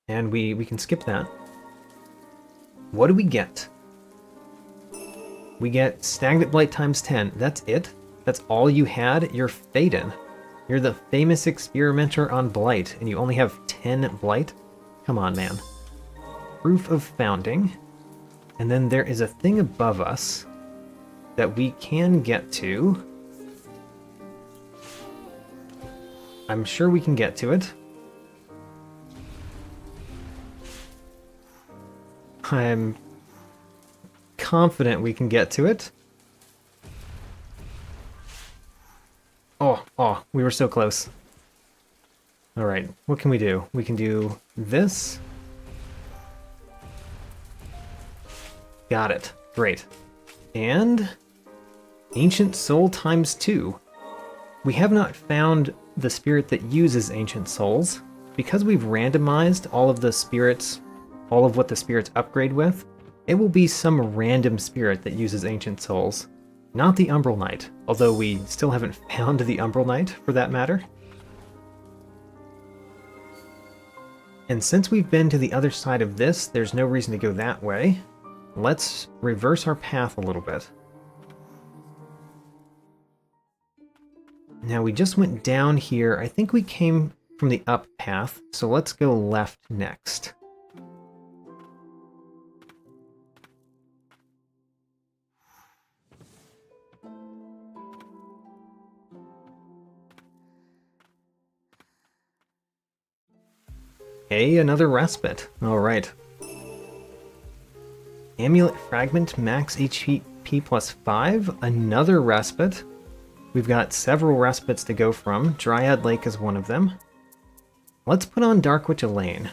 And we can skip that. What do we get? We get Stagnant Blight times 10. That's it? That's all you had? You're Phaedon. You're the famous experimenter on Blight, and you only have 10 Blight? Come on, man. Proof of Founding. And then there is a thing above us that we can get to. I'm sure we can get to it. I'm confident we can get to it. Oh, we were so close. Alright, what can we do? We can do this. Got it. Great. And Ancient Soul times 2. We have not found the spirit that uses Ancient Souls. Because we've randomized all of the spirits, all of what the spirits upgrade with, it will be some random spirit that uses Ancient Souls. Not the Umbral Knight, although we still haven't found the Umbral Knight, for that matter. And since we've been to the other side of this, there's no reason to go that way. Let's reverse our path a little bit. Now we just went down here. I think we came from the up path, so let's go left next. Hey, another respite. Alright. Amulet Fragment, max HP plus 5. Another respite. We've got several respites to go from. Dryad Lake is one of them. Let's put on Dark Witch Elaine.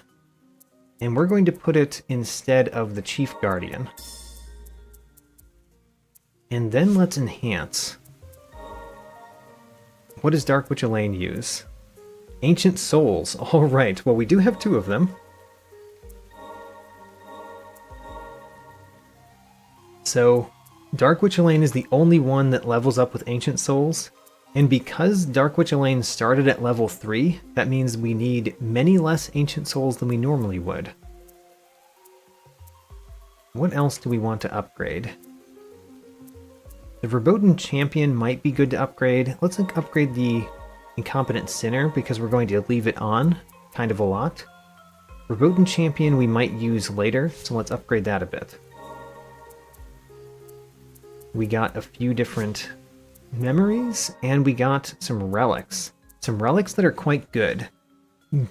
And we're going to put it instead of the Chief Guardian. And then let's enhance. What does Dark Witch Elaine use? Ancient Souls. Alright, well we do have 2 of them. So, Dark Witch Elaine is the only one that levels up with Ancient Souls. And because Dark Witch Elaine started at level 3, that means we need many less Ancient Souls than we normally would. What else do we want to upgrade? The Verboten Champion might be good to upgrade. Let's upgrade the Incompetent Sinner, because we're going to leave it on kind of a lot. Verboten Champion we might use later, so let's upgrade that a bit. We got a few different memories, and we got some relics. Some relics that are quite good.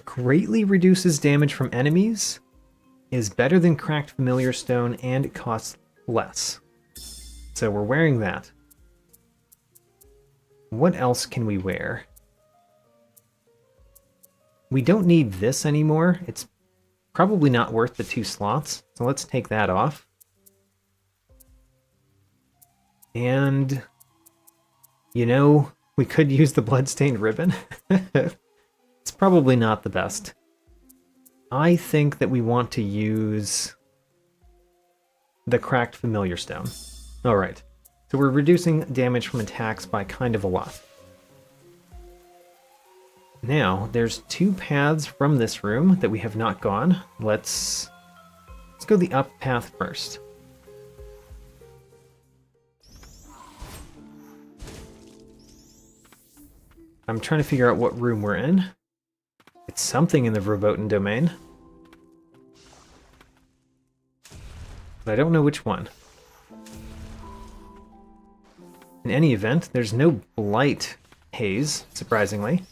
Greatly reduces damage from enemies, is better than Cracked Familiar Stone, and it costs less. So we're wearing that. What else can we wear? We don't need this anymore. It's probably not worth the 2 slots, so let's take that off. And, you know, we could use the bloodstained ribbon. It's probably not the best. I think that we want to use the cracked familiar stone. Alright, so we're reducing damage from attacks by kind of a lot. Now, there's 2 paths from this room that we have not gone. Let's go the up path first. I'm trying to figure out what room we're in. It's something in the verboten domain. But I don't know which one. In any event, there's no blight haze, surprisingly.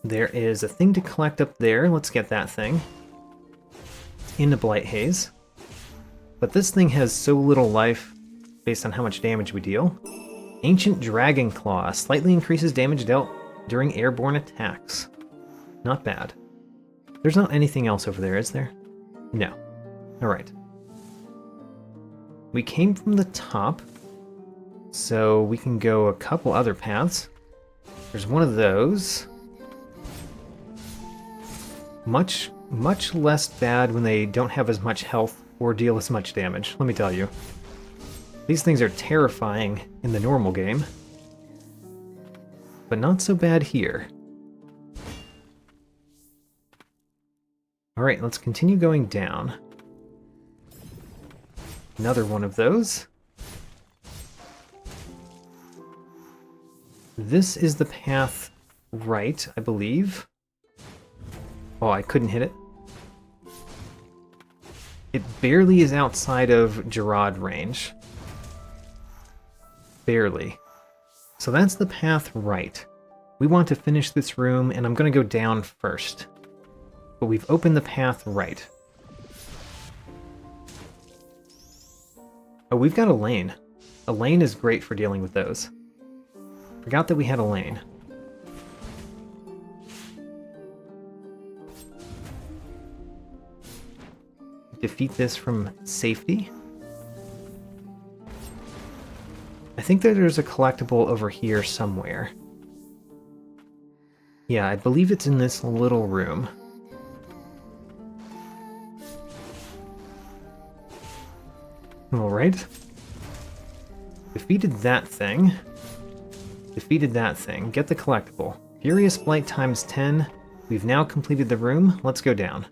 There is a thing to collect up there. Let's get that thing. In the Blight Haze. But this thing has so little life based on how much damage we deal. Ancient Dragon Claw slightly increases damage dealt during airborne attacks. Not bad. There's not anything else over there, is there? No. Alright. We came from the top, so we can go a couple other paths. There's one of those. Much less bad when they don't have as much health or deal as much damage, let me tell you. These things are terrifying in the normal game, but not so bad here. Alright, let's continue going down. Another one of those. This is the path right, I believe. Oh, I couldn't hit it. It barely is outside of Gerard range. Barely. So that's the path right. We want to finish this room, and I'm going to go down first. But we've opened the path right. Oh, we've got a lane. A lane is great for dealing with those. Forgot that we had a lane. Defeat this from safety. I think that there's a collectible over here somewhere. Yeah, I believe it's in this little room. Alright. Defeated that thing. Defeated that thing. Get the collectible. Furious Blight times 10. We've now completed the room. Let's go down.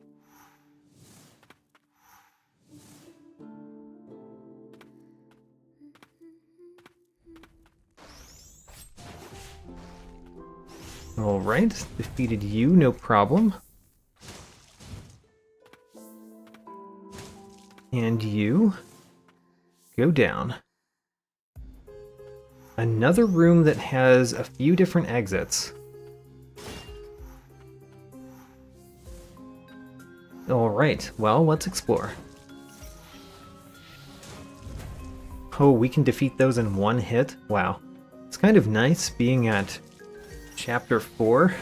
Alright, defeated you, no problem. And you go down. Another room that has a few different exits. Alright, well, let's explore. Oh, we can defeat those in one hit? Wow. It's kind of nice being at Chapter 4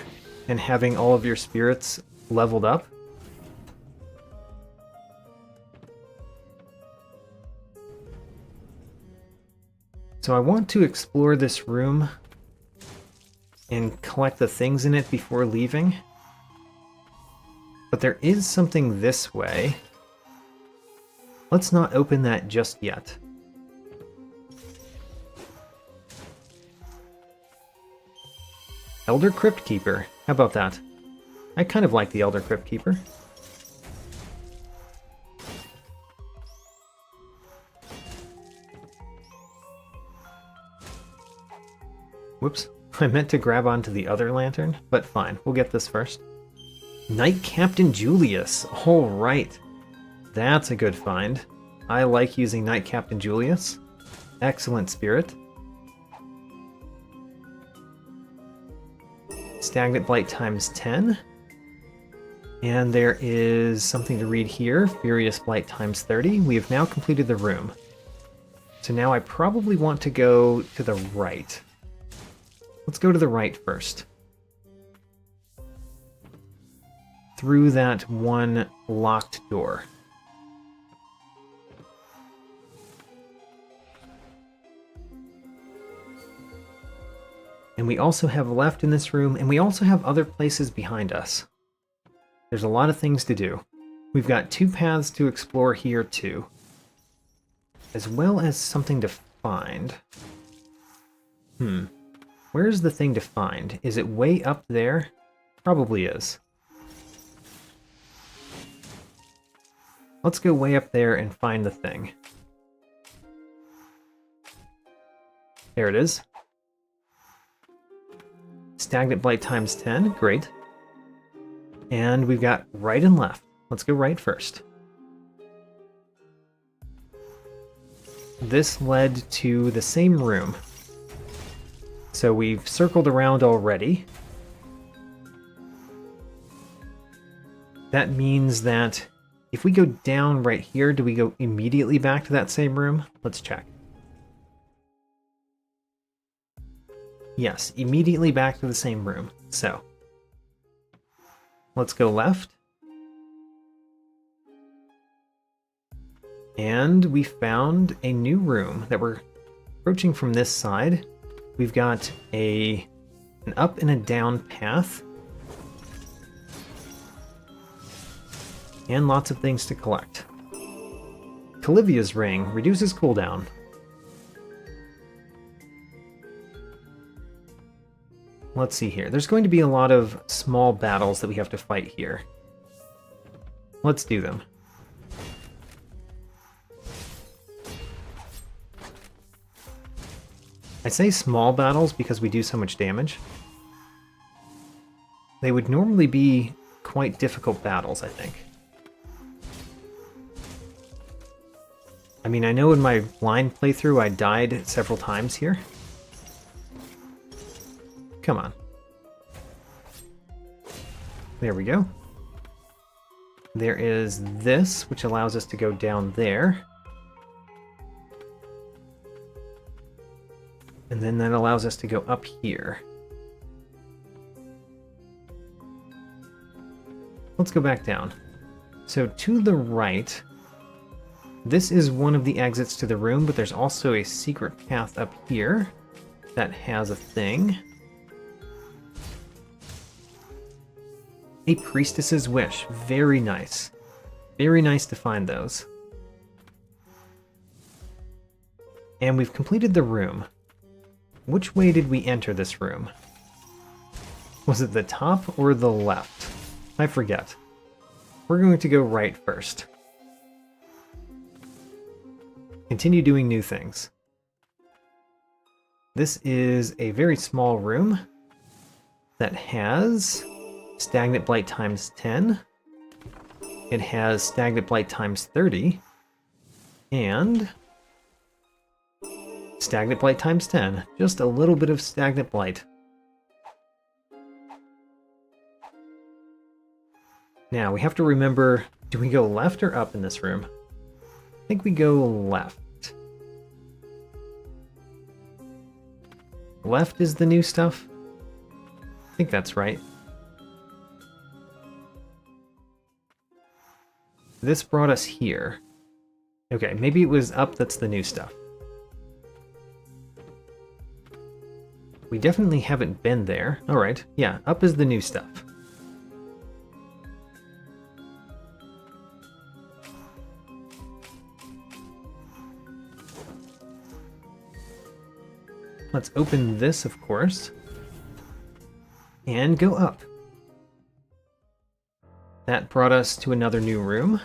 and having all of your spirits leveled up. So I want to explore this room and collect the things in it before leaving. But there is something this way. Let's not open that just yet. Elder Crypt Keeper. How about that? I kind of like the Elder Crypt Keeper. Whoops. I meant to grab onto the other lantern, but fine. We'll get this first. Knight Captain Julius. All right. That's a good find. I like using Knight Captain Julius. Excellent spirit. Stagnant Blight times 10. And there is something to read here. Furious Blight times 30. We have now completed the room. So now I probably want to go to the right. Let's go to the right first. Through that one locked door. And we also have left in this room, and we also have other places behind us. There's a lot of things to do. We've got 2 paths to explore here too, as well as something to find. Where's the thing to find? Is it way up there? Probably is. Let's go way up there and find the thing. There it is. Stagnant Blight times 10, great. And we've got right and left. Let's go right first. This led to the same room. So we've circled around already. That means that if we go down right here, do we go immediately back to that same room? Let's check. Yes, immediately back to the same room. So, let's go left. And we found a new room that we're approaching from this side. We've got an up and a down path. And lots of things to collect. Calivia's ring reduces cooldown. Let's see here. There's going to be a lot of small battles that we have to fight here. Let's do them. I say small battles because we do so much damage. They would normally be quite difficult battles, I think. I mean, I know in my blind playthrough I died several times here. Come on. There we go. There is this, which allows us to go down there. And then that allows us to go up here. Let's go back down. So to the right, this is one of the exits to the room, but there's also a secret path up here that has a thing. A priestess's wish. Very nice. Very nice to find those. And we've completed the room. Which way did we enter this room? Was it the top or the left? I forget. We're going to go right first. Continue doing new things. This is a very small room that has Stagnant Blight times 10. It has Stagnant Blight times 30. And Stagnant Blight times 10. Just a little bit of Stagnant Blight. Now, we have to remember, do we go left or up in this room? I think we go left. Left is the new stuff? I think that's right. This brought us here. Okay, maybe it was up that's the new stuff. We definitely haven't been there. Alright, yeah, up is the new stuff. Let's open this, of course, and go up. That brought us to another new room,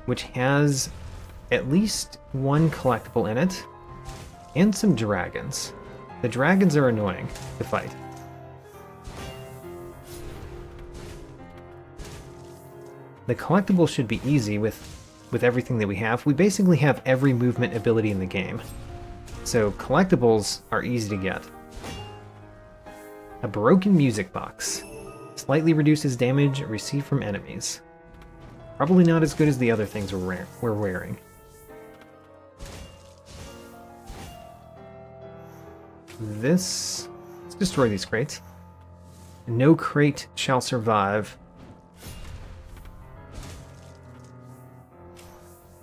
which has at least one collectible in it, and some dragons. The dragons are annoying to fight. The collectible should be easy with everything that we have. We basically have every movement ability in the game. So collectibles are easy to get. A broken music box. Slightly reduces damage received from enemies. Probably not as good as the other things we're wearing. Let's destroy these crates. No crate shall survive.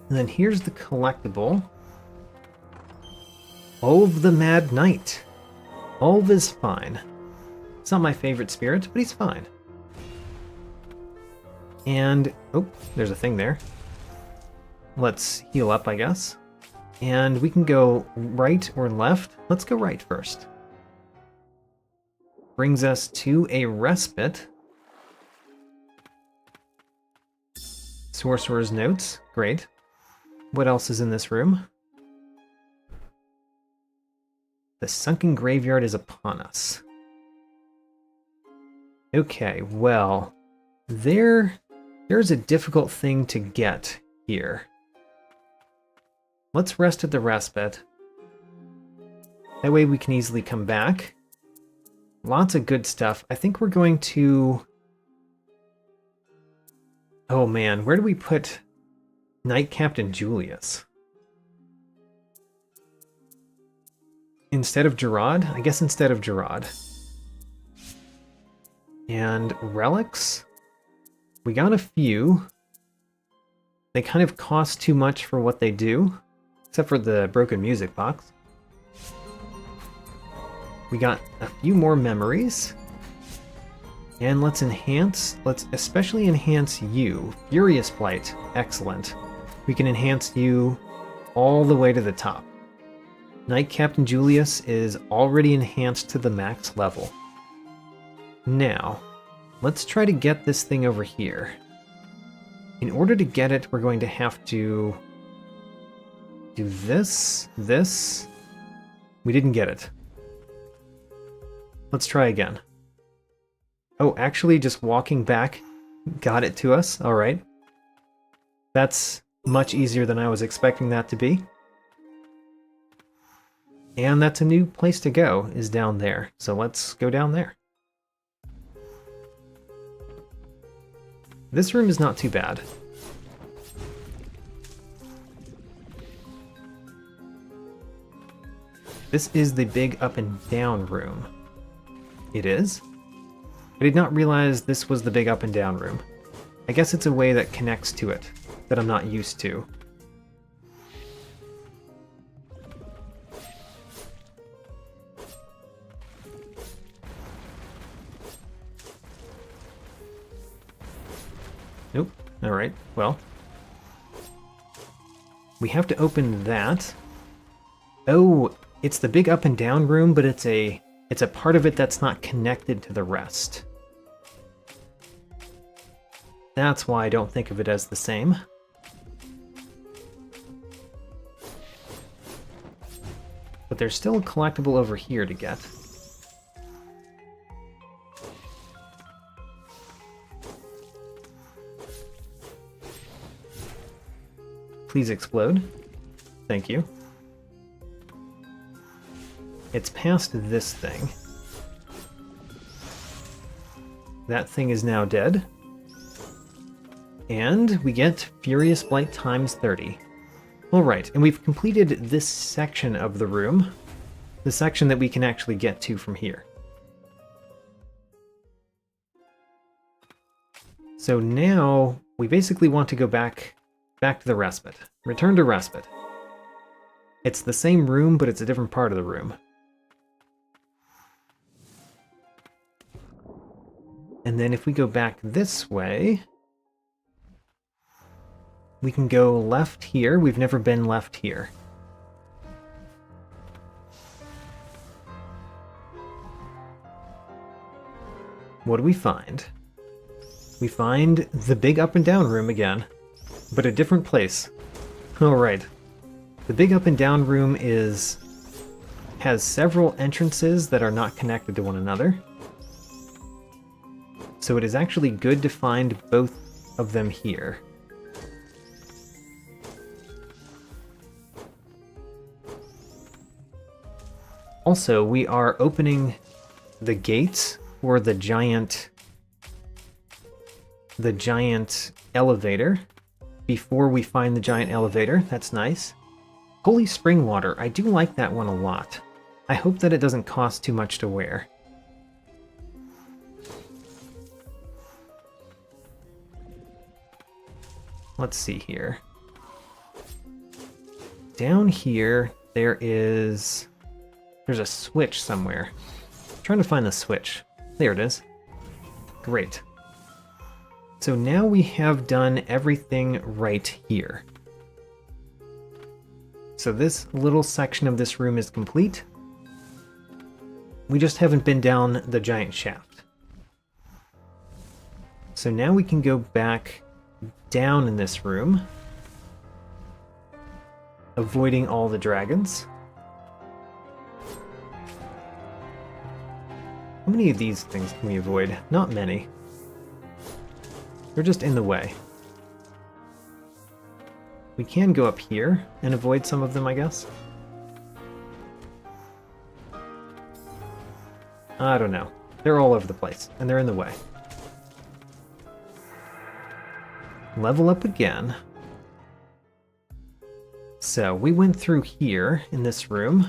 And then here's the collectible. Olv the Mad Knight. Olv is fine. It's not my favorite spirit, but he's fine. And, oh, there's a thing there. Let's heal up, I guess. And we can go right or left. Let's go right first. Brings us to a respite. Sorcerer's Notes, great. What else is in this room? The sunken graveyard is upon us. Okay, well, there's a difficult thing to get here. Let's rest at the respite. That way we can easily come back. Lots of good stuff. I think we're going to... Oh man, where do we put Knight Captain Julius? Instead of Gerard? I guess instead of Gerard. And relics? We got a few. They kind of cost too much for what they do, except for the broken music box. We got a few more memories. And let's especially enhance you. Furious Blight, excellent. We can enhance you all the way to the top. Knight Captain Julius is already enhanced to the max level. Now, let's try to get this thing over here. In order to get it, we're going to have to do this. We didn't get it. Let's try again. Oh, actually, just walking back got it to us. All right. That's much easier than I was expecting that to be. And that's a new place to go, is down there. So let's go down there. This room is not too bad. This is the big up and down room. It is? I did not realize this was the big up and down room. I guess it's a way that connects to it that I'm not used to. Nope. Alright, well. We have to open that. Oh, it's the big up and down room, but it's a part of it that's not connected to the rest. That's why I don't think of it as the same. But there's still a collectible over here to get. Please explode. Thank you. It's past this thing. That thing is now dead. And we get Furious Blight times 30. Alright, and we've completed this section of the room. The section that we can actually get to from here. So now, we basically want to go back to the respite. Return to respite. It's the same room, but it's a different part of the room. And then if we go back this way, we can go left here. We've never been left here. What do we find? We find the big up and down room again, but a different place. Alright. The big up and down room has several entrances that are not connected to one another. So it is actually good to find both of them here. Also, we are opening the gates for the giant the giant elevator before we find the giant elevator. That's nice. Holy Spring Water. I do like that one a lot. I hope that it doesn't cost too much to wear. Let's see here. Down here, there's a switch somewhere. I'm trying to find the switch. There it is. Great. So now we have done everything right here. So this little section of this room is complete. We just haven't been down the giant shaft. So now we can go back down in this room, avoiding all the dragons. How many of these things can we avoid? Not many. They're just in the way. We can go up here and avoid some of them, I guess. I don't know. They're all over the place, and they're in the way. Level up again. So, we went through here in this room.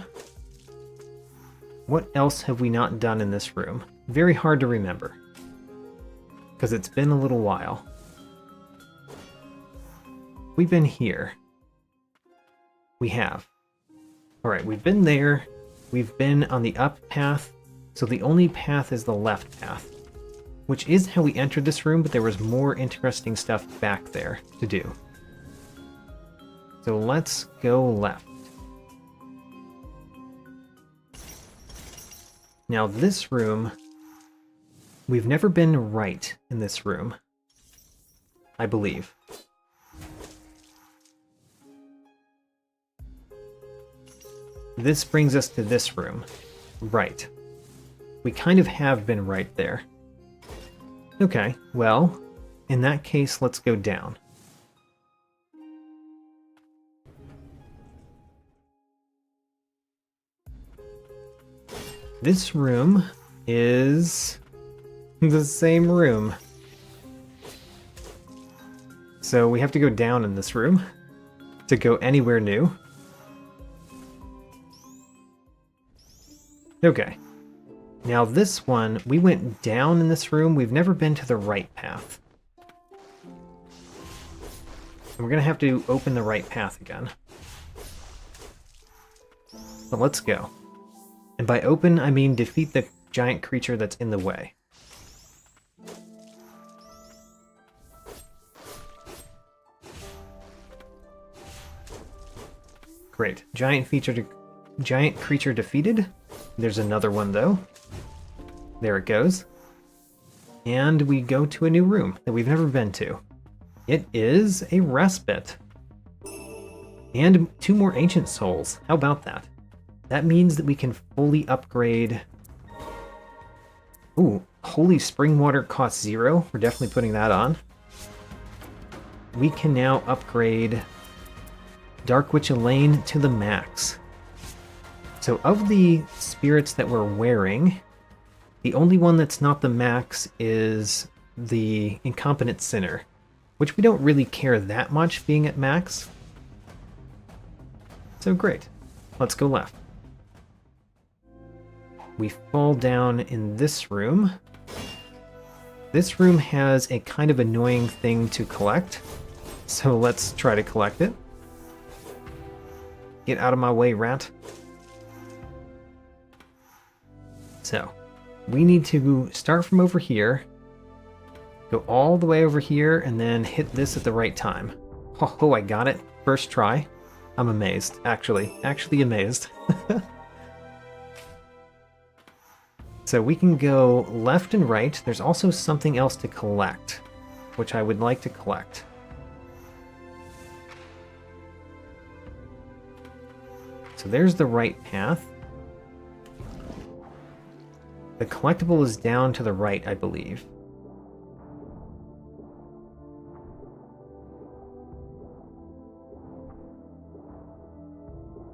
What else have we not done in this room? Very hard to remember, because it's been a little while. We've been here. We have. Alright, we've been there. We've been on the up path. So the only path is the left path, which is how we entered this room, but there was more interesting stuff back there to do. So let's go left. Now this room, we've never been right in this room, I believe. This brings us to this room. Right. We kind of have been right there. Okay, well, in that case, let's go down. This room is the same room. So we have to go down in this room to go anywhere new. Okay. Now this one, we went down in this room. We've never been to the right path. And we're going to have to open the right path again. But let's go. And by open, I mean defeat the giant creature that's in the way. Great. Giant creature defeated. There's another one, though. There it goes. And we go to a new room that we've never been to. It is a respite. And 2 more ancient souls. How about that? That means that we can fully upgrade... Ooh, Holy Spring Water costs 0. We're definitely putting that on. We can now upgrade Dark Witch Elaine to the max. So of the spirits that we're wearing, the only one that's not the max is the Incompetent Sinner, which we don't really care that much being at max. So great. Let's go left. We fall down in this room. This room has a kind of annoying thing to collect, so let's try to collect it. Get out of my way, rat. So, we need to start from over here, go all the way over here, and then hit this at the right time. Oh, I got it. First try. I'm amazed, actually amazed. So we can go left and right. There's also something else to collect, which I would like to collect. So there's the right path. The collectible is down to the right, I believe.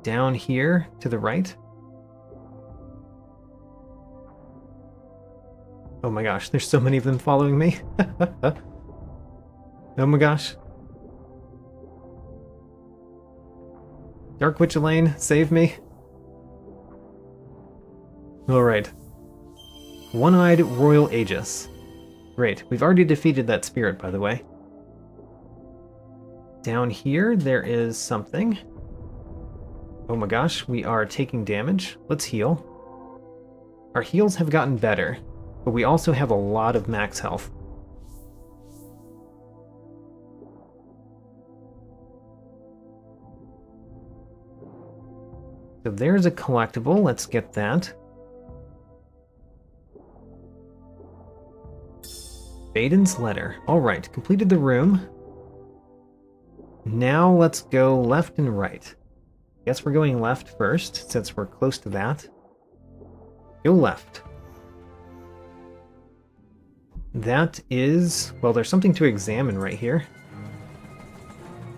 Down here to the right. Oh my gosh, there's so many of them following me. Oh my gosh. Dark Witch Elaine, save me. Alright. One-Eyed Royal Aegis. Great. We've already defeated that spirit, by the way. Down here, there is something. Oh my gosh, we are taking damage. Let's heal. Our heals have gotten better, but we also have a lot of max health. So there's a collectible. Let's get that. Baden's letter. Alright, completed the room. Now let's go left and right. Guess we're going left first, since we're close to that. Go left. That is... well, there's something to examine right here.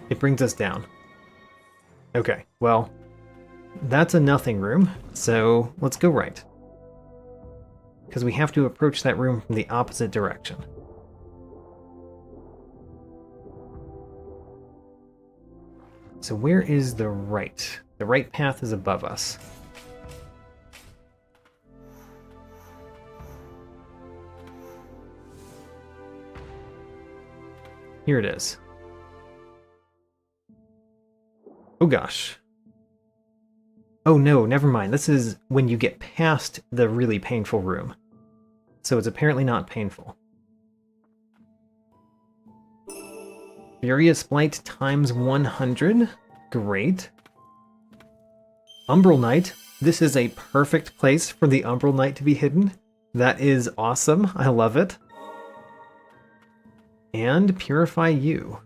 It brings us down. Okay, well, that's a nothing room, so let's go right. Because we have to approach that room from the opposite direction. So where is the right? The right path is above us. Here it is. Oh gosh. Oh no, never mind. This is when you get past the really painful room. So it's apparently not painful. Furious Blight times 100. Great. Umbral Knight. This is a perfect place for the Umbral Knight to be hidden. That is awesome. I love it. And Purify You.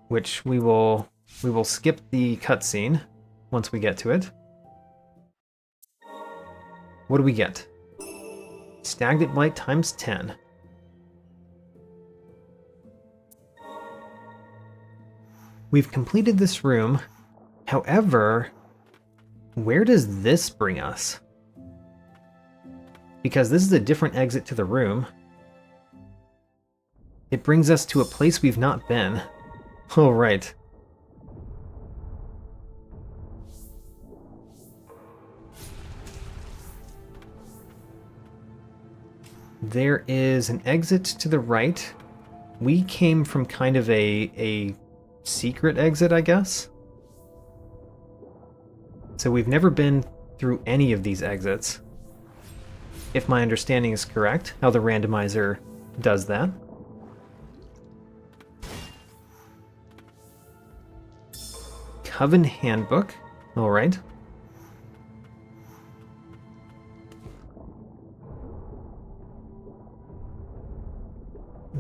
Which we will skip the cutscene once we get to it. What do we get? Stagnant Blight times 10. We've completed this room. However, where does this bring us? Because this is a different exit to the room. It brings us to a place we've not been. Oh, right. There is an exit to the right. We came from kind of a secret exit, I guess. So we've never been through any of these exits. If my understanding is correct, how the randomizer does that. Coven Handbook. Alright.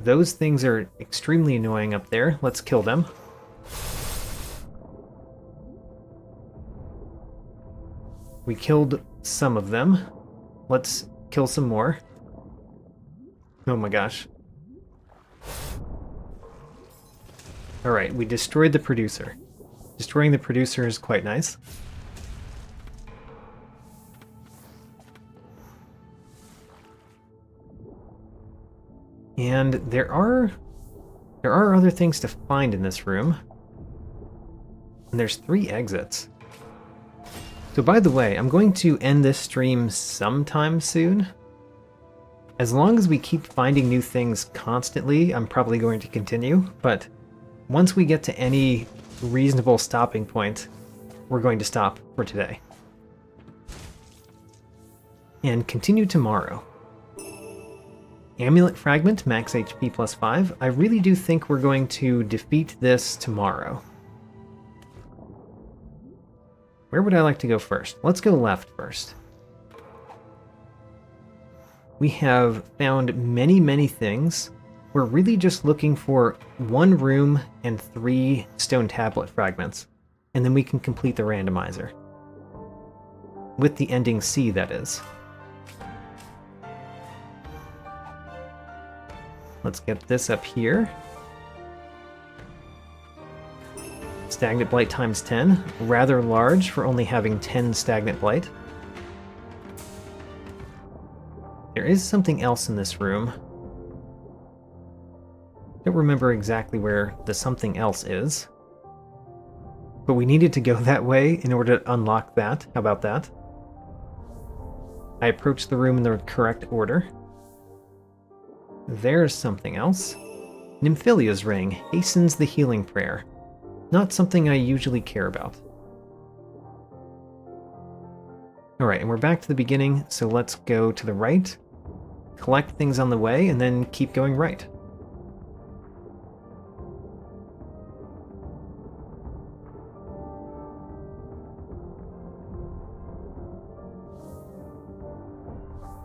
Those things are extremely annoying up there. Let's kill them. We killed some of them. Let's kill some more. Oh my gosh. Alright, we destroyed the producer. Destroying the producer is quite nice. And there are other things to find in this room. And there's 3 exits. So by the way, I'm going to end this stream sometime soon. As long as we keep finding new things constantly, I'm probably going to continue, but once we get to any reasonable stopping point, we're going to stop for today. And continue tomorrow. Amulet Fragment, max HP plus 5. I really do think we're going to defeat this tomorrow. Where would I like to go first? Let's go left first. We have found many, many things. We're really just looking for 1 room and 3 stone tablet fragments, and then we can complete the randomizer. With the ending C, that is. Let's get this up here. Stagnant Blight times 10. Rather large for only having 10 Stagnant Blight. There is something else in this room. Don't remember exactly where the something else is. But we needed to go that way in order to unlock that. How about that? I approached the room in the correct order. There's something else. Nymphilia's ring hastens the healing prayer. Not something I usually care about. Alright, and we're back to the beginning, so let's go to the right, collect things on the way, and then keep going right.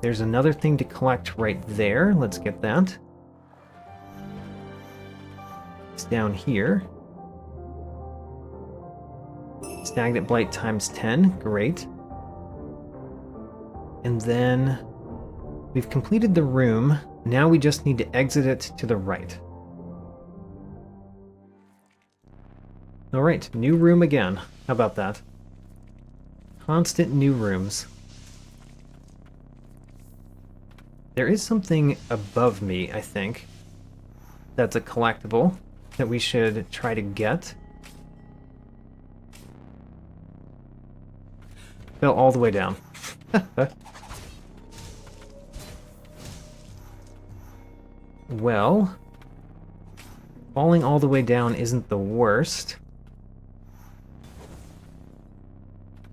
There's another thing to collect right there. Let's get that. It's down here. Stagnant Blight times 10. Great. And then we've completed the room. Now we just need to exit it to the right. Alright, new room again. How about that? Constant new rooms. There is something above me, I think, that's a collectible that we should try to get. Fell all the way down. Well, falling all the way down isn't the worst.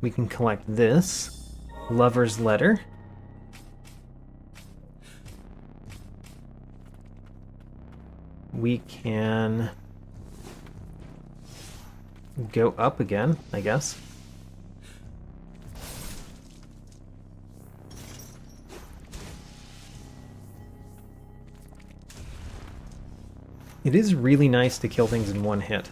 We can collect this. Lover's Letter. We can go up again, I guess. It is really nice to kill things in one hit.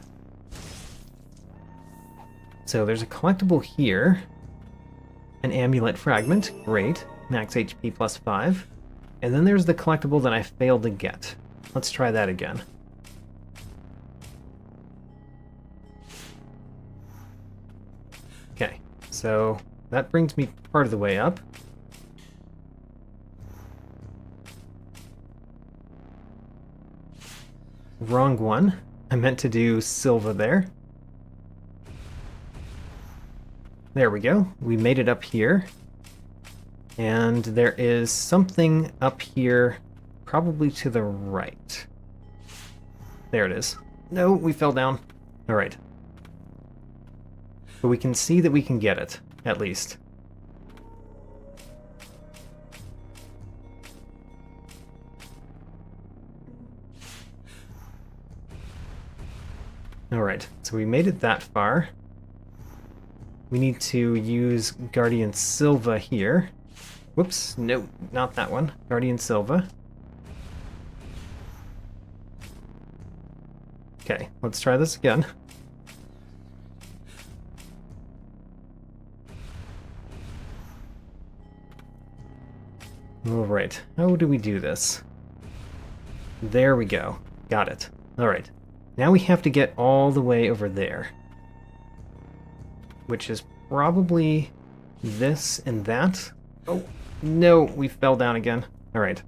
So there's a collectible here. An amulet fragment, great. Max HP plus 5. And then there's the collectible that I failed to get. Let's try that again. Okay, so that brings me part of the way up. Wrong one. I meant to do Silva there. There we go. We made it up here. And there is something up here, probably to the right. There it is. No, we fell down. Alright. But we can see that we can get it, at least. Alright, so we made it that far. We need to use Guardian Silva here. Whoops, no, not that one. Guardian Silva. Okay, let's try this again. Alright, how do we do this? There we go. Got it. Alright. Now we have to get all the way over there. Which is probably this and that. Oh, no, we fell down again. Alright.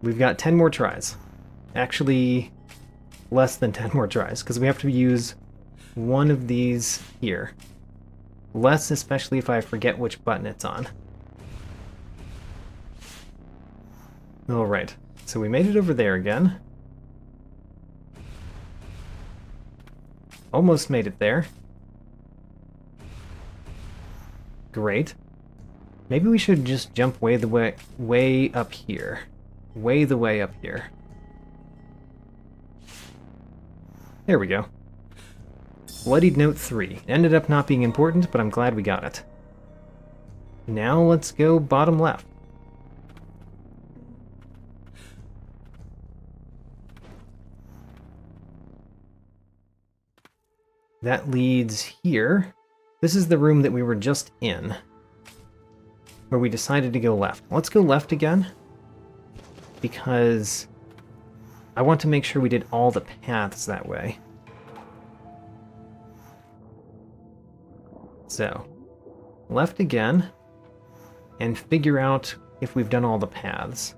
We've got 10 more tries. Actually, less than 10 more tries, because we have to use one of these here. Less, especially if I forget which button it's on. Alright, so we made it over there again. Almost made it there. Great. Maybe we should just jump way up here. Way the way up here. There we go. Bloodied Note 3. It ended up not being important, but I'm glad we got it. Now let's go bottom left. That leads here. This is the room that we were just in, where we decided to go left. Let's go left again, because I want to make sure we did all the paths that way. So, left again, and figure out if we've done all the paths.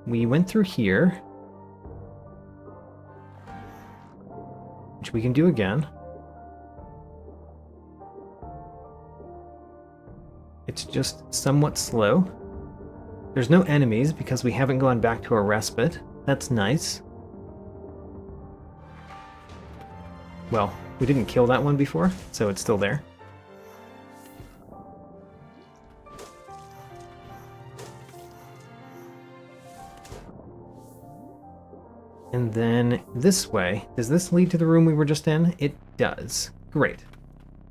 we went through here, which we can do again. It's just somewhat slow. There's no enemies because we haven't gone back to a respite. That's nice. Well, we didn't kill that one before, so it's still there. And then this way. Does this lead to the room we were just in? It does. Great.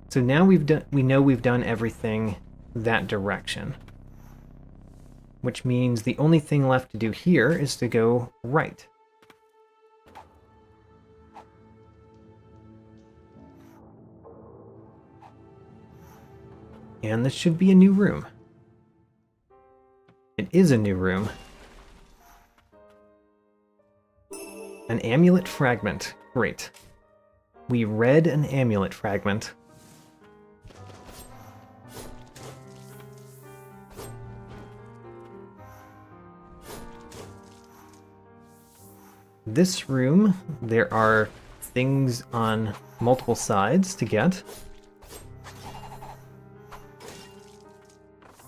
So now we know we've done everything that direction. Which means the only thing left to do here is to go right. And this should be a new room. It is a new room. An amulet fragment. Great. We read an amulet fragment. This room, there are things on multiple sides to get.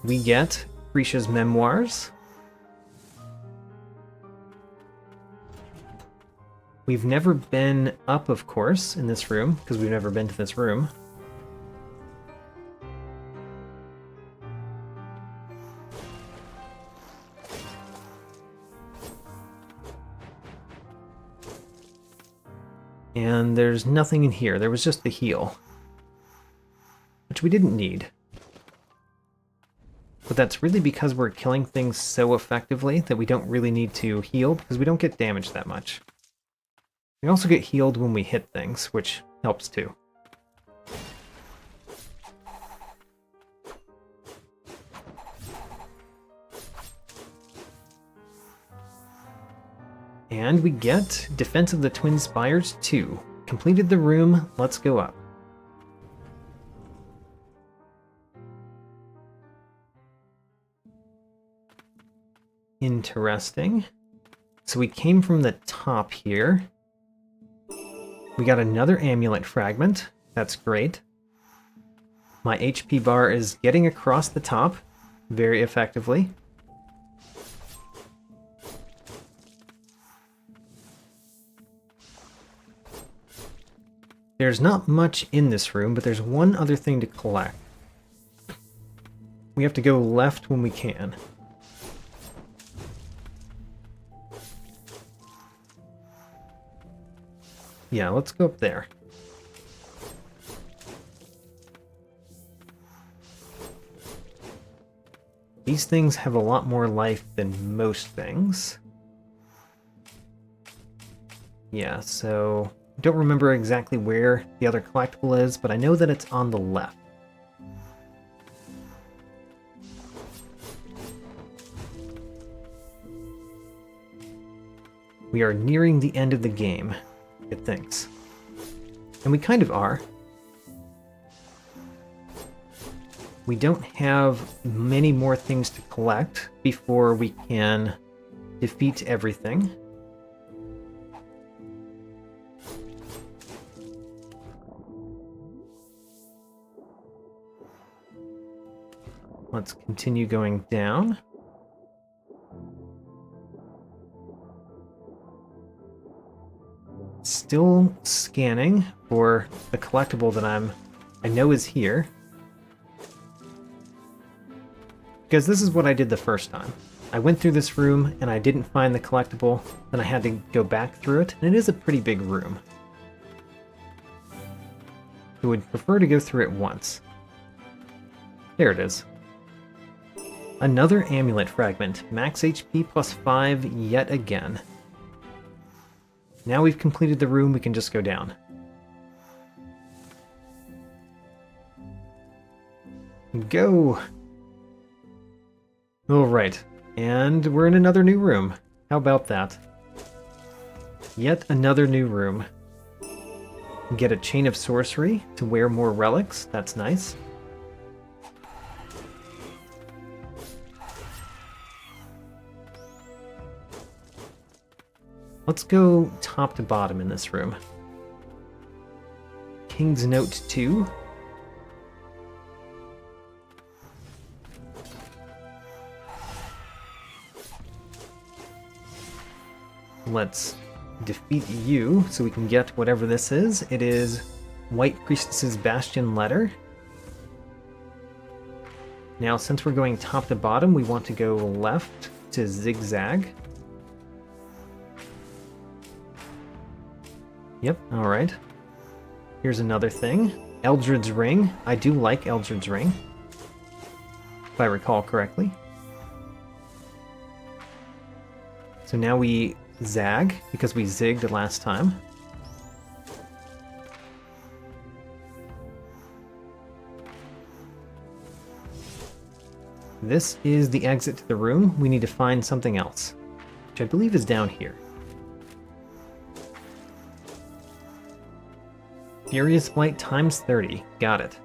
We get Grisha's memoirs. We've never been up, of course, in this room, because we've never been to this room. And there's nothing in here. There was just the heal, which we didn't need. But that's really because we're killing things so effectively that we don't really need to heal, because we don't get damaged that much. We also get healed when we hit things, which helps too. And we get Defense of the Twin Spires 2. Completed the room, let's go up. Interesting. So we came from the top here. We got another amulet fragment. That's great. My HP bar is getting across the top very effectively. There's not much in this room, but there's one other thing to collect. We have to go left when we can. Yeah, let's go up there. These things have a lot more life than most things. Yeah, so I don't remember exactly where the other collectible is, but I know that it's on the left. We are nearing the end of the game. It thinks. And we kind of are. We don't have many more things to collect before we can defeat everything. Let's continue going down. Still scanning for the collectible that I know is here. Because this is what I did the first time. I went through this room and I didn't find the collectible, then I had to go back through it, and it is a pretty big room. I would prefer to go through it once. There it is. Another amulet fragment. Max HP plus 5 yet again. Now we've completed the room, we can just go down. Go! Alright, and we're in another new room. How about that? Yet another new room. Get a chain of sorcery to wear more relics, that's nice. Let's go top to bottom in this room. King's Note 2. Let's defeat you so we can get whatever this is. It is White Priestess's Bastion Letter. Now, since we're going top to bottom, we want to go left to zigzag. Yep, alright. Here's another thing. Eldred's Ring. I do like Eldred's Ring, if I recall correctly. So now we zag, because we zigged last time. This is the exit to the room. We need to find something else, which I believe is down here. Furious Blight times 30. Got it.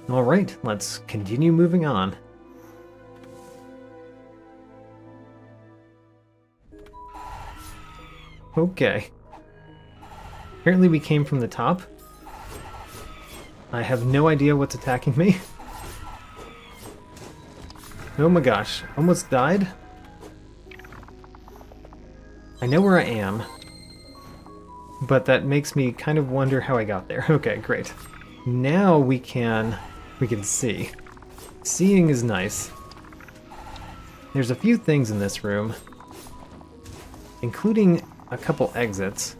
Alright, let's continue moving on. Okay. Apparently we came from the top. I have no idea what's attacking me. Oh my gosh, almost died. I know where I am, but that makes me kind of wonder how I got there. Okay, great. Now we can see. Seeing is nice. There's a few things in this room, including a couple exits.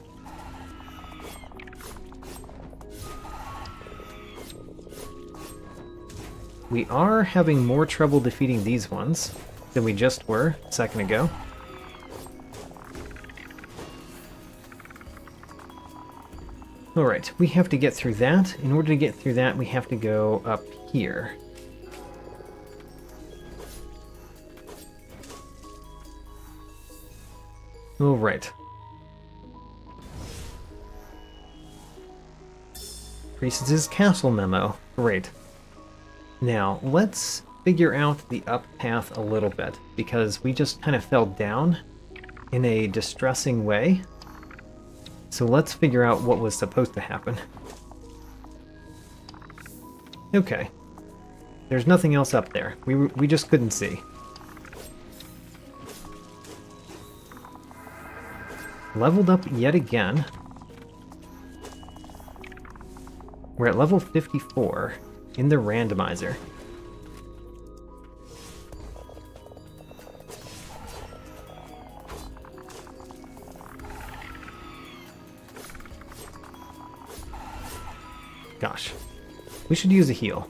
We are having more trouble defeating these ones than we just were a second ago. Alright, we have to get through that. In order to get through that, we have to go up here. Alright. Priestess's Castle Memo. Great. Now, let's figure out the up path a little bit, because we just kind of fell down in a distressing way. So let's figure out what was supposed to happen. Okay. There's nothing else up there. We just couldn't see. Leveled up yet again. We're at level 54 in the randomizer. Gosh. We should use a heal.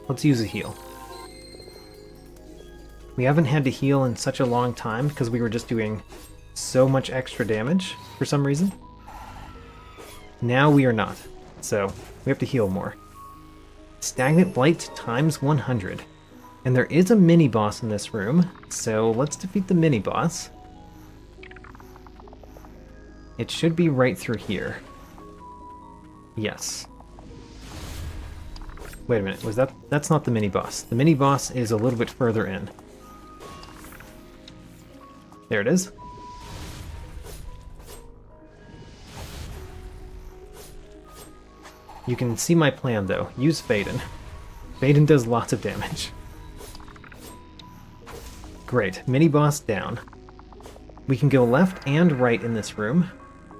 Let's use a heal. We haven't had to heal in such a long time because we were just doing so much extra damage for some reason. Now we are not, so we have to heal more. Stagnant Blight times 100. And there is a mini-boss in this room, so let's defeat the mini-boss. It should be right through here. Yes. Wait a minute, that's not the mini-boss. The mini-boss is a little bit further in. There it is. You can see my plan, though. Use Faden. Faden does lots of damage. Great. Mini-boss down. We can go left and right in this room.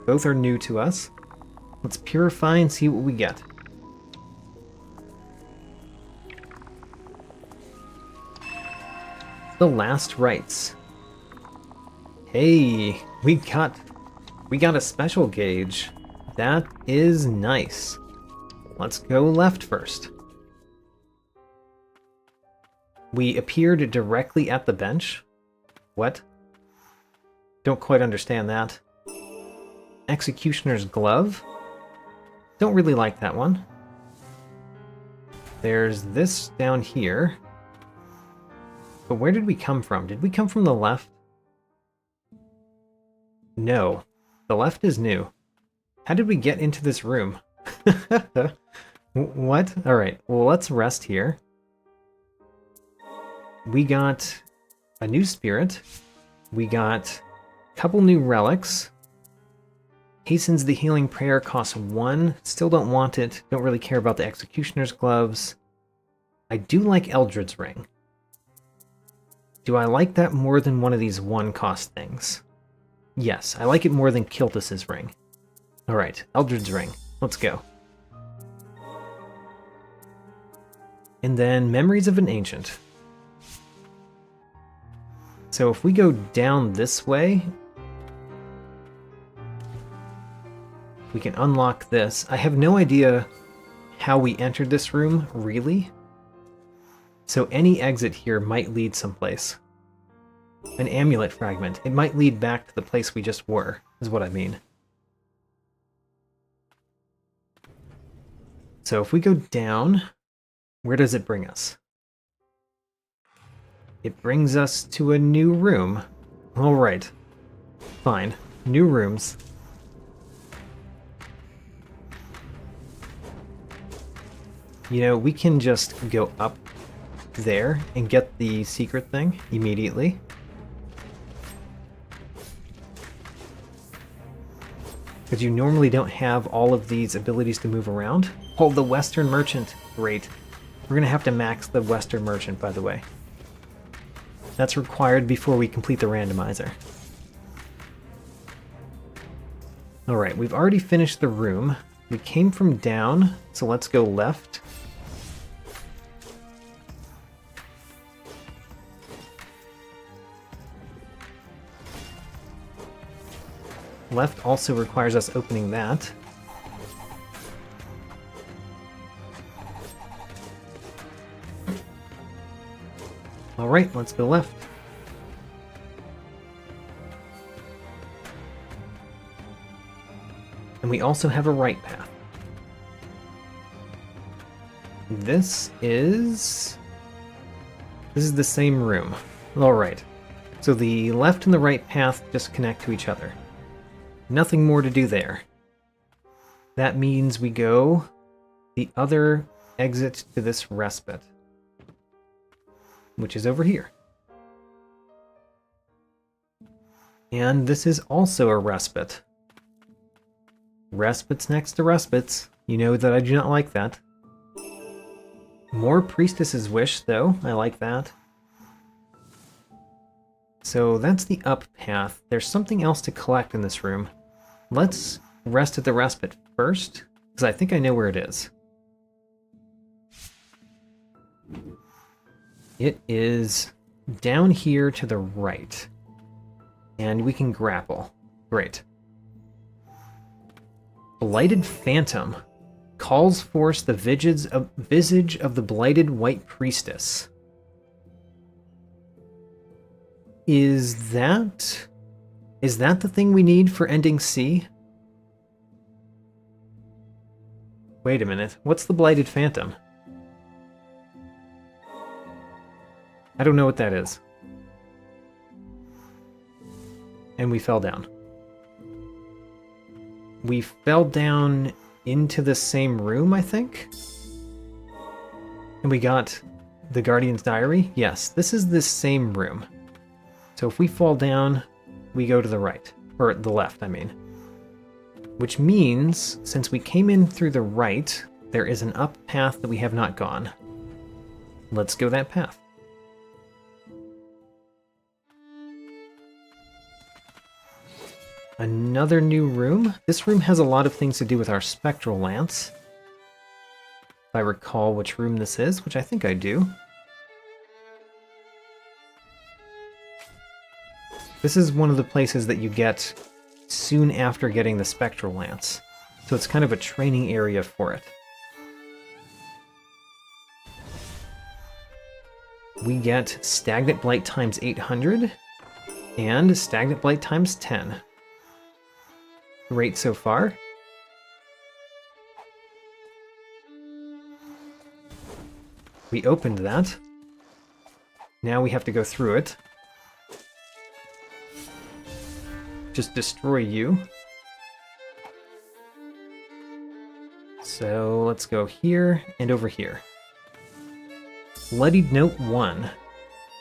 Both are new to us. Let's purify and see what we get. The Last Rites. Hey, we got a special gauge. That is nice. Let's go left first. We appeared directly at the bench. What? Don't quite understand that. Executioner's Glove. Don't really like that one. There's this down here. But where did we come from? Did we come from the left? No. The left is new. How did we get into this room? What? Alright, well, let's rest here. We got a new spirit. We got Couple new relics. Hastens the Healing Prayer, costs 1. Still don't want it. Don't really care about the Executioner's Gloves. I do like Eldred's Ring. Do I like that more than one of these 1-cost things? Yes, I like it more than Quietus's Ring. Alright, Eldred's Ring. Let's go. And then Memories of an Ancient. So if we go down this way, we can unlock this. I have no idea how we entered this room, really. So any exit here might lead someplace. An amulet fragment. It might lead back to the place we just were, is what I mean. So if we go down, where does it bring us? It brings us to a new room. Alright. Fine. New rooms. You know, we can just go up there and get the secret thing immediately. Because you normally don't have all of these abilities to move around. Hold the Western Merchant. Great. We're going to have to max the Western Merchant, by the way. That's required before we complete the randomizer. Alright, we've already finished the room. We came from down, so let's go left. Left also requires us opening that. Alright, let's go left. And we also have a right path. This is the same room. Alright. So the left and the right path just connect to each other. Nothing more to do there. That means we go the other exit to this respite, which is over here. And this is also a respite. Respites next to respites. You know that I do not like that. More Priestess's Wish, though. I like that. So that's the up path. There's something else to collect in this room. Let's rest at the respite first, because I think I know where it is. It is down here to the right. And we can grapple. Great. Blighted Phantom calls forth the visage of the Blighted White Priestess. Is that the thing we need for ending C? Wait a minute. What's the Blighted Phantom? I don't know what that is. And we fell down. We fell down into the same room, I think? And we got the Guardian's Diary? Yes, this is the same room. So if we fall down, we go to the right. Or the left, I mean. Which means, since we came in through the right, there is an up path that we have not gone. Let's go that path. Another new room. This room has a lot of things to do with our Spectral Lance. If I recall which room this is, which I think I do. This is one of the places that you get soon after getting the Spectral Lance. So it's kind of a training area for it. We get Stagnant Blight times 800 and Stagnant Blight times 10. Great so far. We opened that. Now we have to go through it. Just destroy you. So let's go here and over here. Bloodied Note 1.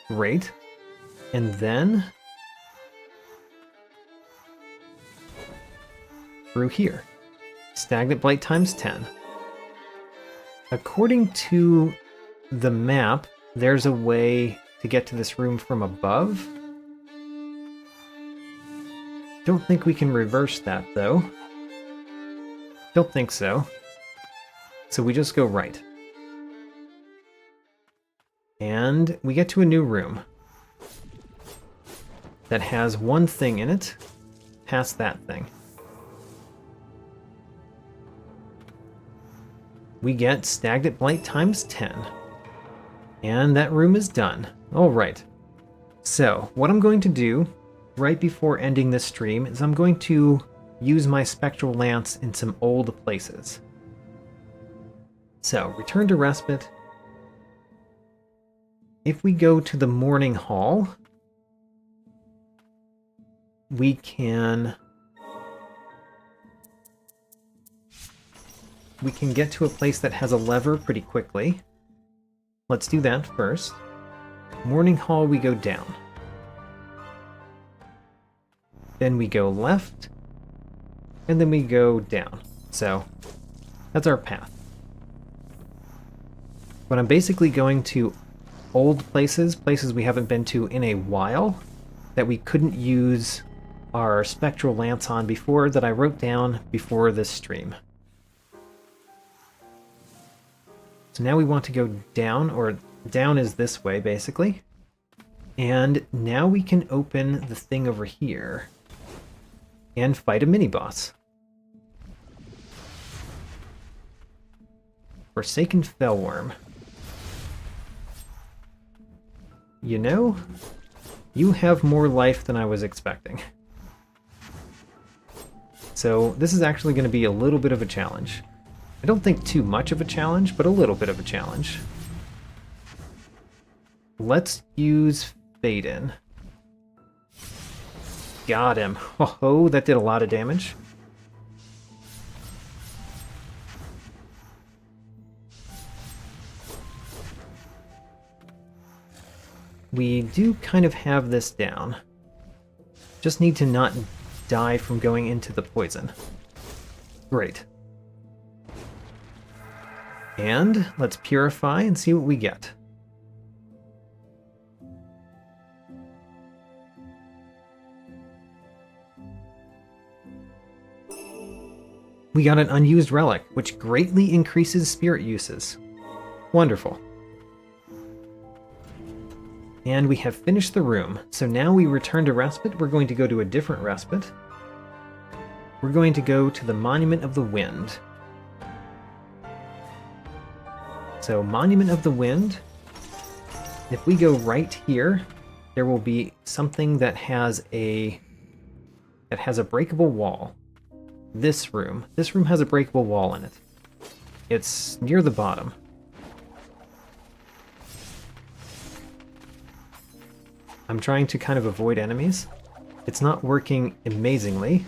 Great. And then through here. Stagnant blight times 10. According to the map, there's a way to get to this room from above. Don't think we can reverse that, though. Don't think so. So we just go right. And we get to a new room that has one thing in it, past that thing. We get Stagnant Blight times 10. And that room is done. Alright. So, what I'm going to do right before ending this stream is I'm going to use my Spectral Lance in some old places. So, return to Respite. If we go to the Morning Hall, we can get to a place that has a lever pretty quickly. Let's do that first. Morning Hall, we go down. Then we go left, and then we go down. So, that's our path. But I'm basically going to old places we haven't been to in a while, that we couldn't use our Spectral Lance on before, that I wrote down before this stream. So now we want to go down, or down is this way, basically. And now we can open the thing over here and fight a mini-boss. Forsaken Fellworm. You know, you have more life than I was expecting. So this is actually going to be a little bit of a challenge. I don't think too much of a challenge, but a little bit of a challenge. Let's use Fade-In. Got him. Oh, that did a lot of damage. We do kind of have this down. Just need to not die from going into the poison. Great. And let's purify and see what we get. We got an unused relic, which greatly increases spirit uses. Wonderful. And we have finished the room, so now we return to Respite. We're going to go to a different Respite. We're going to go to the Monument of the Wind. So, Monument of the Wind, if we go right here, there will be something that has a breakable wall. This room has a breakable wall in it. It's near the bottom. I'm trying to kind of avoid enemies. It's not working amazingly.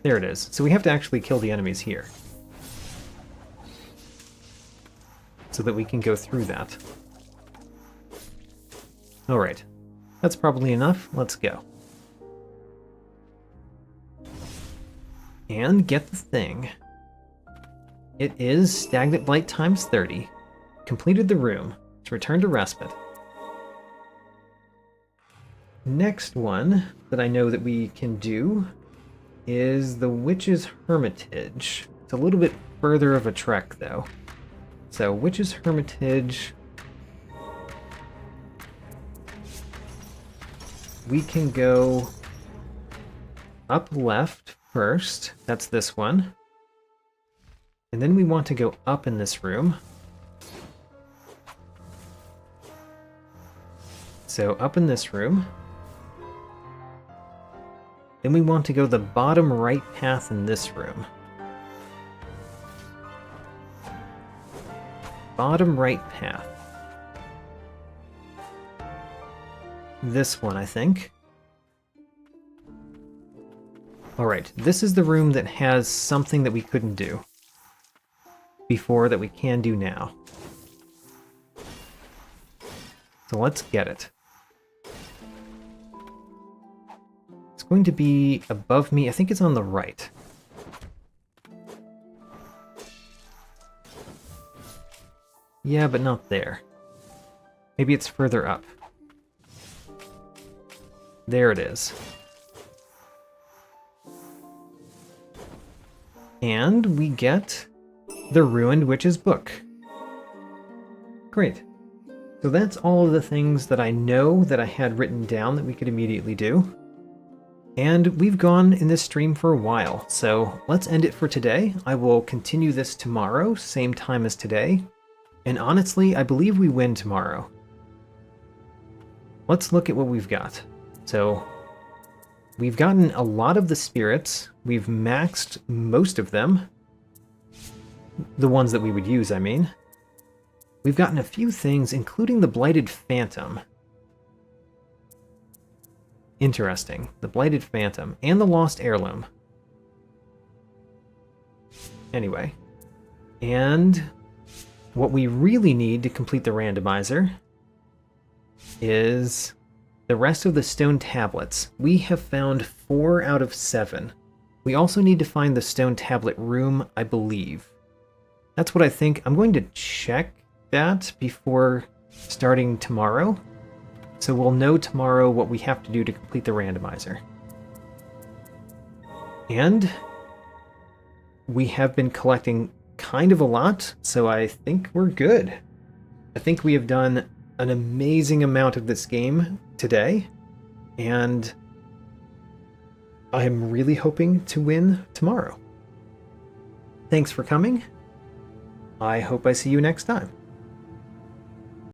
There it is. So we have to actually kill the enemies here, so that we can go through that. Alright. That's probably enough. Let's go. And get the thing. It is Stagnant Blight times 30. Completed the room. Let's return to Respite. Next one that I know that we can do is the Witch's Hermitage. It's a little bit further of a trek, though. So, Witch's Hermitage... we can go up left first. That's this one. And then we want to go up in this room. So up in this room. Then we want to go the bottom right path in this room. Bottom right path. This one, I think. Alright, this is the room that has something that we couldn't do before that we can do now. So let's get it. Let's going to be above me. I think it's on the right. Yeah, but not there. Maybe it's further up. There it is. And we get the Ruined Witch's Book. Great. So that's all of the things that I know that I had written down that we could immediately do. And we've gone in this stream for a while, so let's end it for today. I will continue this tomorrow, same time as today. And honestly, I believe we win tomorrow. Let's look at what we've got. So, we've gotten a lot of the spirits. We've maxed most of them. The ones that we would use, I mean. We've gotten a few things, including the Blighted Phantom. Interesting. The Blighted Phantom and the Lost Heirloom. Anyway. And what we really need to complete the randomizer is the rest of the stone tablets. We have found 4 out of 7. We also need to find the stone tablet room, I believe. That's what I think. I'm going to check that before starting tomorrow. So we'll know tomorrow what we have to do to complete the randomizer. And we have been collecting kind of a lot, so I think we're good. I think we have done an amazing amount of this game today, and I'm really hoping to win tomorrow. Thanks for coming. I hope I see you next time.